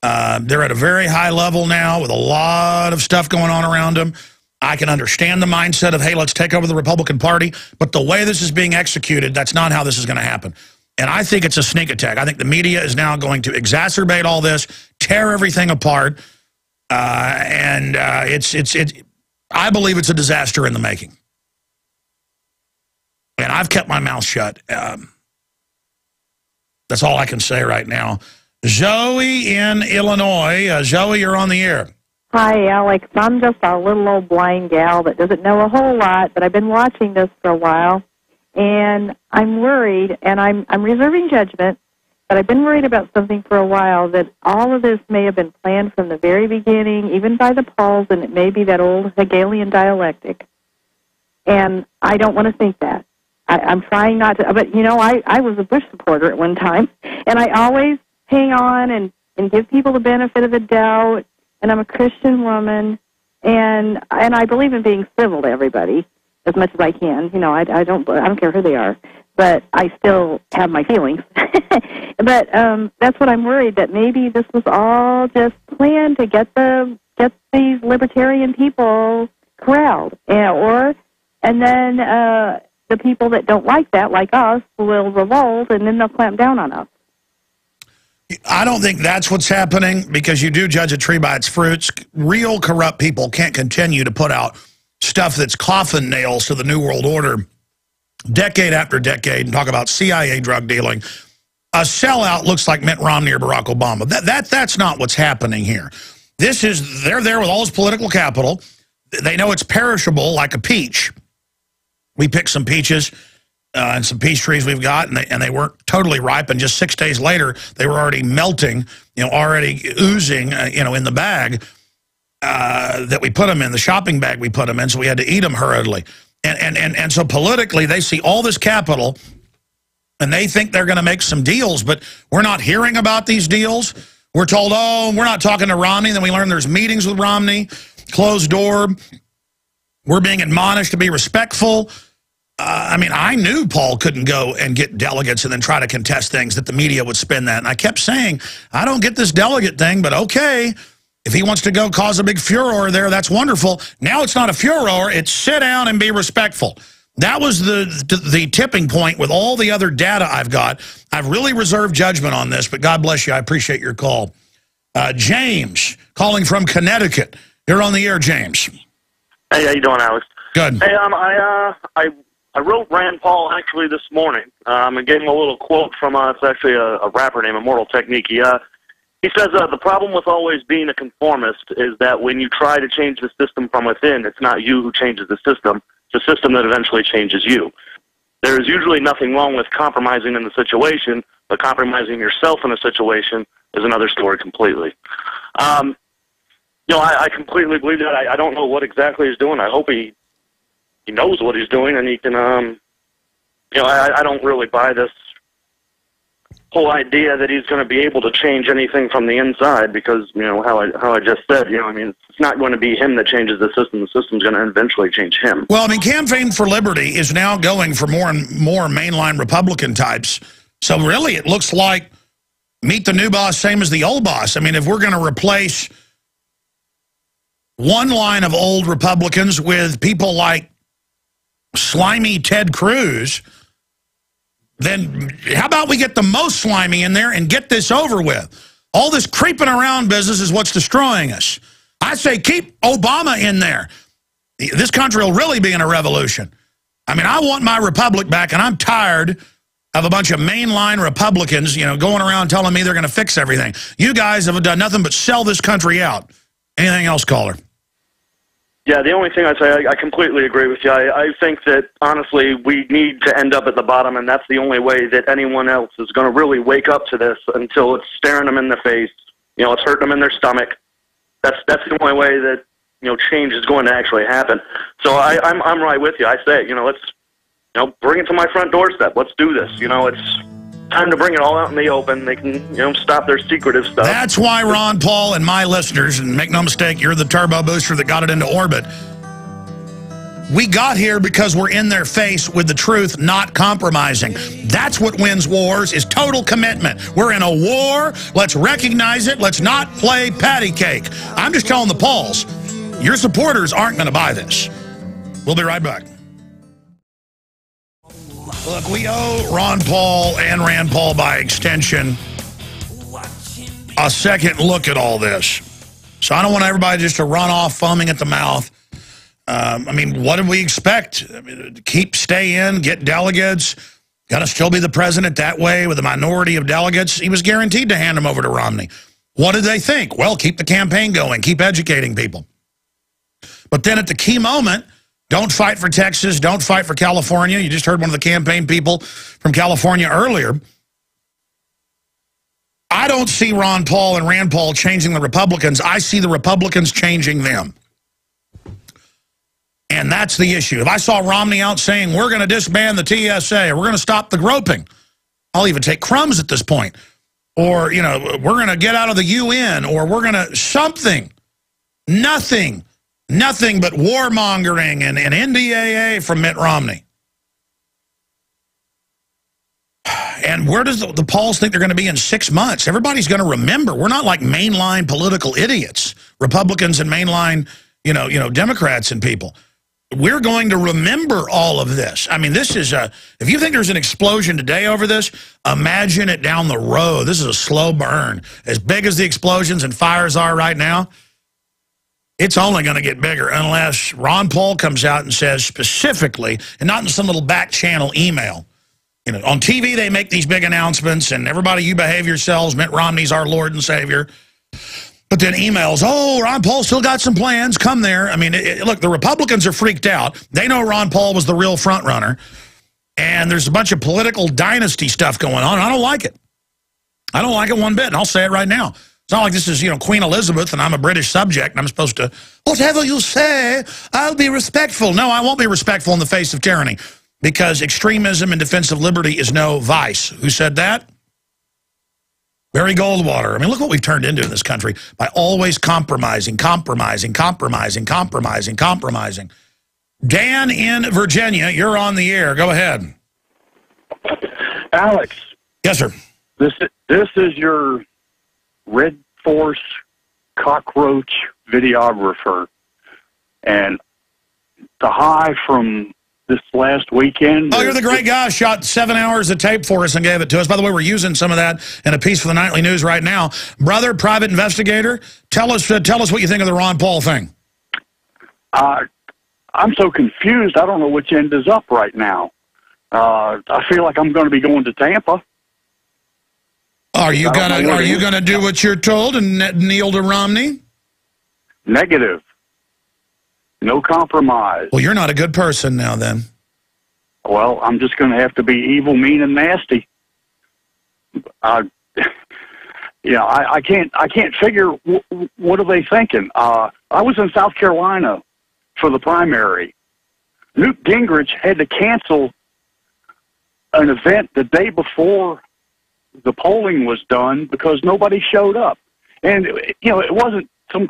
They're at a very high level now with a lot of stuff going on around them. I can understand the mindset of, hey, let's take over the Republican Party, but the way this is being executed, that's not how this is going to happen. And I think it's a sneak attack. I think the media is now going to exacerbate all this, tear everything apart, and I believe it's a disaster in the making. And I've kept my mouth shut. That's all I can say right now. Zoe in Illinois. Zoe, you're on the air. Hi, Alex. I'm just a little old blind gal that doesn't know a whole lot, but I've been watching this for a while, and I'm worried, and I'm reserving judgment, but I've been worried about something for a while, that all of this may have been planned from the very beginning, even by the Pauls, and it may be that old Hegelian dialectic. And I don't want to think that. I'm trying not to, but, you know, I was a Bush supporter at one time, and I always hang on and give people the benefit of the doubt, and I'm a Christian woman, and I believe in being civil to everybody as much as I can. You know, I don't care who they are, but I still have my feelings. But that's what I'm worried, that maybe this was all just planned to get these libertarian people corralled, and then the people that don't like that, like us, will revolt, and then they'll clamp down on us. I don't think that's what's happening, because you do judge a tree by its fruits. Real corrupt people can't continue to put out stuff that's coffin nails to the New World Order decade after decade and talk about CIA drug dealing. A sellout looks like Mitt Romney or Barack Obama. That's not what's happening here. They're there with all this political capital. They know it's perishable like a peach. We picked some peaches and some peach trees we've got, and they weren't totally ripe, and just 6 days later, they were already melting, already oozing, in the bag that we put them in, the shopping bag we put them in, so we had to eat them hurriedly. And so politically, they see all this capital, and they think they're going to make some deals, but we're not hearing about these deals. We're told, oh, we're not talking to Romney. Then we learn there's meetings with Romney, closed door. We're being admonished to be respectful. I mean, I knew Paul couldn't go and get delegates and then try to contest things, that the media would spin that. And I kept saying, I don't get this delegate thing, but okay, if he wants to go cause a big furor there, that's wonderful. Now it's not a furor, it's sit down and be respectful. That was the tipping point with all the other data I've got. I've really reserved judgment on this, but God bless you. I appreciate your call. James, calling from Connecticut. You're on the air, James. Hey, how you doing, Alex? Good. Hey, I wrote Rand Paul actually this morning. And gave him a little quote from it's actually a rapper named Immortal Technique. He says the problem with always being a conformist is that when you try to change the system from within, it's not you who changes the system. It's the system that eventually changes you. There is usually nothing wrong with compromising in the situation, but compromising yourself in a situation is another story completely. I completely believe that. I don't know what exactly he's doing. I hope he knows what he's doing, and he can, I don't really buy this whole idea that he's going to be able to change anything from the inside, because, how I just said, it's not going to be him that changes the system. The system's going to eventually change him. Well, Campaign for Liberty is now going for more and more mainline Republican types. So really, it looks like meet the new boss, same as the old boss. If we're going to replace one line of old Republicans with people like slimy Ted Cruz, then how about we get the most slimy in there and get this over with? All this creeping around business is what's destroying us. I say keep Obama in there. This country will really be in a revolution. I want my republic back, and I'm tired of a bunch of mainline Republicans, going around telling me they're going to fix everything. You guys have done nothing but sell this country out. Anything else, caller? Yeah, the only thing I say, I completely agree with you. I think that, honestly, we need to end up at the bottom, and that's the only way that anyone else is going to really wake up to this, until it's staring them in the face, it's hurting them in their stomach. That's the only way that, change is going to actually happen. So I'm right with you. I say, let's, bring it to my front doorstep. Let's do this. It's time to bring it all out in the open. They can, stop their secretive stuff. That's why Ron Paul and my listeners, and make no mistake, you're the turbo booster that got it into orbit. We got here because we're in their face with the truth, not compromising. That's what wins wars, is total commitment. We're in a war. Let's recognize it. Let's not play patty cake. I'm just telling the Pauls, your supporters aren't going to buy this. We'll be right back. Look, we owe Ron Paul and Rand Paul, by extension, a second look at all this. So I don't want everybody just to run off foaming at the mouth. I mean, what did we expect? I mean, stay in, get delegates, going to still be the president that way with a minority of delegates. He was guaranteed to hand them over to Romney. What did they think? Well, keep the campaign going, keep educating people. But then at the key moment, don't fight for Texas, don't fight for California. You just heard one of the campaign people from California earlier. I don't see Ron Paul and Rand Paul changing the Republicans. I see the Republicans changing them. And that's the issue. If I saw Romney out saying, we're going to disband the TSA, or we're going to stop the groping, I'll even take crumbs at this point. Or, you know, we're going to get out of the UN, or we're going to something. Nothing but warmongering and NDAA from Mitt Romney. And where does the polls think they're going to be in 6 months? Everybody's going to remember. We're not like mainline political idiots, Republicans and mainline, you know, Democrats and people. We're going to remember all of this. I mean, this is if you think there's an explosion today over this, imagine it down the road. This is a slow burn. As big as the explosions and fires are right now, it's only going to get bigger unless Ron Paul comes out and says specifically, and not in some little back channel email. You know, on TV they make these big announcements, and everybody, you behave yourselves. Mitt Romney's our Lord and Savior. But then emails, oh, Ron Paul still got some plans. Come there. I mean, look, the Republicans are freaked out. They know Ron Paul was the real front runner. And there's a bunch of political dynasty stuff going on. I don't like it. I don't like it one bit, and I'll say it right now. It's not like this is, you know, Queen Elizabeth and I'm a British subject and I'm supposed to, whatever you say, I'll be respectful. No, I won't be respectful in the face of tyranny, because extremism and defense of liberty is no vice. Who said that? Barry Goldwater. I mean, look what we've turned into in this country by always compromising. Dan in Virginia, you're on the air. Go ahead. Alex. Yes, sir. This is your Red Force cockroach videographer. And the high from this last weekend. Oh, you're the great guy. Shot 7 hours of tape for us and gave it to us. By the way, we're using some of that in a piece for the Nightly News right now. Brother, private investigator, tell us what you think of the Ron Paul thing. I'm so confused. I don't know which end is up right now. I feel like I'm going to be going to Tampa. Are you gonna do what you're told and kneel to Romney? Negative. No compromise. Well, you're not a good person now, then. Well, I'm just going to have to be evil, mean, and nasty. I can't figure what are they thinking. I was in South Carolina for the primary. Newt Gingrich had to cancel an event the day before the polling was done because nobody showed up. And, you know, it wasn't some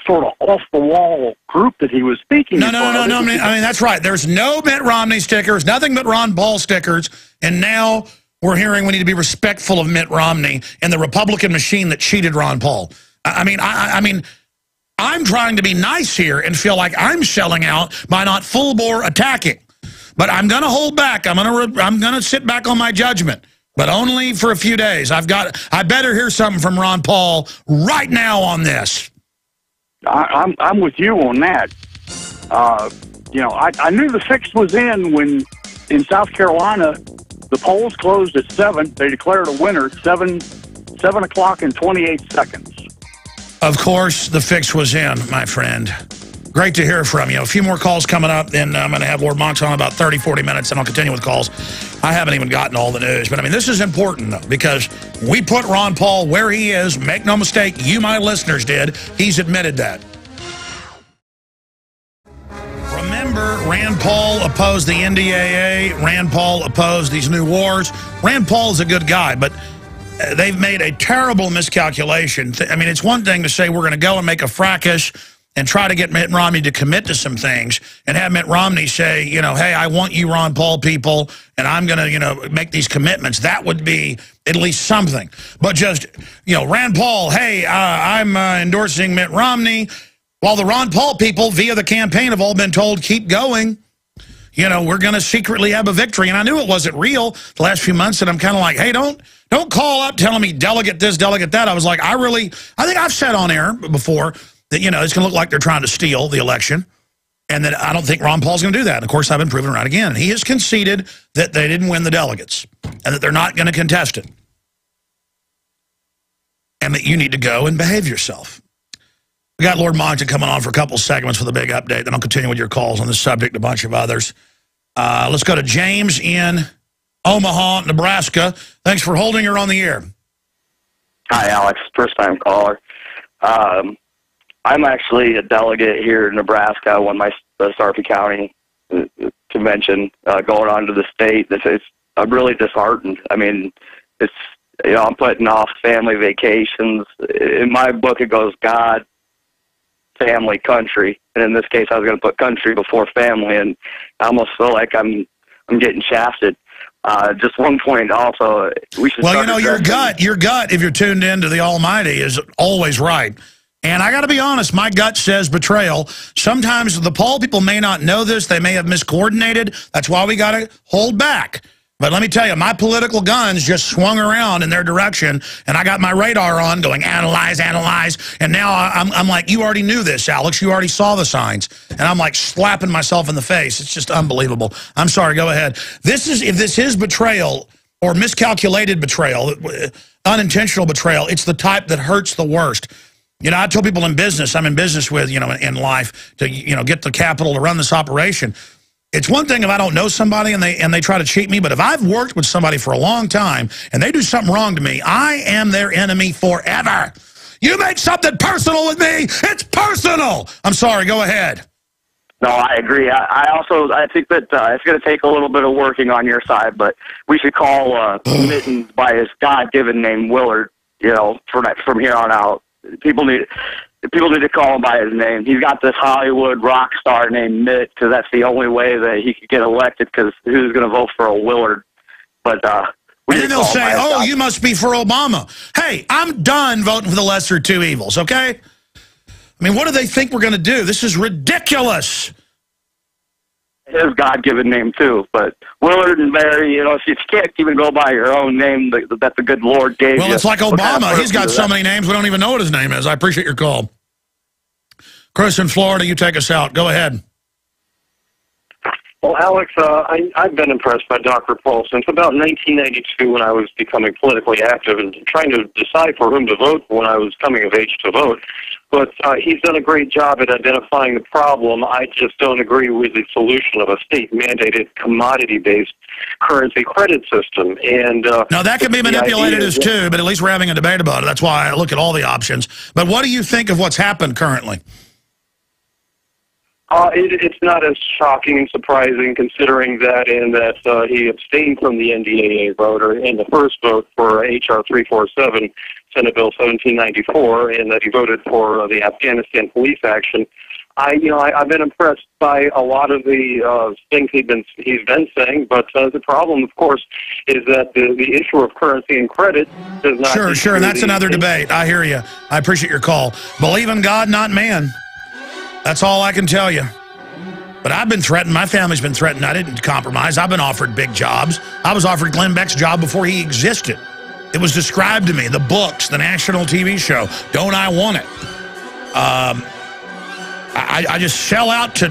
sort of off-the-wall group that he was speaking No. I mean, that's right. There's no Mitt Romney stickers, nothing but Ron Paul stickers, and now we're hearing we need to be respectful of Mitt Romney and the Republican machine that cheated Ron Paul. I mean, I'm trying to be nice here and feel like I'm shelling out by not full-bore attacking. But I'm going to hold back. I'm going to sit back on my judgment, but only for a few days. I better hear something from Ron Paul right now on this. I'm with you on that. You know, I knew the fix was in when in South Carolina the polls closed at 7. They declared a winner 7 o'clock and 28 seconds. Of course, the fix was in, my friend. Great to hear from you. A few more calls coming up, then I'm going to have Lord Monckton on about 30, 40 minutes, and I'll continue with calls. I haven't even gotten all the news. But, I mean, this is important, though, because we put Ron Paul where he is. Make no mistake, you, my listeners, did. He's admitted that. Remember, Rand Paul opposed the NDAA. Rand Paul opposed these new wars. Rand Paul is a good guy, but they've made a terrible miscalculation. I mean, it's one thing to say we're going to go and make a fracas and try to get Mitt Romney to commit to some things and have Mitt Romney say, you know, hey, I want you Ron Paul people, and I'm going to, you know, make these commitments. That would be at least something. But just, you know, Rand Paul, hey, I'm endorsing Mitt Romney, while the Ron Paul people via the campaign have all been told, keep going. You know, we're going to secretly have a victory. And I knew it wasn't real the last few months, and I'm kind of like, hey, don't call up telling me delegate this, delegate that. I was like, I think I've said on air before that, you know, it's going to look like they're trying to steal the election. And that I don't think Ron Paul's going to do that. And of course, I've been proven right again. And he has conceded that they didn't win the delegates and that they're not going to contest it. And that you need to go and behave yourself. We got Lord Monckton coming on for a couple segments with a big update. Then I'll continue with your calls on this subject and a bunch of others. Let's go to James in Omaha, Nebraska. Thanks for holding her on the air. Hi, Alex. First-time caller. I'm actually a delegate here in Nebraska. I won my Sarpy County convention going on to the state. I'm really disheartened. I mean, I'm putting off family vacations. In my book, it goes God, family, country. And in this case, I was going to put country before family, and I almost feel like I'm getting shafted. Just one point also, we should. Well, your gut, if you're tuned into the Almighty, is always right. And I got to be honest, my gut says betrayal. Sometimes the Paul people may not know this. They may have miscoordinated. That's why we got to hold back. But let me tell you, my political guns just swung around in their direction, and I got my radar on going, analyze, analyze. And now I'm like, you already knew this, Alex. You already saw the signs. And I'm like slapping myself in the face. It's just unbelievable. I'm sorry, go ahead. If this is betrayal or miscalculated betrayal, unintentional betrayal, it's the type that hurts the worst. You know, I tell people in business, I'm in business with, in life, to, get the capital to run this operation. It's one thing if I don't know somebody and they try to cheat me, but if I've worked with somebody for a long time and they do something wrong to me, I am their enemy forever. You make something personal with me, it's personal. I'm sorry, go ahead. No, I agree. I think that it's going to take a little bit of working on your side, but we should call Mittens by his God-given name, Willard, from here on out. People need to call him by his name. He's got this Hollywood rock star named Mitt because that's the only way that he could get elected, because who's going to vote for a Willard? But and then they'll say, oh, you must be for Obama. Hey, I'm done voting for the lesser two evils, okay? I mean, what do they think we're going to do? This is ridiculous. His God-given name, too. But Willard and Mary, if you can't even go by your own name that the good Lord gave you. Well, it's like Obama. He's got so many names, we don't even know what his name is. I appreciate your call. Chris in Florida, you take us out. Go ahead. Well, Alex, I've been impressed by Dr. Paul since about 1992 when I was becoming politically active and trying to decide for whom to vote when I was coming of age to vote. But he's done a great job at identifying the problem. I just don't agree with the solution of a state-mandated, commodity-based currency credit system. And now, that can be manipulated as too, but at least we're having a debate about it. That's why I look at all the options. But what do you think of what's happened currently? It's not as shocking and surprising, considering that he abstained from the NDAA vote, or in the first vote for H.R. 347, Senate Bill 1794, and that he voted for the Afghanistan police action. I've been impressed by a lot of the things he's been saying, but the problem, of course, is that the issue of currency and credit does not. Sure, and that's another debate. I hear you. I appreciate your call. Believe in God, not man. That's all I can tell you. But I've been threatened. My family's been threatened. I didn't compromise. I've been offered big jobs. I was offered Glenn Beck's job before he existed. It was described to me, the books, the national TV show. Don't I want it? I just sell out to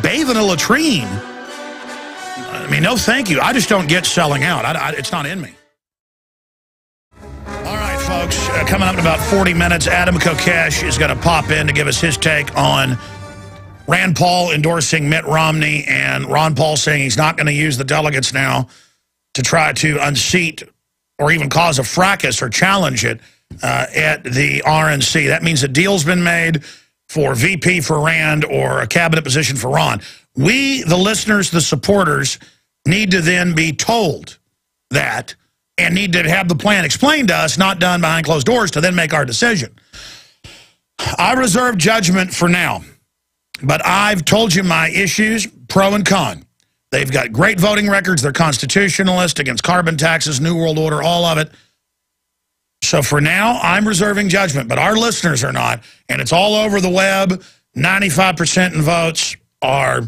bathe in a latrine. I mean, no thank you. I just don't get selling out. It's not in me. All right, folks, coming up in about 40 minutes, Adam Kokesh is going to pop in to give us his take on Rand Paul endorsing Mitt Romney and Ron Paul saying he's not going to use the delegates now to try to unseat or even cause a fracas or challenge it at the RNC. That means a deal's been made for VP for Rand or a cabinet position for Ron. We, the listeners, the supporters, need to then be told that and need to have the plan explained to us, not done behind closed doors, to then make our decision. I reserve judgment for now, but I've told you my issues, pro and con. They've got great voting records. They're constitutionalist, against carbon taxes, New World Order, all of it. So for now, I'm reserving judgment, but our listeners are not, and it's all over the web. 95% in votes are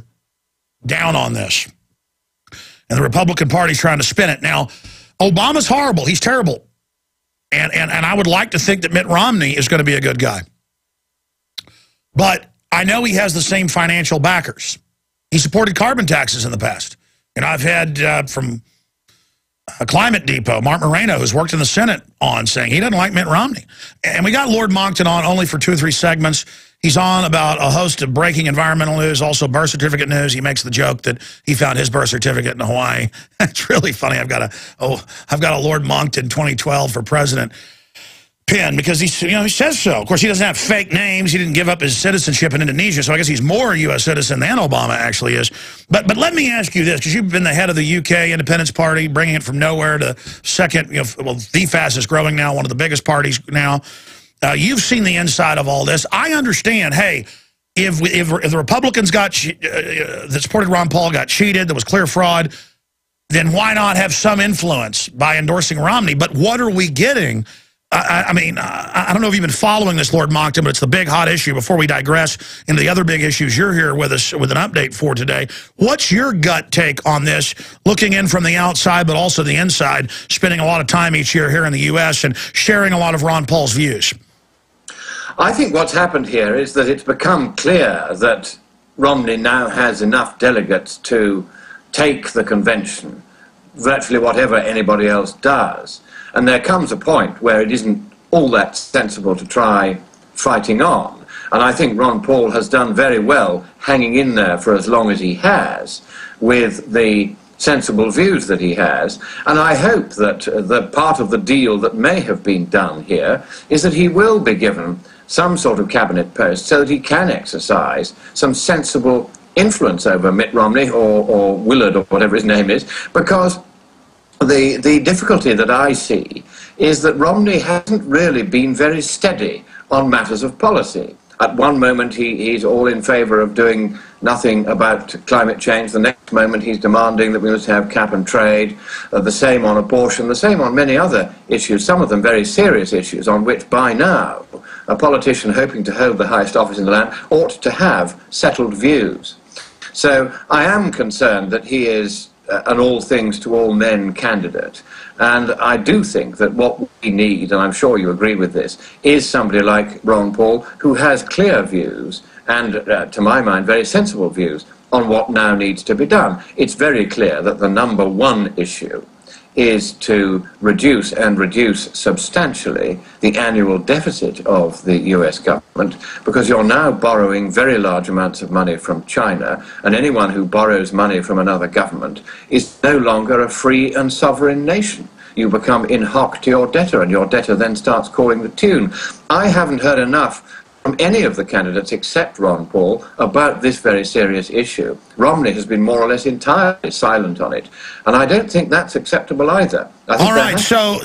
down on this. And the Republican Party's trying to spin it. Now, Obama's horrible. He's terrible. And I would like to think that Mitt Romney is going to be a good guy. But I know he has the same financial backers. He supported carbon taxes in the past. And I've had from a Climate Depot, Mark Moreno, who's worked in the Senate, on saying he doesn't like Mitt Romney. And we got Lord Monckton on only for 2 or 3 segments. He's on about a host of breaking environmental news, also birth certificate news. He makes the joke that he found his birth certificate in Hawaii. It's really funny. I've got a Lord Monckton 2012 for president pin because he says so. Of course, he doesn't have fake names. He didn't give up his citizenship in Indonesia, so I guess he's more a U.S. citizen than Obama actually is. But let me ask you this, because you've been the head of the UK Independence Party, bringing it from nowhere to second, the fastest growing now, one of the biggest parties now. You've seen the inside of all this. I understand, hey, if the Republicans that supported Ron Paul got cheated, there was clear fraud, then why not have some influence by endorsing Romney? But what are we getting? I mean, I don't know if you've been following this, Lord Monckton, but it's the big hot issue. Before we digress into the other big issues, you're here with us with an update for today. What's your gut take on this, looking in from the outside, but also the inside, spending a lot of time each year here in the U.S. and sharing a lot of Ron Paul's views? I think what's happened here is that it's become clear that Romney now has enough delegates to take the convention, virtually whatever anybody else does. And there comes a point where it isn't all that sensible to try fighting on. And I think Ron Paul has done very well hanging in there for as long as he has with the sensible views that he has. And I hope that the part of the deal that may have been done here is that he will be given some sort of cabinet post so that he can exercise some sensible influence over Mitt Romney or Willard or whatever his name is, because the difficulty that I see is that Romney hasn't really been very steady on matters of policy. At one moment he's all in favour of doing nothing about climate change. The next moment he's demanding that we must have cap and trade. The same on abortion, the same on many other issues, some of them very serious issues on which by now a politician hoping to hold the highest office in the land ought to have settled views. So I am concerned that he is an all things to all men candidate. And I do think that what we need, and I'm sure you agree with this, is somebody like Ron Paul who has clear views and, to my mind, very sensible views on what now needs to be done. It's very clear that the number one issue is to reduce and reduce substantially the annual deficit of the US government, because you're now borrowing very large amounts of money from China, and anyone who borrows money from another government is no longer a free and sovereign nation. You become in hoc to your debtor, and your debtor then starts calling the tune. I haven't heard enough from any of the candidates except Ron Paul about this very serious issue. Romney has been more or less entirely silent on it, and I don't think that's acceptable either. All right, so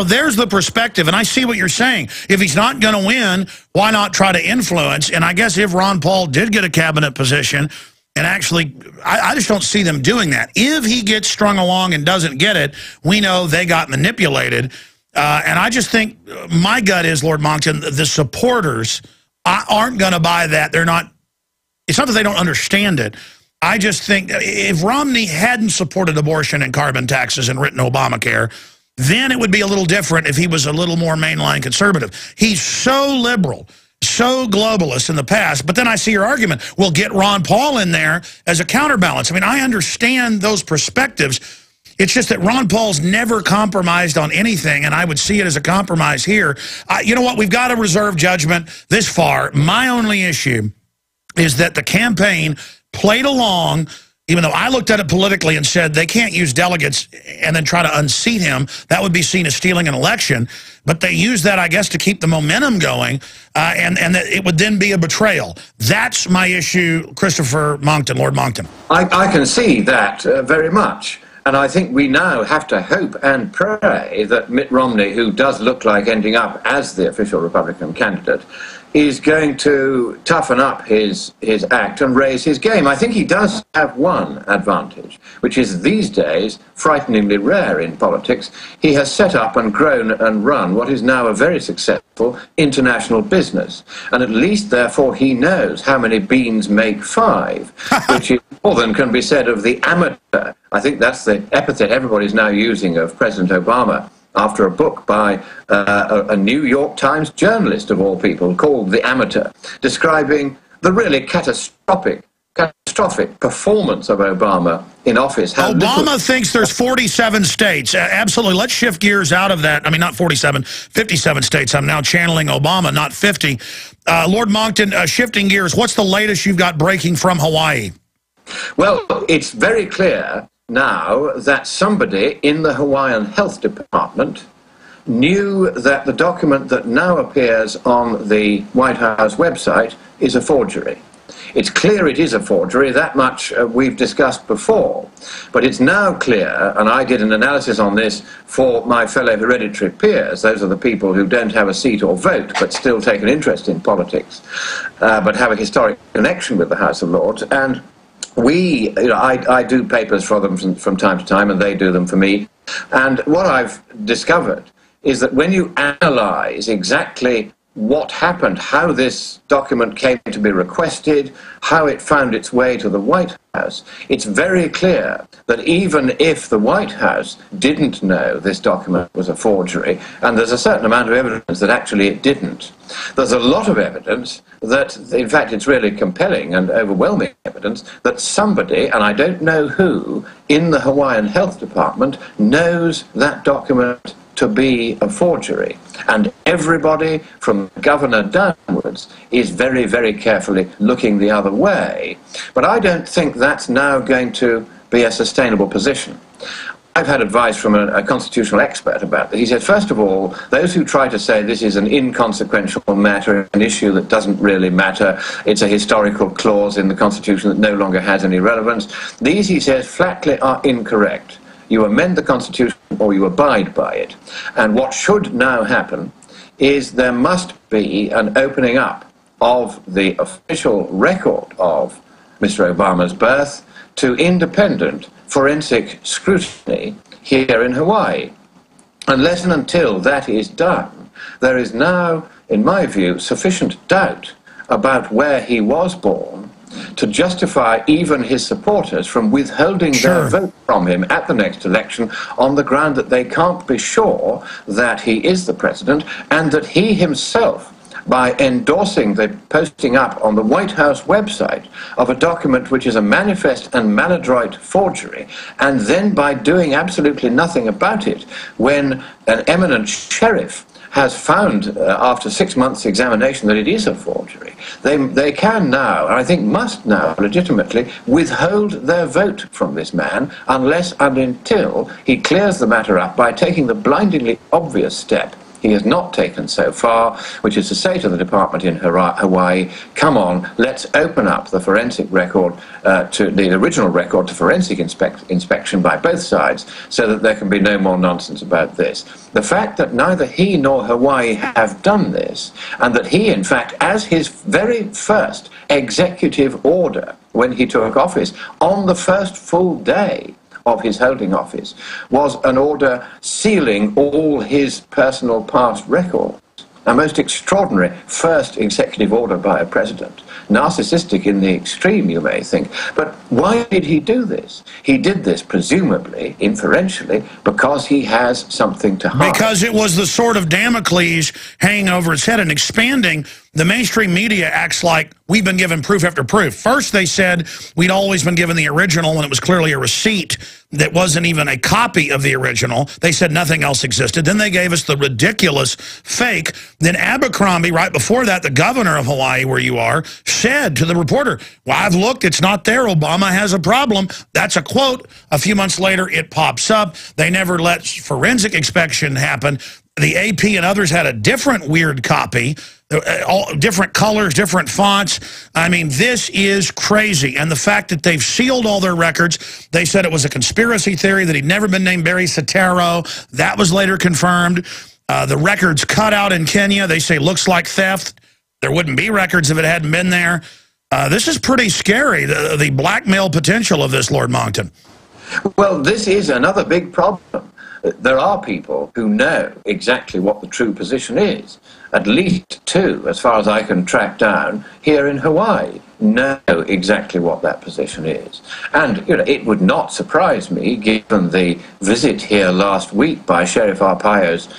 there's the perspective, and I see what you're saying. If he's not going to win, why not try to influence? And I guess if Ron Paul did get a cabinet position, and actually, I just don't see them doing that. If he gets strung along and doesn't get it, we know they got manipulated. And I just think my gut is, Lord Monckton, the supporters aren't going to buy that. They're not. It's not that they don't understand it. I just think if Romney hadn't supported abortion and carbon taxes and written Obamacare, then it would be a little different if he was a little more mainline conservative. He's so liberal, so globalist in the past, but then I see your argument. Well, get Ron Paul in there as a counterbalance. I mean, I understand those perspectives. It's just that Ron Paul's never compromised on anything, and I would see it as a compromise here. You know what? We've got to reserve judgment this far. My only issue is that the campaign played along, even though I looked at it politically and said they can't use delegates and then try to unseat him. That would be seen as stealing an election. But they used that, I guess, to keep the momentum going, and that it would then be a betrayal. That's my issue, Christopher Monckton, Lord Monckton. I can see that very much. And I think we now have to hope and pray that Mitt Romney, who does look like ending up as the official Republican candidate, is going to toughen up his act and raise his game. I think he does have one advantage, which is these days frighteningly rare in politics. He has set up and grown and run what is now a very successful international business. And at least, therefore, he knows how many beans make five, which is more than can be said of the amateur. I think that's the epithet everybody's now using of President Obama, after a book by a New York Times journalist, of all people, called The Amateur, describing the really catastrophic performance of Obama in office. Obama thinks there's 47 states. Absolutely. Let's shift gears out of that. I mean, not 47, 57 states. I'm now channeling Obama, not 50. Lord Monckton, shifting gears, what's the latest you've got breaking from Hawaii? Well, it's very clear now that somebody in the Hawaiian Health Department knew that the document that now appears on the White House website is a forgery. It's clear it is a forgery, that much we've discussed before. But it's now clear, and I did an analysis on this for my fellow hereditary peers, those are the people who don't have a seat or vote but still take an interest in politics, but have a historic connection with the House of Lords. And I do papers for them from time to time, and they do them for me. And what I've discovered is that when you analyze exactly what happened, how this document came to be requested, how it found its way to the White House, it's very clear that even if the White House didn't know this document was a forgery, and there's a certain amount of evidence that actually it didn't, there's a lot of evidence that, in fact, it's really compelling and overwhelming evidence that somebody, and I don't know who, in the Hawaiian Health Department knows that document to be a forgery. And everybody from the governor downwards is very, very carefully looking the other way. But I don't think that's now going to be a sustainable position. I've had advice from a constitutional expert about this. He said, first of all, those who try to say this is an inconsequential matter, an issue that doesn't really matter, it's a historical clause in the Constitution that no longer has any relevance, these, he says, flatly are incorrect. You amend the Constitution or you abide by it. And what should now happen is there must be an opening up of the official record of Mr. Obama's birth to independent forensic scrutiny here in Hawaii. Unless and until that is done, there is now, in my view, sufficient doubt about where he was born to justify even his supporters from withholding their vote from him at the next election on the ground that they can't be sure that he is the president, and that he himself, by endorsing the posting up on the White House website of a document which is a manifest and maladroit forgery, and then by doing absolutely nothing about it when an eminent sheriff has found, after 6 months' examination, that it is a forgery, they can now, and I think must now, legitimately withhold their vote from this man unless and until he clears the matter up by taking the blindingly obvious step he has not taken so far, which is to say to the department in Hawaii, come on, let's open up the forensic record, to the original record, to forensic inspection by both sides, so that there can be no more nonsense about this. The fact that neither he nor Hawaii have done this, and that he, in fact, as his very first executive order when he took office, on the first full day of his holding office, was an order sealing all his personal past records. A most extraordinary first executive order by a president. Narcissistic in the extreme, you may think. But why did he do this? He did this, presumably, inferentially, because he has something to hide. Because it was the sword of Damocles hanging over his head and expanding. The mainstream media acts like we've been given proof after proof. First, they said we'd always been given the original when it was clearly a receipt that wasn't even a copy of the original. They said nothing else existed. Then they gave us the ridiculous fake. Then Abercrombie, right before that, the governor of Hawaii, where you are, said to the reporter, well, I've looked, it's not there. Obama has a problem. That's a quote. A few months later, it pops up. They never let forensic inspection happen. The AP and others had a different weird copy, all different colors, different fonts. I mean, this is crazy. And the fact that they've sealed all their records, they said it was a conspiracy theory, that he'd never been named Barry Soetoro. That was later confirmed. The records cut out in Kenya, they say looks like theft. There wouldn't be records if it hadn't been there. This is pretty scary, the blackmail potential of this, Lord Monckton. Well, this is another big problem. There are people who know exactly what the true position is. At least two, as far as I can track down, here in Hawaii, know exactly what that position is. And, you know, it would not surprise me, given the visit here last week by Sheriff Arpaio's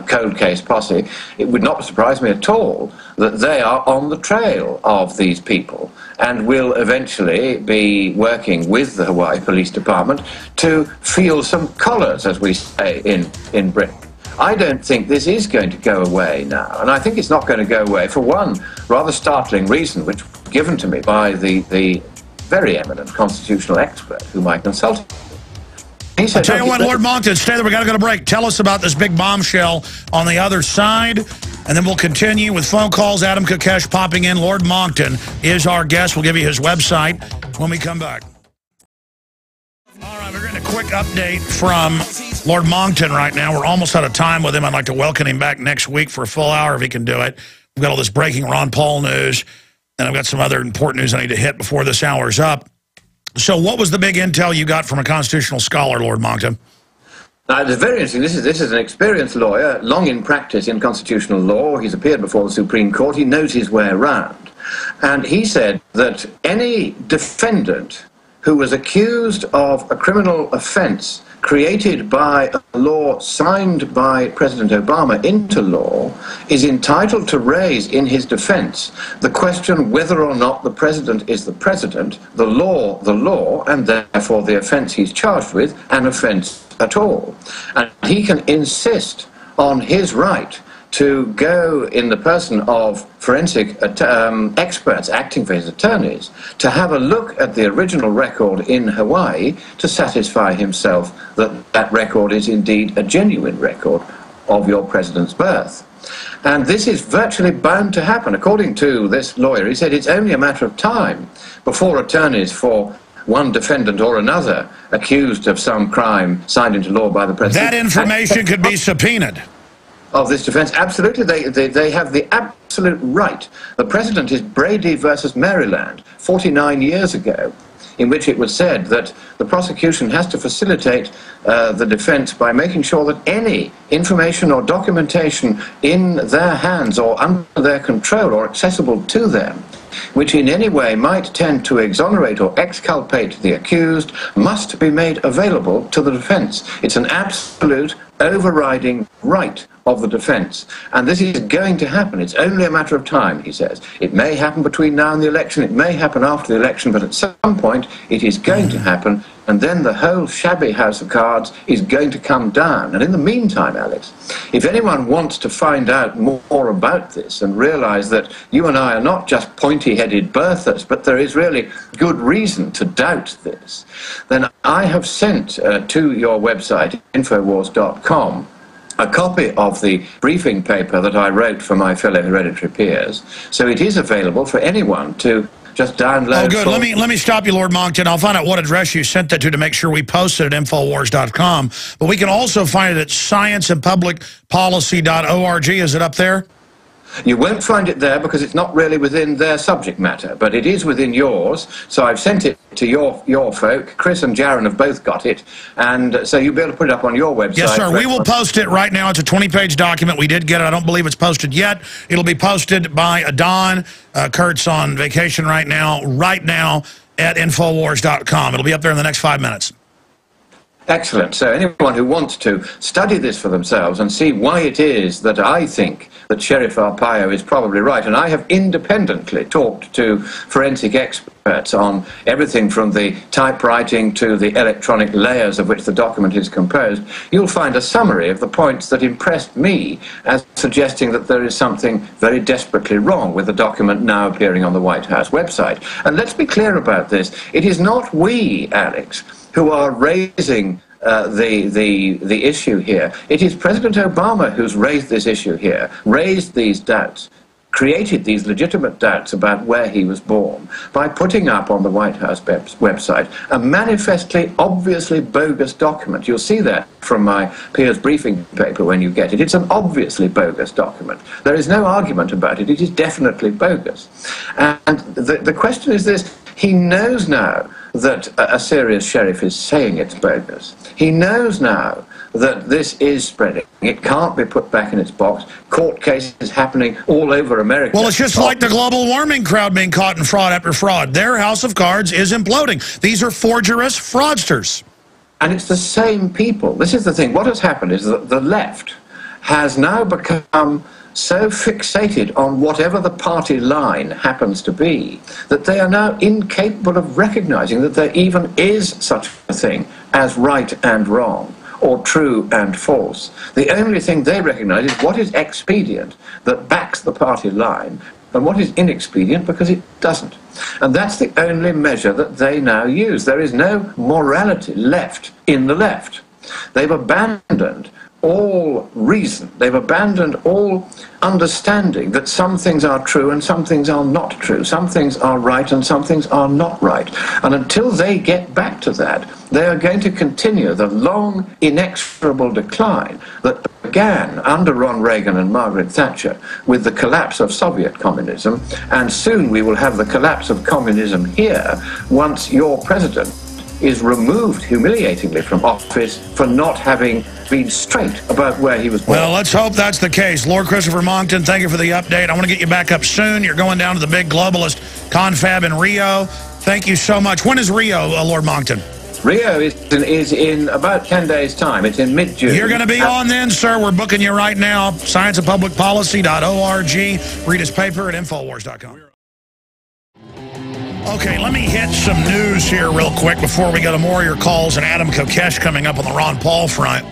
cold case posse, it would not surprise me at all that they are on the trail of these people and will eventually be working with the Hawaii Police Department to feel some collars, as we say in Britain. I don't think this is going to go away now, and I think it's not going to go away for one rather startling reason, which was given to me by the very eminent constitutional expert whom I consulted. He said, I'll tell you what, Lord Monckton, stay there. We got to go to break. Tell us about this big bombshell on the other side, and then we'll continue with phone calls. Adam Kokesh popping in. Lord Monckton is our guest. We'll give you his website when we come back. All right, we're getting a quick update from Lord Monckton right now. We're almost out of time with him. I'd like to welcome him back next week for a full hour if he can do it. We've got all this breaking Ron Paul news, and I've got some other important news I need to hit before this hour's up. So what was the big intel you got from a constitutional scholar, Lord Monckton? It's very interesting. This is an experienced lawyer, long in practice in constitutional law. He's appeared before the Supreme Court. He knows his way around. And he said that any defendant who was accused of a criminal offense created by a law signed by President Obama into law is entitled to raise in his defense the question whether or not the president is the president, the law, and therefore the offense he's charged with, an offense at all. And he can insist on his right to go in the person of forensic experts acting for his attorneys to have a look at the original record in Hawaii to satisfy himself that that record is indeed a genuine record of your president's birth. And this is virtually bound to happen. According to this lawyer, he said it's only a matter of time before attorneys for one defendant or another accused of some crime signed into law by the president. That information could be subpoenaed. Of this defense, absolutely, they have the absolute right. The precedent is Brady versus Maryland, 49 years ago, in which it was said that the prosecution has to facilitate the defense by making sure that any information or documentation in their hands or under their control or accessible to them, which in any way might tend to exonerate or exculpate the accused, must be made available to the defense. It's an absolute overriding right of the defense. And this is going to happen. It's only a matter of time, he says. It may happen between now and the election, it may happen after the election, but at some point it is going to happen, and then the whole shabby house of cards is going to come down. And in the meantime, Alex, if anyone wants to find out more about this and realize that you and I are not just pointy-headed birthers, but there is really good reason to doubt this, then I have sent to your website, Infowars.com, a copy of the briefing paper that I wrote for my fellow hereditary peers. So it is available for anyone to just download. Oh, good. Let me stop you, Lord Monckton. I'll find out what address you sent that to make sure we post it at Infowars.com. But we can also find it at scienceandpublicpolicy.org. Is it up there? You won't find it there because it's not really within their subject matter, but it is within yours. So I've sent it to your folk. Chris and Jaron have both got it, and so you'll be able to put it up on your website. Yes, sir. We will post it right now. It's a 20-page document. We did get it. I don't believe it's posted yet. It'll be posted by Don. Kurt's on vacation right now at Infowars.com. It'll be up there in the next 5 minutes. Excellent. So anyone who wants to study this for themselves and see why it is that I think that Sheriff Arpaio is probably right, and I have independently talked to forensic experts on everything from the typewriting to the electronic layers of which the document is composed, you'll find a summary of the points that impressed me as suggesting that there is something very desperately wrong with the document now appearing on the White House website. And let's be clear about this. It is not we, Alex, who are raising the issue here. It is President Obama who's raised this issue here, raised these doubts, created these legitimate doubts about where he was born by putting up on the White House website a manifestly, obviously bogus document. You'll see that from my peer's briefing paper when you get it. It's an obviously bogus document. There is no argument about it. It is definitely bogus. And the question is this. He knows now that a serious sheriff is saying it's bogus. He knows now that this is spreading. It can't be put back in its box. Court cases happening all over America. Well, it's just like the global warming crowd being caught in fraud after fraud. Their house of cards is imploding. These are forgerous fraudsters. And it's the same people. This is the thing. What has happened is that the left has now become so fixated on whatever the party line happens to be that they are now incapable of recognizing that there even is such a thing as right and wrong, or true and false. The only thing they recognize is what is expedient that backs the party line, and what is inexpedient because it doesn't. And that's the only measure that they now use. There is no morality left in the left. They've abandoned all reason. They've abandoned all understanding that some things are true and some things are not true. Some things are right and some things are not right. And until they get back to that, they are going to continue the long, inexorable decline that began under Ron Reagan and Margaret Thatcher with the collapse of Soviet communism. And soon we will have the collapse of communism here once your president is removed humiliatingly from office for not having been straight about where he was born. Well, let's hope that's the case. Lord Christopher Monckton, thank you for the update. I want to get you back up soon. You're going down to the big globalist confab in Rio. Thank you so much. When is Rio, Lord Monckton? Rio is in about 10 days' time. It's in mid-June. You're going to be on then, sir. We're booking you right now. scienceofpublicpolicy.org. Read his paper at Infowars.com. Okay, let me hit some news here real quick before we go to more of your calls and Adam Kokesh coming up on the Ron Paul front.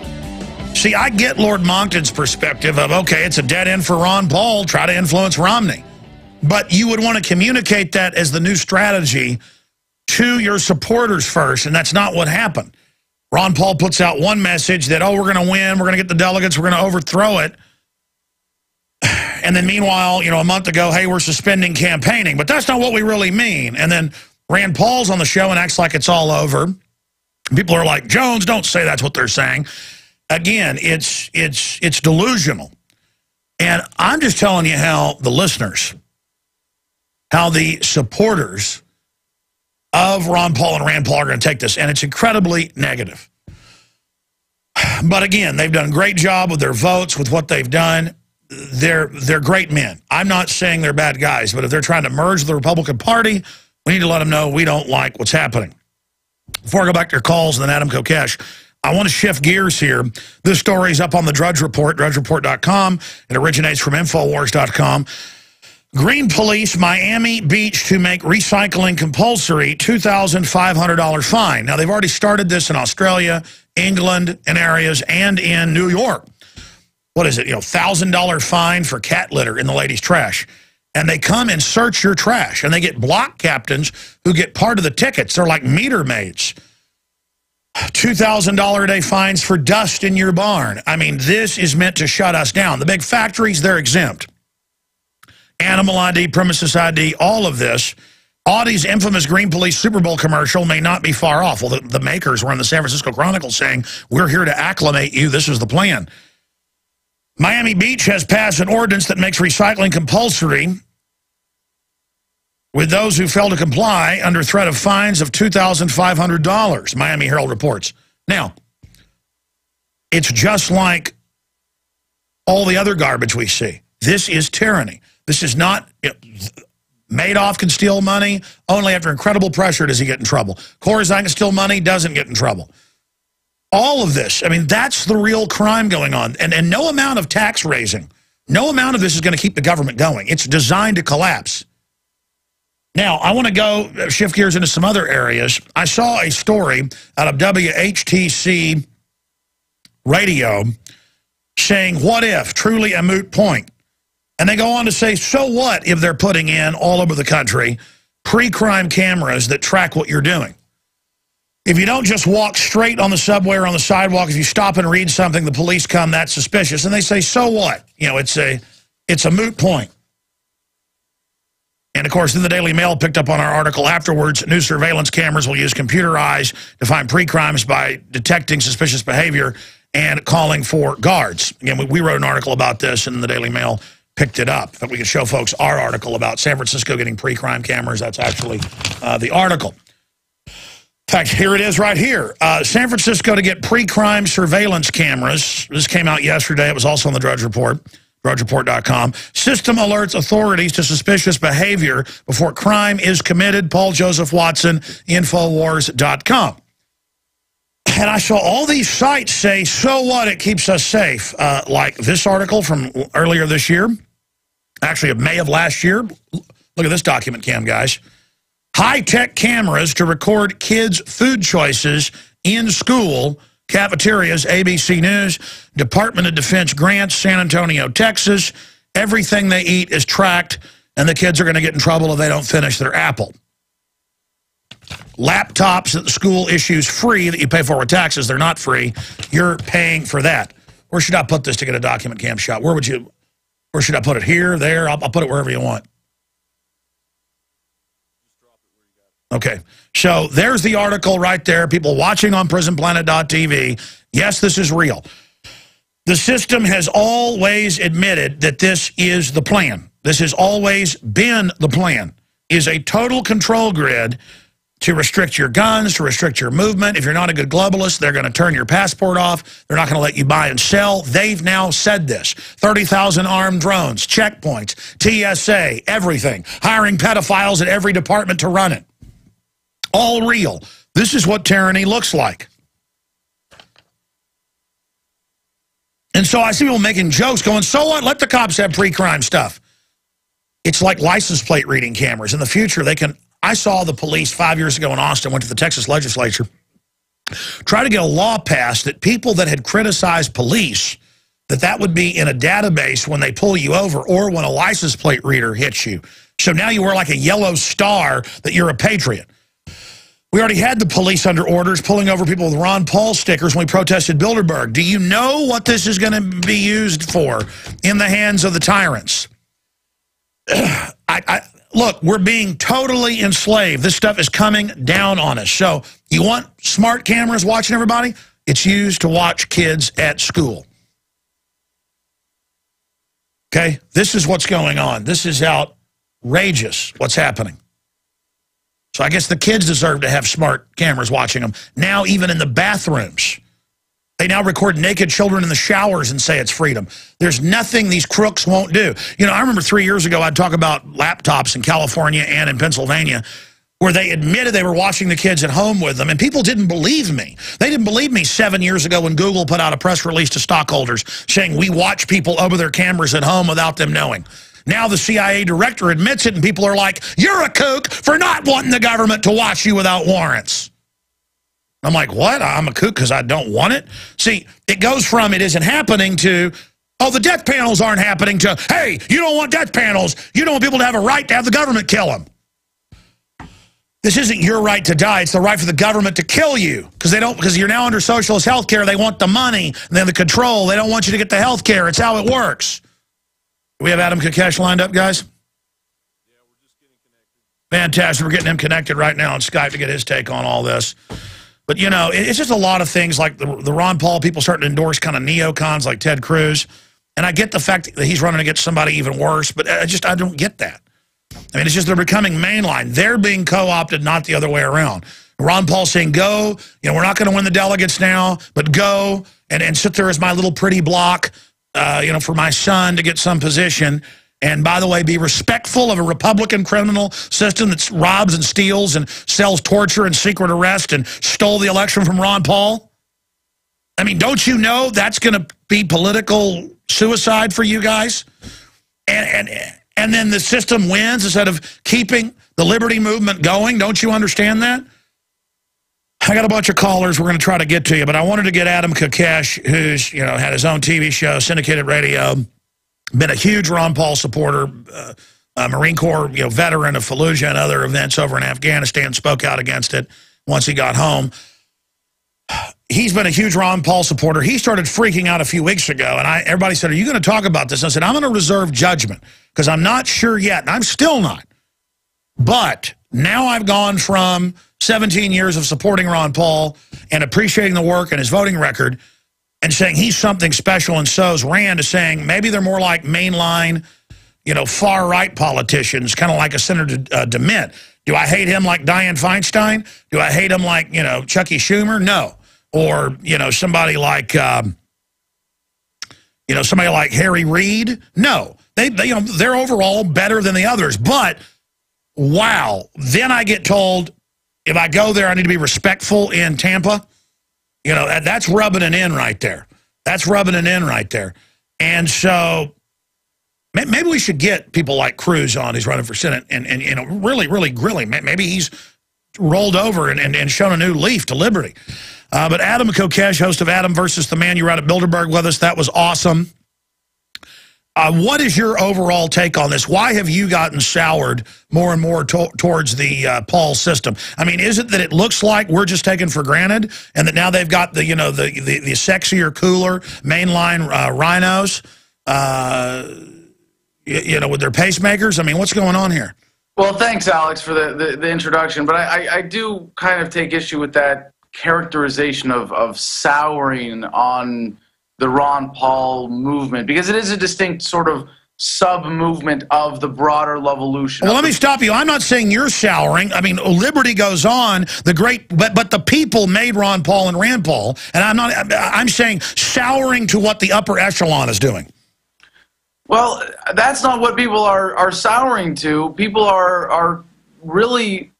See, I get Lord Monckton's perspective of, okay, it's a dead end for Ron Paul, try to influence Romney. But you would want to communicate that as the new strategy to your supporters first, and that's not what happened. Ron Paul puts out one message that, oh, we're going to win, we're going to get the delegates, we're going to overthrow it. And then meanwhile, you know, a month ago, hey, we're suspending campaigning. But that's not what we really mean. And then Rand Paul's on the show and acts like it's all over. People are like, Jones, don't say that's what they're saying. Again, it's delusional. And I'm just telling you how the listeners, how the supporters of Ron Paul and Rand Paul are going to take this. And it's incredibly negative. But again, they've done a great job with their votes, with what they've done. They're great men. I'm not saying they're bad guys, but if they're trying to merge the Republican Party, we need to let them know we don't like what's happening. Before I go back to your calls and then Adam Kokesh, I want to shift gears here. This story is up on the Drudge Report, drudgereport.com. It originates from Infowars.com. Green Police, Miami Beach to make recycling compulsory, $2,500 fine. Now, they've already started this in Australia, England, and areas, and in New York. What is it, $1,000 fine for cat litter in the ladies' trash. And they come and search your trash, and they get block captains who get part of the tickets. They're like meter maids. $2,000 a day fines for dust in your barn. I mean, this is meant to shut us down. The big factories, they're exempt. Animal ID, premises ID, all of this. Audi's infamous Green Police Super Bowl commercial may not be far off. Well, the makers were in the San Francisco Chronicle saying, we're here to acclimate you. This is the plan. Miami Beach has passed an ordinance that makes recycling compulsory with those who fail to comply under threat of fines of $2,500, Miami Herald reports. Now, it's just like all the other garbage we see. This is tyranny. This is not... Madoff can steal money. Only after incredible pressure does he get in trouble. Corzine can steal money, doesn't get in trouble. All of this, I mean, that's the real crime going on. And no amount of tax raising, no amount of this is going to keep the government going. It's designed to collapse. Now, I want to go shift gears into some other areas. I saw a story out of WHTC radio saying, what if, truly a moot point? And they go on to say, so what if they're putting in all over the country pre-crime cameras that track what you're doing? If you don't just walk straight on the subway or on the sidewalk, if you stop and read something, the police come, that's suspicious. And they say, so what? It's a moot point. And, of course, then the Daily Mail picked up on our article afterwards. New surveillance cameras will use computer eyes to find pre-crimes by detecting suspicious behavior and calling for guards. Again, we wrote an article about this, and the Daily Mail picked it up. But we can show folks our article about San Francisco getting pre-crime cameras. That's actually the article. In fact, here it is right here. San Francisco to get pre-crime surveillance cameras. This came out yesterday. It was also on the Drudge Report, drudgereport.com. System alerts authorities to suspicious behavior before crime is committed. Paul Joseph Watson, Infowars.com. And I saw all these sites say, so what, it keeps us safe. Like this article from earlier this year, actually of May of last year. Look at this document cam, guys. High-tech cameras to record kids' food choices in school, cafeterias, ABC News, Department of Defense grants, San Antonio, Texas. Everything they eat is tracked, and the kids are going to get in trouble if they don't finish their apple. Laptops that the school issues free that you pay for with taxes, they're not free. You're paying for that. Where should I put this to get a document cam shot? Where should I put it? Here, there? I'll put it wherever you want. Okay, so there's the article right there. People watching on prisonplanet.tv. Yes, this is real. The system has always admitted that this is the plan. This has always been the plan, is a total control grid to restrict your guns, to restrict your movement. If you're not a good globalist, they're going to turn your passport off. They're not going to let you buy and sell. They've now said this. 30,000 armed drones, checkpoints, TSA, everything. Hiring pedophiles at every department to run it. All real. This is what tyranny looks like. And so I see people making jokes going, so what? Let the cops have pre-crime stuff. It's like license plate reading cameras. In the future, they can... I saw the police 5 years ago in Austin, went to the Texas legislature, try to get a law passed that people that had criticized police, that would be in a database when they pull you over or when a license plate reader hits you. So now you wear like a yellow star that you're a patriot. We already had the police under orders pulling over people with Ron Paul stickers when we protested Bilderberg. Do you know what this is going to be used for in the hands of the tyrants? Look, we're being totally enslaved. This stuff is coming down on us. So you want smart cameras watching everybody? It's used to watch kids at school. Okay? This is what's going on. This is outrageous what's happening. So I guess the kids deserve to have smart cameras watching them. Now even in the bathrooms. They now record naked children in the showers and say it's freedom. There's nothing these crooks won't do. You know, I remember 3 years ago I'd talk about laptops in California and in Pennsylvania where they admitted they were watching the kids at home with them, and people didn't believe me. They didn't believe me 7 years ago when Google put out a press release to stockholders saying we watch people over their cameras at home without them knowing. Now the CIA director admits it, and people are like, you're a kook for not wanting the government to watch you without warrants. I'm like, what? I'm a kook because I don't want it? See, it goes from it isn't happening to, oh, the death panels aren't happening to, hey, you don't want death panels. You don't want people to have a right to have the government kill them. This isn't your right to die. It's the right for the government to kill you because you're now under socialist health care. They want the money and then the control. They don't want you to get the health care. It's how it works. Do we have Adam Kokesh lined up, guys? Yeah, we're just getting connected. Fantastic. We're getting him connected right now on Skype to get his take on all this. But, you know, it's just a lot of things like the Ron Paul people starting to endorse kind of neocons like Ted Cruz. And I get the fact that he's running against somebody even worse, but I don't get that. I mean, it's just they're becoming mainline. They're being co-opted, not the other way around. Ron Paul saying, go, you know, we're not going to win the delegates now, but go and sit there as my little pretty block, you know, for my son to get some position. And by the way, be respectful of a Republican criminal system that robs and steals and sells torture and secret arrest and stole the election from Ron Paul. I mean, don't you know that's going to be political suicide for you guys? And then the system wins instead of keeping the liberty movement going. Don't you understand that? I got a bunch of callers we're going to try to get to you, but I wanted to get Adam Kokesh, who's, you know, had his own TV show, syndicated radio, been a huge Ron Paul supporter, Marine Corps, you know, veteran of Fallujah and other events over in Afghanistan, spoke out against it once he got home. He's been a huge Ron Paul supporter. He started freaking out a few weeks ago, and everybody said, are you going to talk about this? And I said, I'm going to reserve judgment because I'm not sure yet, and I'm still not. But now I've gone from 17 years of supporting Ron Paul and appreciating the work and his voting record and saying he's something special, and so's Rand is saying maybe they're more like mainline, you know, far-right politicians, kind of like a Senator DeMint. Do I hate him like Dianne Feinstein? Do I hate him like, you know, Chucky Schumer? No. Or, you know, somebody like, you know, somebody like Harry Reid? No. They you know, they're overall better than the others. But, wow, then I get told if I go there I need to be respectful in Tampa. You know, that's rubbing it in right there. That's rubbing it in right there. And so maybe we should get people like Cruz on who's running for Senate and you know, really, really grilling. Maybe he's rolled over and shown a new leaf to liberty. But Adam Kokesh, host of Adam versus the Man, you were out at Bilderberg with us. That was awesome. What is your overall take on this? Why have you gotten soured more and more towards the Paul system? I mean, is it that it looks like we're just taken for granted, and that now they've got the, you know, the sexier, cooler mainline rhinos, you know, with their pacemakers? I mean, what's going on here? Well, thanks, Alex, for the introduction. But I do kind of take issue with that characterization of souring on the Ron Paul movement, because it is a distinct sort of sub-movement of the broader Levolution. Well, let me stop you. I'm not saying you're souring. I mean, liberty goes on. But the people made Ron Paul and Rand Paul, and I'm saying souring to what the upper echelon is doing. Well, that's not what people are souring to. People are really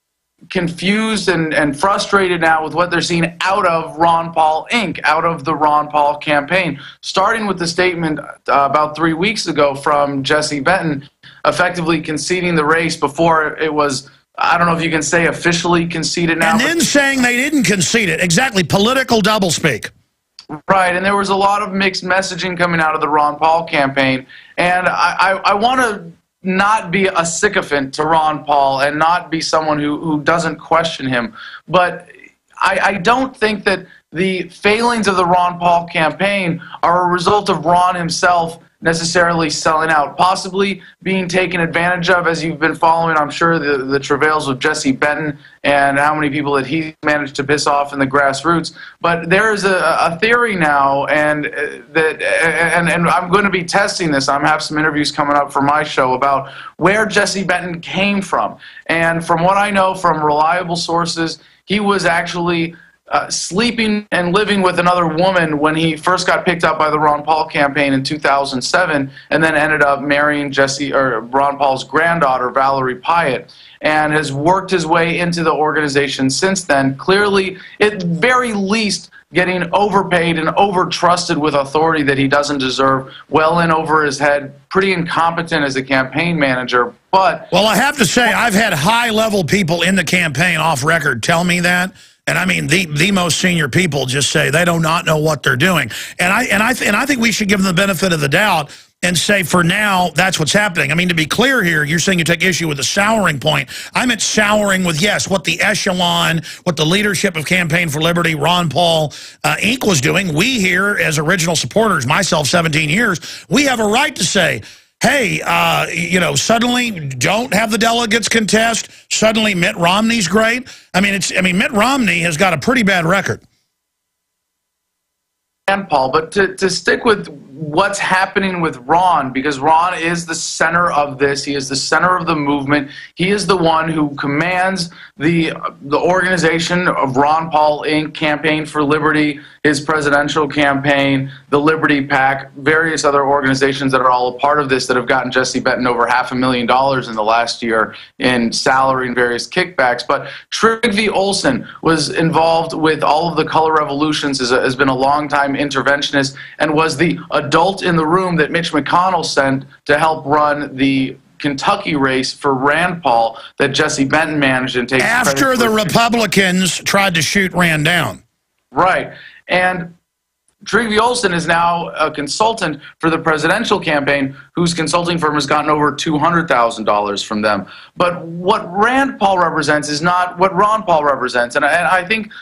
confused and frustrated now with what they're seeing out of Ron Paul Inc., out of the Ron Paul campaign, starting with the statement about 3 weeks ago from Jesse Benton, effectively conceding the race before it was, I don't know if you can say officially conceded now. And then saying they didn't concede it. Exactly, political doublespeak. Right, and there was a lot of mixed messaging coming out of the Ron Paul campaign, and I want to not be a sycophant to Ron Paul and not be someone who doesn't question him. But I don't think that the failings of the Ron Paul campaign are a result of Ron himself necessarily selling out, possibly being taken advantage of, as you've been following, I'm sure, the travails of Jesse Benton and how many people that he managed to piss off in the grassroots. But there is a theory now, and I'm going to be testing this. I have some interviews coming up for my show about where Jesse Benton came from. And from what I know from reliable sources, he was actually sleeping and living with another woman when he first got picked up by the Ron Paul campaign in 2007, and then ended up marrying Ron Paul's granddaughter, Valerie Pyatt, and has worked his way into the organization since then. Clearly, at very least, getting overpaid and overtrusted with authority that he doesn't deserve, well in over his head, pretty incompetent as a campaign manager. But well, I have to say, I've had high-level people in the campaign off record tell me that. And I mean, the most senior people just say they do not know what they're doing. And I think we should give them the benefit of the doubt and say, for now, that's what's happening. I mean, to be clear here, you're saying you take issue with the souring point. I meant souring with, yes, what the echelon, what the leadership of Campaign for Liberty, Ron Paul, Inc. was doing. We here, as original supporters, myself 17 years, we have a right to say, hey, you know, suddenly don't have the delegates contest. Suddenly Mitt Romney's great. I mean, Mitt Romney has got a pretty bad record. And Paul, but to stick with what's happening with Ron, because Ron is the center of this. He is the center of the movement. He is the one who commands the organization of Ron Paul Inc., Campaign for Liberty, his presidential campaign, the Liberty PAC, various other organizations that are all a part of this that have gotten Jesse Benton over $500,000 in the last year in salary and various kickbacks. But Trygve Olsen was involved with all of the color revolutions, has been a long-time interventionist, and was the adult in the room that Mitch McConnell sent to help run the Kentucky race for Rand Paul that Jesse Benton managed and takes after the Republicans tried to shoot Rand down. Right. And Trygve Olsen is now a consultant for the presidential campaign, whose consulting firm has gotten over $200,000 from them. But what Rand Paul represents is not what Ron Paul represents. And I think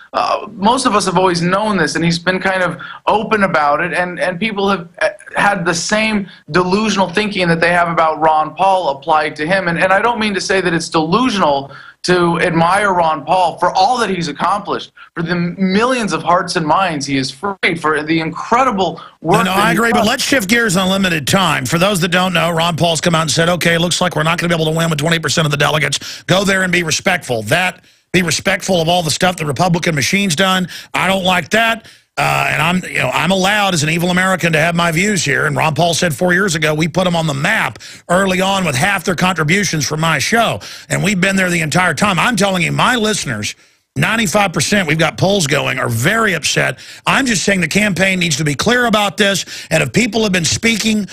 most of us have always known this, and he's been kind of open about it. And people have had the same delusional thinking that they have about Ron Paul applied to him. And I don't mean to say that it's delusional to admire Ron Paul for all that he's accomplished, for the millions of hearts and minds he has freed, for the incredible work. No, I agree, but let's shift gears on limited time. For those that don't know, Ron Paul's come out and said, okay, it looks like we're not going to be able to win with 20% of the delegates. Go there and be respectful. Be respectful of all the stuff the Republican machine's done. I don't like that. And I'm allowed as an evil American to have my views here. And Ron Paul said 4 years ago, we put them on the map early on with half their contributions from my show. And we've been there the entire time. I'm telling you, my listeners 95%, we've got polls going, are very upset. I'm just saying the campaign needs to be clear about this, and if people have been speaking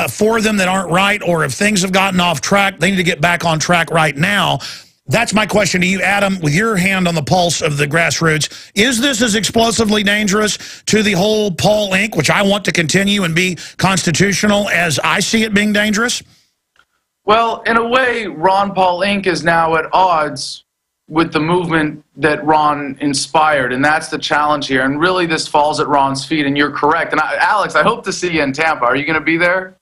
for them that aren't right, or if things have gotten off track, they need to get back on track right now. That's my question to you, Adam, with your hand on the pulse of the grassroots. Is this as explosively dangerous to the whole Paul Inc., which I want to continue and be constitutional, as I see it being dangerous? Well, in a way, Ron Paul Inc. is now at odds with the movement that Ron inspired, and that's the challenge here. And really, this falls at Ron's feet, and you're correct. And Alex, I hope to see you in Tampa. Are you going to be there?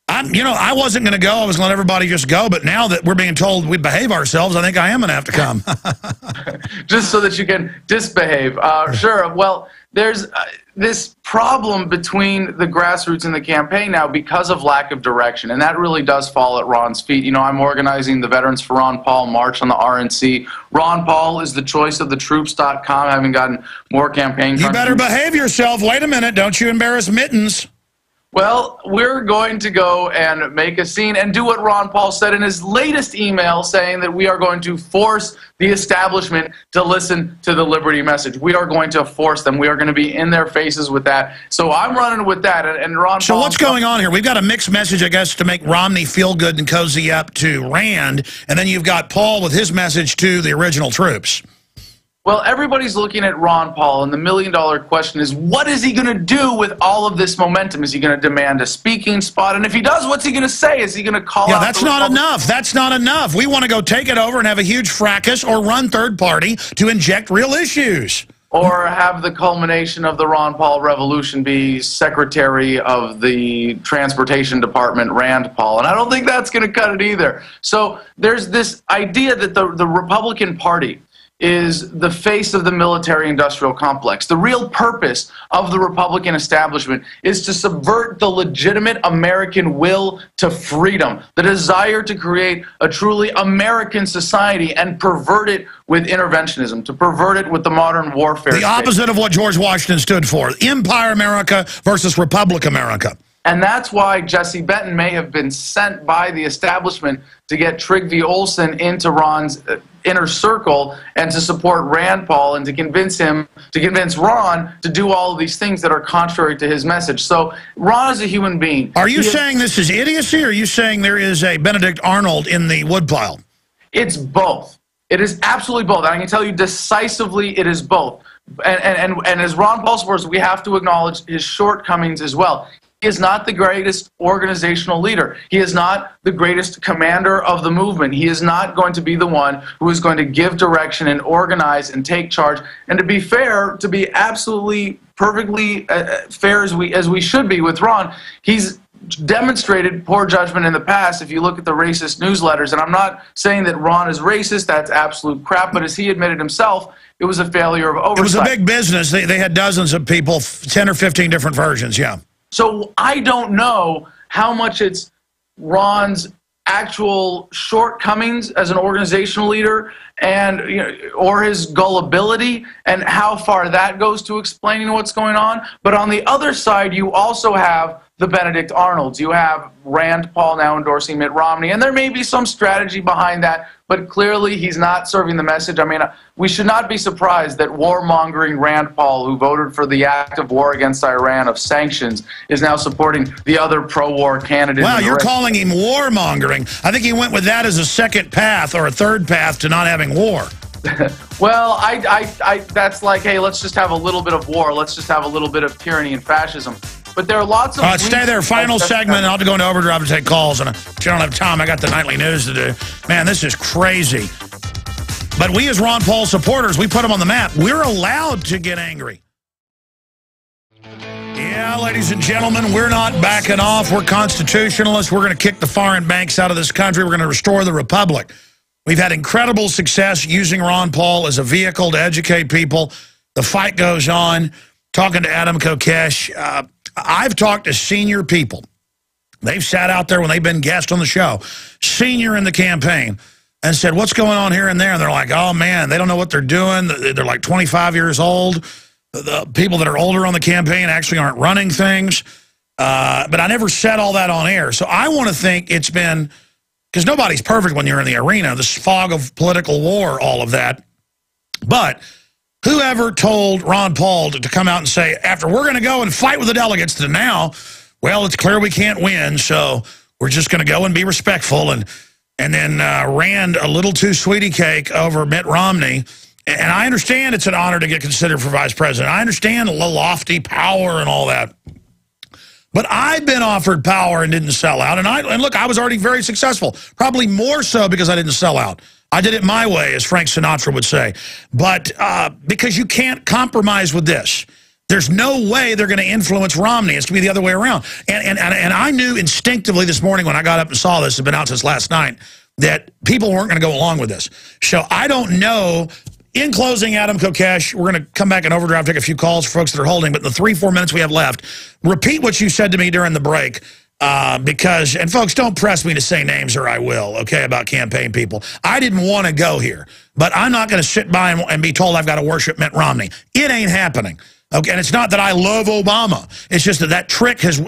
I wasn't going to go. I was going to let everybody just go. But now that we're being told we behave ourselves, I think I am going to have to come. Just so that you can disbehave. Sure. Well, there's this problem between the grassroots and the campaign now because of lack of direction. And that really does fall at Ron's feet. You know, I'm organizing the Veterans for Ron Paul March on the RNC. Ron Paul is the choice of the troops.com, having gotten more campaign. You better behave yourself. Wait a minute. Don't you embarrass Mittens. Well, we're going to go and make a scene and do what Ron Paul said in his latest email, saying that we are going to force the establishment to listen to the liberty message. We are going to force them. We are going to be in their faces with that. So I'm running with that. And Ron So Paul, what's going on here? We've got a mixed message, I guess, to make Romney feel good and cozy up to Rand. And then you've got Paul with his message to the original troops. Well, everybody's looking at Ron Paul, and the million-dollar question is, what is he going to do with all of this momentum? Is he going to demand a speaking spot? And if he does, what's he going to say? Is he going to call out? Yeah, that's not enough. That's not enough. We want to go take it over and have a huge fracas or run third party to inject real issues. Or have the culmination of the Ron Paul revolution be Secretary of the Transportation Department, Rand Paul. And I don't think that's going to cut it either. So there's this idea that the Republican Party is the face of the military-industrial complex. The real purpose of the Republican establishment is to subvert the legitimate American will to freedom, the desire to create a truly American society and pervert it with interventionism, to pervert it with the modern warfare The state. opposite of what George Washington stood for. Empire America versus Republic America. And that's why Jesse Benton may have been sent by the establishment to get Trygve Olsen into Ron's inner circle and to support Rand Paul and to convince Ron to do all of these things that are contrary to his message. So Ron is a human being. Are you saying this is idiocy, or are you saying there is a Benedict Arnold in the woodpile? It's both. It is absolutely both. I can tell you decisively it is both. And as Ron Paul supporters, we have to acknowledge his shortcomings as well. He is not the greatest organizational leader. He is not the greatest commander of the movement. He is not going to be the one who is going to give direction and organize and take charge. And to be fair, to be absolutely perfectly fair as we should be with Ron, he's demonstrated poor judgment in the past. If you look at the racist newsletters, and I'm not saying that Ron is racist, that's absolute crap, but as he admitted himself, it was a failure of oversight. It was a big business. They had dozens of people, 10 or 15 different versions, yeah. So I don't know how much it's Ron's actual shortcomings as an organizational leader and or his gullibility and how far that goes to explaining what's going on. But on the other side, you also have the Benedict Arnolds. You have Rand Paul now endorsing Mitt Romney, and there may be some strategy behind that, but clearly he's not serving the message. I mean, we should not be surprised that warmongering Rand Paul, who voted for the act of war against Iran of sanctions, is now supporting the other pro-war candidate. Wow, you're calling him warmongering. I think he went with that as a second path or a third path to not having war. Well, that's like, hey, let's just have a little bit of war. Let's just have a little bit of tyranny and fascism. But there are lots of... stay there. Final segment. I'll have to go into overdrive to take calls. And if you don't have time, I got the nightly news to do. Man, this is crazy. But we as Ron Paul supporters, we put him on the map. We're allowed to get angry. Yeah, ladies and gentlemen, we're not backing off. We're constitutionalists. We're going to kick the foreign banks out of this country. We're going to restore the republic. We've had incredible success using Ron Paul as a vehicle to educate people. The fight goes on. Talking to Adam Kokesh, I've talked to senior people. They've sat out there when they've been guests on the show, senior in the campaign, and said, what's going on here and there? And they're like, oh, man, they don't know what they're doing. They're like 25 years old. The people that are older on the campaign actually aren't running things. But I never said all that on air. So I want to think it's been, because nobody's perfect when you're in the arena, this fog of political war, all of that. But whoever told Ron Paul to come out and say, after we're going to go and fight with the delegates, to now, well, it's clear we can't win, so we're just going to go and be respectful, and then ran a little too sweetie cake over Mitt Romney. And I understand it's an honor to get considered for vice president. I understand the lofty power and all that. But I've been offered power and didn't sell out. And look, I was already very successful, probably more so because I didn't sell out. I did it my way, as Frank Sinatra would say. But because you can't compromise with this. There's no way they're going to influence Romney. It's going to be the other way around. And I knew instinctively this morning when I got up and saw this, it's been out since last night, that people weren't going to go along with this. So I don't know. In closing, Adam Kokesh, we're going to come back in overdrive, take a few calls for folks that are holding, but in the 3-4 minutes we have left, repeat what you said to me during the break, because, and folks, don't press me to say names or I will, okay, about campaign people. I didn't want to go here, but I'm not going to sit by and be told I've got to worship Mitt Romney. It ain't happening, okay, and it's not that I love Obama. It's just that trick has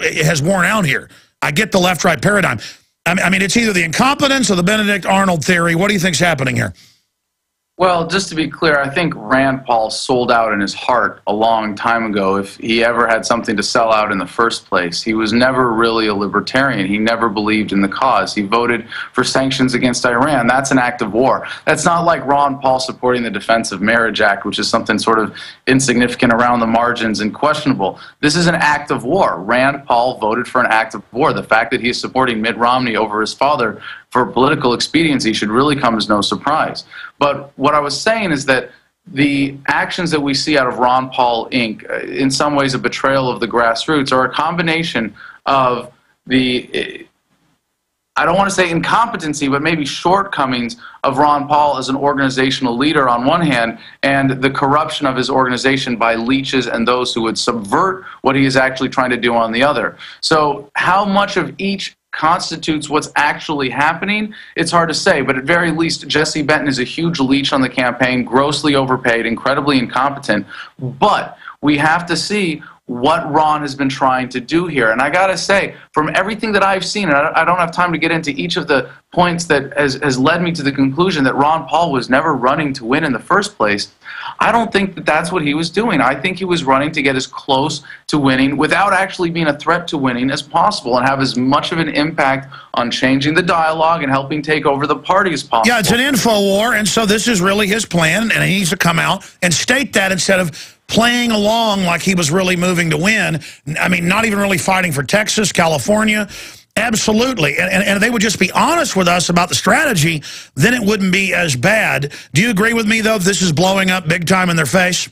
worn out here. I get the left-right paradigm. I mean, it's either the incompetence or the Benedict Arnold theory. What do you think's happening here? Well, just to be clear, I think Rand Paul sold out in his heart a long time ago if he ever had something to sell out in the first place. He was never really a libertarian. He never believed in the cause. He voted for sanctions against Iran. That's an act of war. That's not like Ron Paul supporting the Defense of Marriage Act, which is something sort of insignificant around the margins and questionable. This is an act of war. Rand Paul voted for an act of war. The fact that he's supporting Mitt Romney over his father for political expediency should really come as no surprise. But what I was saying is that the actions that we see out of Ron Paul Inc., in some ways a betrayal of the grassroots, are a combination of the, I don't want to say incompetency, but maybe shortcomings of Ron Paul as an organizational leader on one hand, and the corruption of his organization by leeches and those who would subvert what he is actually trying to do on the other. So how much of each constitutes what's actually happening, it's hard to say, but at very least, Jesse Benton is a huge leech on the campaign, grossly overpaid, incredibly incompetent, but we have to see what Ron has been trying to do here. And I gotta say, from everything that I've seen, and I don't have time to get into each of the points that has led me to the conclusion that Ron Paul was never running to win in the first place, I don't think that that's what he was doing. I think he was running to get as close to winning without actually being a threat to winning as possible and have as much of an impact on changing the dialogue and helping take over the party as possible. Yeah, it's an info war, and so this is really his plan, and he needs to come out and state that instead of playing along like he was really moving to win. I mean, not even really fighting for Texas, California. Absolutely. And if they would just be honest with us about the strategy, then it wouldn't be as bad. Do you agree with me, though, this is blowing up big time in their face?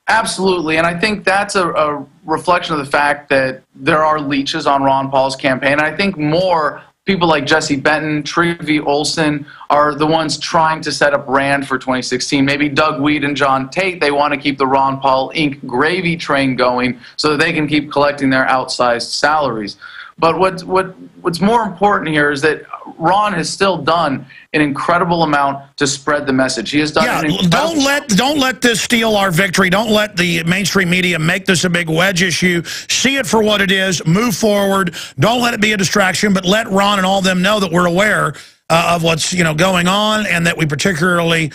Absolutely, and I think that's a reflection of the fact that there are leeches on Ron Paul's campaign. I think more people like Jesse Benton, Trevi Olson are the ones trying to set up Rand for 2016. Maybe Doug Weed and John Tate, they want to keep the Ron Paul Inc. gravy train going so that they can keep collecting their outsized salaries. But what's more important here is that Ron has still done an incredible amount to spread the message. He has done. Yeah, don't let this steal our victory. Don't let the mainstream media make this a big wedge issue. See it for what it is. Move forward. Don't let it be a distraction. But let Ron and all of them know that we're aware of what's going on, and that we particularly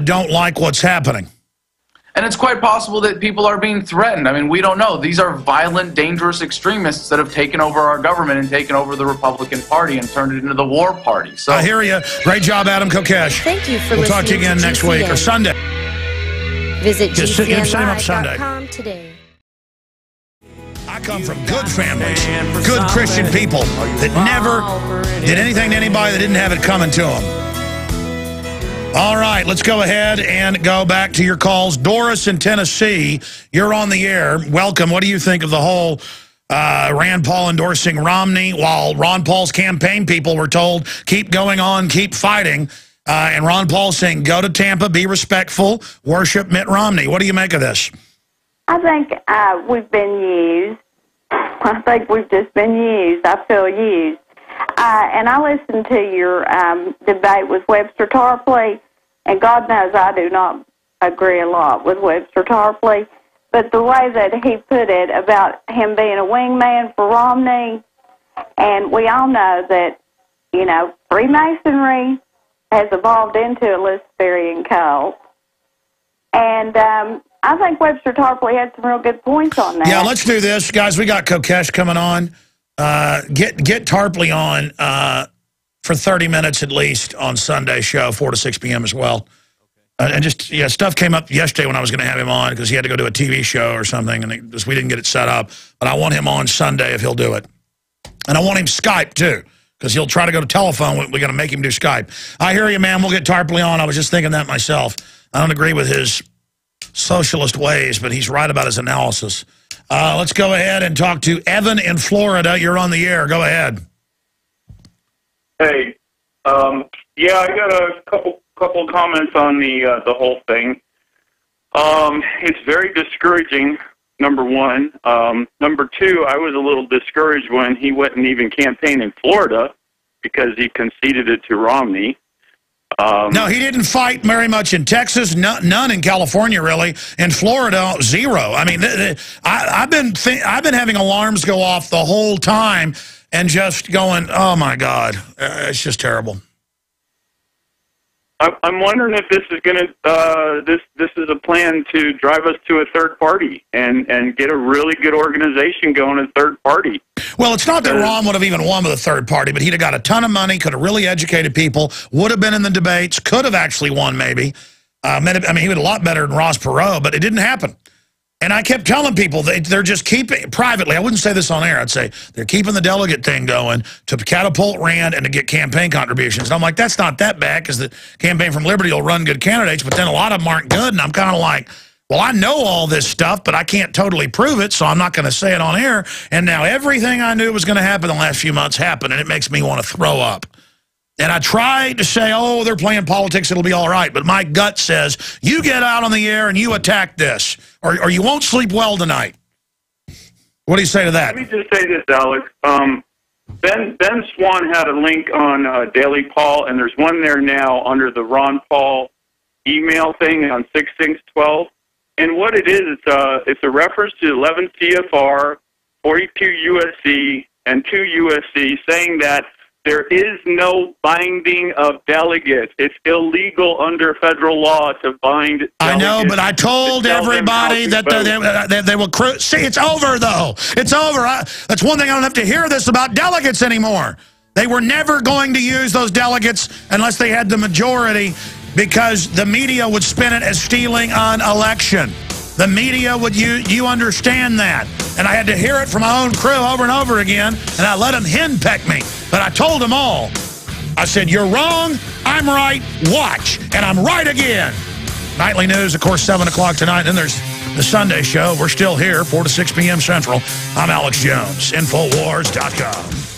don't like what's happening. And it's quite possible that people are being threatened. I mean, we don't know. These are violent, dangerous extremists that have taken over our government and taken over the Republican Party and turned it into the war party. So I hear you. Great job, Adam Kokesh. Thank you for listening. We'll talk to you again next week or Sunday. Visit GCNlive.com today. I come from good families, good Christian people that never did anything to anybody that didn't have it coming to them. All right, let's go ahead and go back to your calls. Doris in Tennessee, you're on the air. Welcome. What do you think of the whole Rand Paul endorsing Romney while Ron Paul's campaign people were told, keep going on, keep fighting, and Ron Paul saying, go to Tampa, be respectful, worship Mitt Romney. What do you make of this? I think we've been used. I think we've just been used. I feel used. And I listened to your debate with Webster Tarpley, and God knows I do not agree a lot with Webster Tarpley, but the way that he put it about him being a wingman for Romney, and we all know that, Freemasonry has evolved into a Luciferian cult, And I think Webster Tarpley had some real good points on that. Yeah, let's do this, guys. We got Kokesh coming on. Get Tarpley on for 30 minutes at least on Sunday show, 4 to 6 p.m. as well. And just, yeah, stuff came up yesterday when I was going to have him on because he had to go do a TV show or something, and we didn't get it set up. But I want him on Sunday if he'll do it. And I want him Skype, too, because he'll try to go to telephone. We're going to make him do Skype. I hear you, man. We'll get Tarpley on. I was just thinking that myself. I don't agree with his socialist ways, but he's right about his analysis. Let's go ahead and talk to Evan in Florida. You're on the air. Go ahead. Hey, yeah, I got a couple of comments on the whole thing. It's very discouraging, number one. Number two, I was a little discouraged when he went and even campaigned in Florida because he conceded it to Romney. No, he didn't fight very much in Texas, none in California, really. In Florida, zero. I mean, I've been having alarms go off the whole time and just going, oh, my God, it's just terrible. I'm wondering if this is going to this is a plan to drive us to a third party and get a really good organization going, a third party. Well, it's not that Ron would have even won with a third party, but he'd have got a ton of money, could have really educated people, would have been in the debates, could have actually won maybe. I mean, he was a lot better than Ross Perot, but it didn't happen. And I kept telling people they're just keeping, privately, I wouldn't say this on air, I'd say they're keeping the delegate thing going to catapult Rand and to get campaign contributions. And I'm like, that's not that bad because the Campaign from Liberty will run good candidates, but then a lot of them aren't good. And I'm kind of like, well, I know all this stuff, but I can't totally prove it, so I'm not going to say it on air. And now everything I knew was going to happen the last few months happened, and it makes me want to throw up. And I tried to say, oh, they're playing politics, it'll be all right. But my gut says, you get out on the air and you attack this, or you won't sleep well tonight. What do you say to that? Let me just say this, Alex. Ben Swan had a link on Daily Paul, and there's one there now under the Ron Paul email thing on 6/6/12. And what it is, it's a reference to 11 CFR, 42 USC, and 2 USC, saying that there is no binding of delegates. It's illegal under federal law to bind delegates. I know, but I told everybody that they will... See, it's over, though. It's over. That's one thing I don't have to hear this about delegates anymore. They were never going to use those delegates unless they had the majority because the media would spin it as stealing an election. The media would you understand that. And I had to hear it from my own crew over and over again, and I let them henpeck me. But I told them all. I said, you're wrong, I'm right, watch. And I'm right again. Nightly news, of course, 7 o'clock tonight. Then there's the Sunday show. We're still here, 4 to 6 p.m. Central. I'm Alex Jones, Infowars.com.